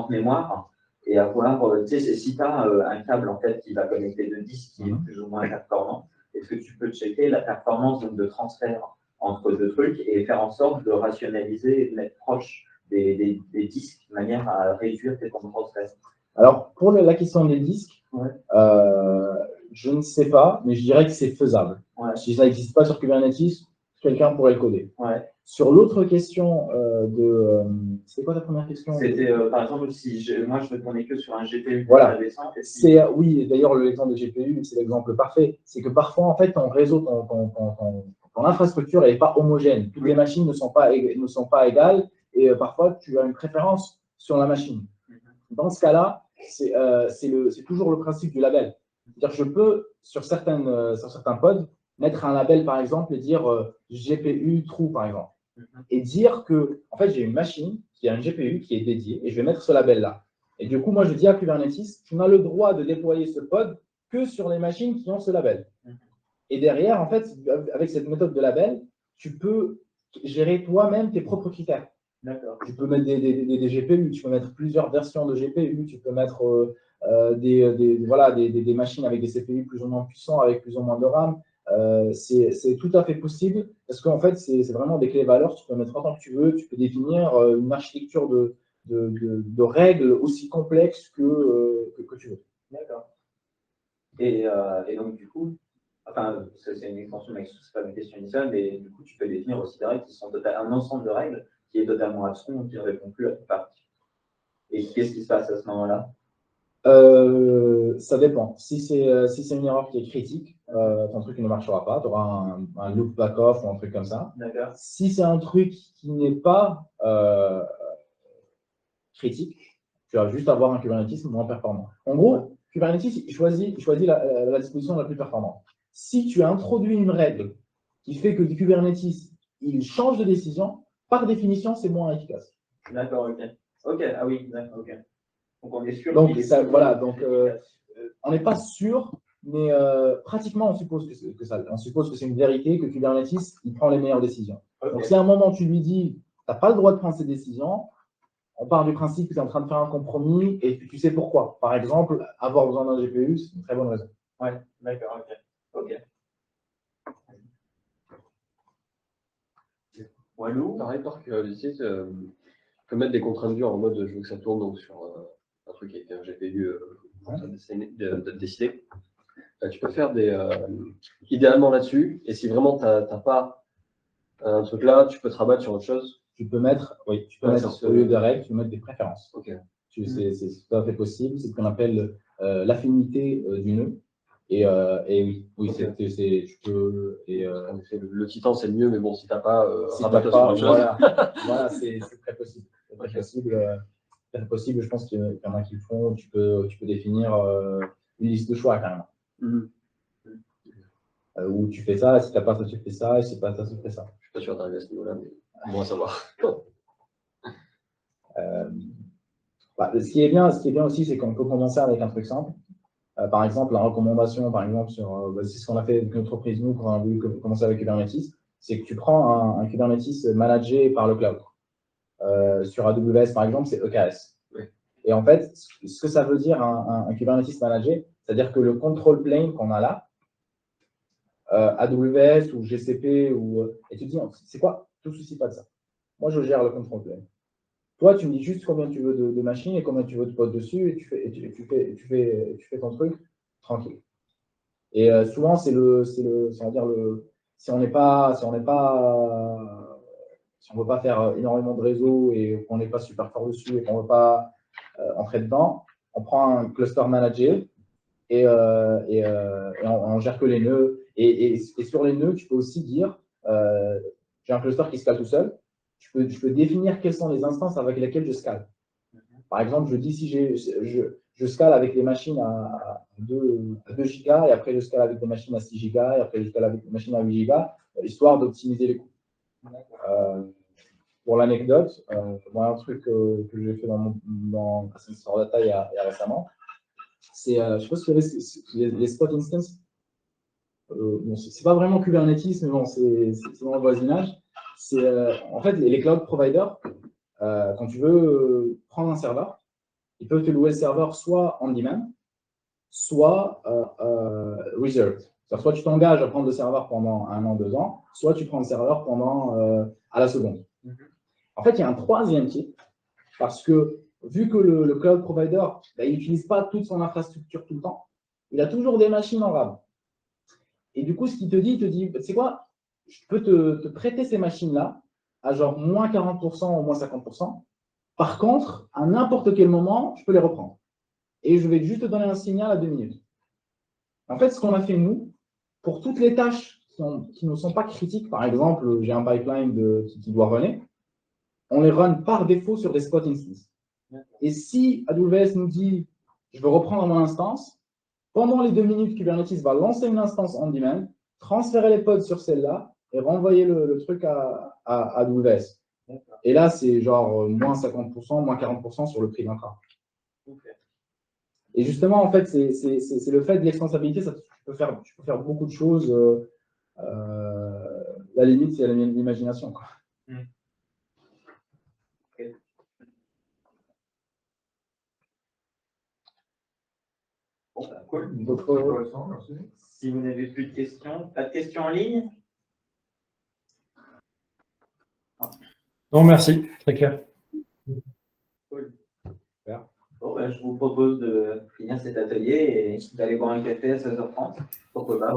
mémoires et avoir, tu sais, si tu as un câble en fait qui va connecter deux disques qui est plus ou moins performant, est-ce que tu peux checker la performance donc, de transfert entre deux trucs et faire en sorte de rationaliser et de mettre proche des disques de manière à réduire tes temps de transfert? Alors, pour la question des disques, je ne sais pas, mais je dirais que c'est faisable. Ouais. Si ça n'existe pas sur Kubernetes, quelqu'un pourrait le coder. Ouais. Sur l'autre question c'était quoi ta première question? C'était, par exemple, si moi je veux tourner que sur un GPU voilà. récent. Oui, d'ailleurs, l'exemple de GPU, c'est l'exemple parfait. C'est que parfois, en fait, ton réseau, ton infrastructure, elle n'est pas homogène. Toutes les machines ne sont pas égales et parfois, tu as une préférence sur la machine. Dans ce cas-là, c'est toujours le principe du label. C'est-à-dire, je peux, sur certains pods, mettre un label, par exemple, et dire GPU true, par exemple. Et dire que, en fait, j'ai une machine qui a un GPU qui est dédié et je vais mettre ce label-là. Et du coup, moi, je dis à Kubernetes, tu n'as le droit de déployer ce pod que sur les machines qui ont ce label. Et derrière, en fait, avec cette méthode de label, tu peux gérer toi-même tes propres critères. Tu peux mettre des GPU, tu peux mettre plusieurs versions de GPU, tu peux mettre des machines avec des CPU plus ou moins puissants, avec plus ou moins de RAM. C'est tout à fait possible parce qu'en fait, c'est vraiment des clés valeurs. Tu peux mettre autant que tu veux, tu peux définir une architecture de règles aussi complexes que tu veux. D'accord. Et donc, du coup, enfin, c'est une extension, mais ce n'est pas une question initiale, mais du coup, tu peux définir aussi des règles qui sont un ensemble de règles qui est totalement abstrait, qui ne répond plus à toute partie. Et qu'est-ce qui se passe à ce moment-là? Ça dépend. Si c'est une erreur qui est critique, ton truc ne marchera pas. Tu auras un loop back-off ou un truc comme ça. Si c'est un truc qui n'est pas critique, tu vas juste avoir un Kubernetes moins performant. En gros, Kubernetes il choisit la disposition la plus performante. Si tu introduis une règle qui fait que du Kubernetes il change de décision, par définition, c'est moins efficace. D'accord, ok. Ok, ah oui, d'accord, ok. Donc on est sûr. Donc, ça, voilà, donc on n'est pas sûr, mais pratiquement, on suppose on suppose que c'est une vérité, que Kubernetes, il prend les meilleures décisions. Donc, si à un moment, tu lui dis, tu n'as pas le droit de prendre ces décisions, on part du principe que tu es en train de faire un compromis et que tu sais pourquoi. Par exemple, avoir besoin d'un GPU, c'est une très bonne raison. Ouais, d'accord, ok. Walou. Pareil, par curiosité, tu peux mettre des contraintes dures en mode je veux que ça tourne donc, sur un truc avec un GPU décidé. Tu peux faire idéalement là-dessus, et si vraiment tu n'as pas un truc là, tu peux te rabattre sur autre chose. Tu peux mettre, oui, tu peux mettre au lieu de règles, tu peux mettre des préférences. Ok. C'est tout à fait possible. C'est ce qu'on appelle l'affinité du nœud. Et oui, Okay. tu peux. En effet, le Titan, c'est le mieux, mais bon, si tu n'as pas, si rabattre sur autre chose. Voilà, c'est très possible. C'est très possible. Je pense qu'il y en a qui le font. Tu peux définir une liste de choix carrément. Où tu fais ça, si tu n'as pas ça, tu fais ça, et si tu n'as pas ça, tu fais ça. Je ne suis pas sûr d'arriver à ce niveau-là, mais bon à savoir. Ce qui est bien aussi, c'est qu'on peut commencer avec un truc simple. Par exemple, la recommandation, c'est ce qu'on a fait avec notre entreprise, nous, quand on a voulu commencer avec Kubernetes, c'est que tu prends un Kubernetes managé par le cloud. Sur AWS, par exemple, c'est EKS. Oui. Et en fait, ce que ça veut dire un Kubernetes managé, c'est-à-dire que le control plane qu'on a là, AWS ou GCP, et tu te dis, c'est quoi? Tout ne soucie pas de ça. Moi, je gère le control plane. Toi, tu me dis juste combien tu veux de machines et combien tu veux de pods dessus, et tu fais ton truc tranquille. Et souvent, si on ne veut pas faire énormément de réseaux et qu'on n'est pas super fort dessus et qu'on ne veut pas entrer dedans, on prend un cluster manager et on gère que les nœuds. Et sur les nœuds, tu peux aussi dire, j'ai un cluster qui scale tout seul. Je peux définir quelles sont les instances avec lesquelles je scale. Par exemple, je dis si je scale avec des machines à 2 gigas et après je scale avec des machines à 6 gigas et après je scale avec des machines à 8 gigas, histoire d'optimiser les coûts. Pour l'anecdote, moi, un truc que j'ai fait dans Sensor Data il y a récemment, c'est, je ne sais pas si vous savez les spot instances. Bon, c'est pas vraiment Kubernetes, mais bon, c'est dans le voisinage. C'est en fait les cloud providers, quand tu veux prendre un serveur, ils peuvent te louer le serveur soit on demand, soit reserved. Soit tu t'engages à prendre le serveur pendant 1 an, 2 ans, soit tu prends le serveur à la seconde. En fait, il y a un troisième type, parce que vu que le cloud provider, il n'utilise pas toute son infrastructure tout le temps, il a toujours des machines en RAM. Et du coup, ce qu'il te dit, c'est quoi? Je peux te prêter ces machines-là à genre moins 40% ou moins 50%. Par contre, à n'importe quel moment, je peux les reprendre. Et je vais juste te donner un signal à 2 minutes. En fait, ce qu'on a fait, nous, pour toutes les tâches qui ne sont pas critiques, par exemple, j'ai un pipeline qui doit runner, on les run par défaut sur des spot instances. Et si AWS nous dit, je veux reprendre mon instance, pendant les 2 minutes, Kubernetes va lancer une instance on demand, transférer les pods sur celle-là et renvoyer le truc à AWS. Et là, c'est genre moins 50%, moins 40% sur le prix d'un CRA. Et justement, en fait, c'est le fait de l'extensibilité, tu peux faire beaucoup de choses. La limite, c'est l'imagination. Bon, bah, cool. Si vous n'avez plus de questions, pas de questions en ligne? Non, merci, très clair. Cool. Bon, bah, je vous propose de finir cet atelier et d'aller boire un café à 16h30. Pourquoi pas?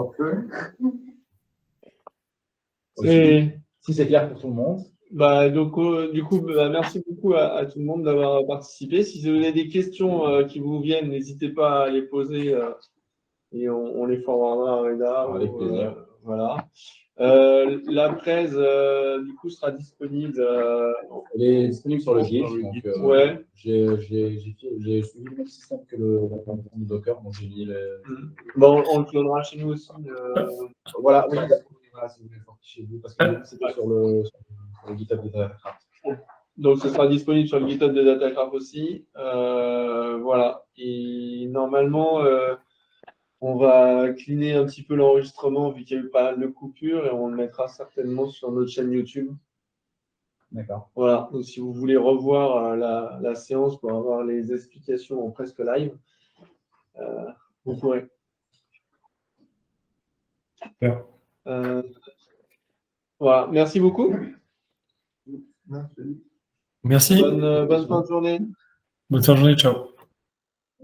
Si c'est clair pour tout le monde. Du coup, merci beaucoup à tout le monde d'avoir participé. Si vous avez des questions qui vous viennent, n'hésitez pas à les poser et on les forwardera à Reda. Avec plaisir. Voilà. La presse, du coup, sera disponible. Elle est disponible sur le Git. Ouais. J'ai suivi le même système que le Docker, donc j'ai mis le. Bon, on le clonera chez nous aussi. Voilà, oui, si vous voulez le chez vous, parce que c'était sur le GitHub de Datacraft. Donc, ce sera disponible sur le GitHub de Datacraft aussi. Voilà. Et normalement, on va cleaner un petit peu l'enregistrement vu qu'il y a eu pas mal de coupures et on le mettra certainement sur notre chaîne YouTube. D'accord. Voilà, donc si vous voulez revoir la séance pour avoir les explications en presque live, vous pourrez. Super. Voilà, merci beaucoup. Merci. Bonne fin de journée. Bonne fin de journée. Ciao.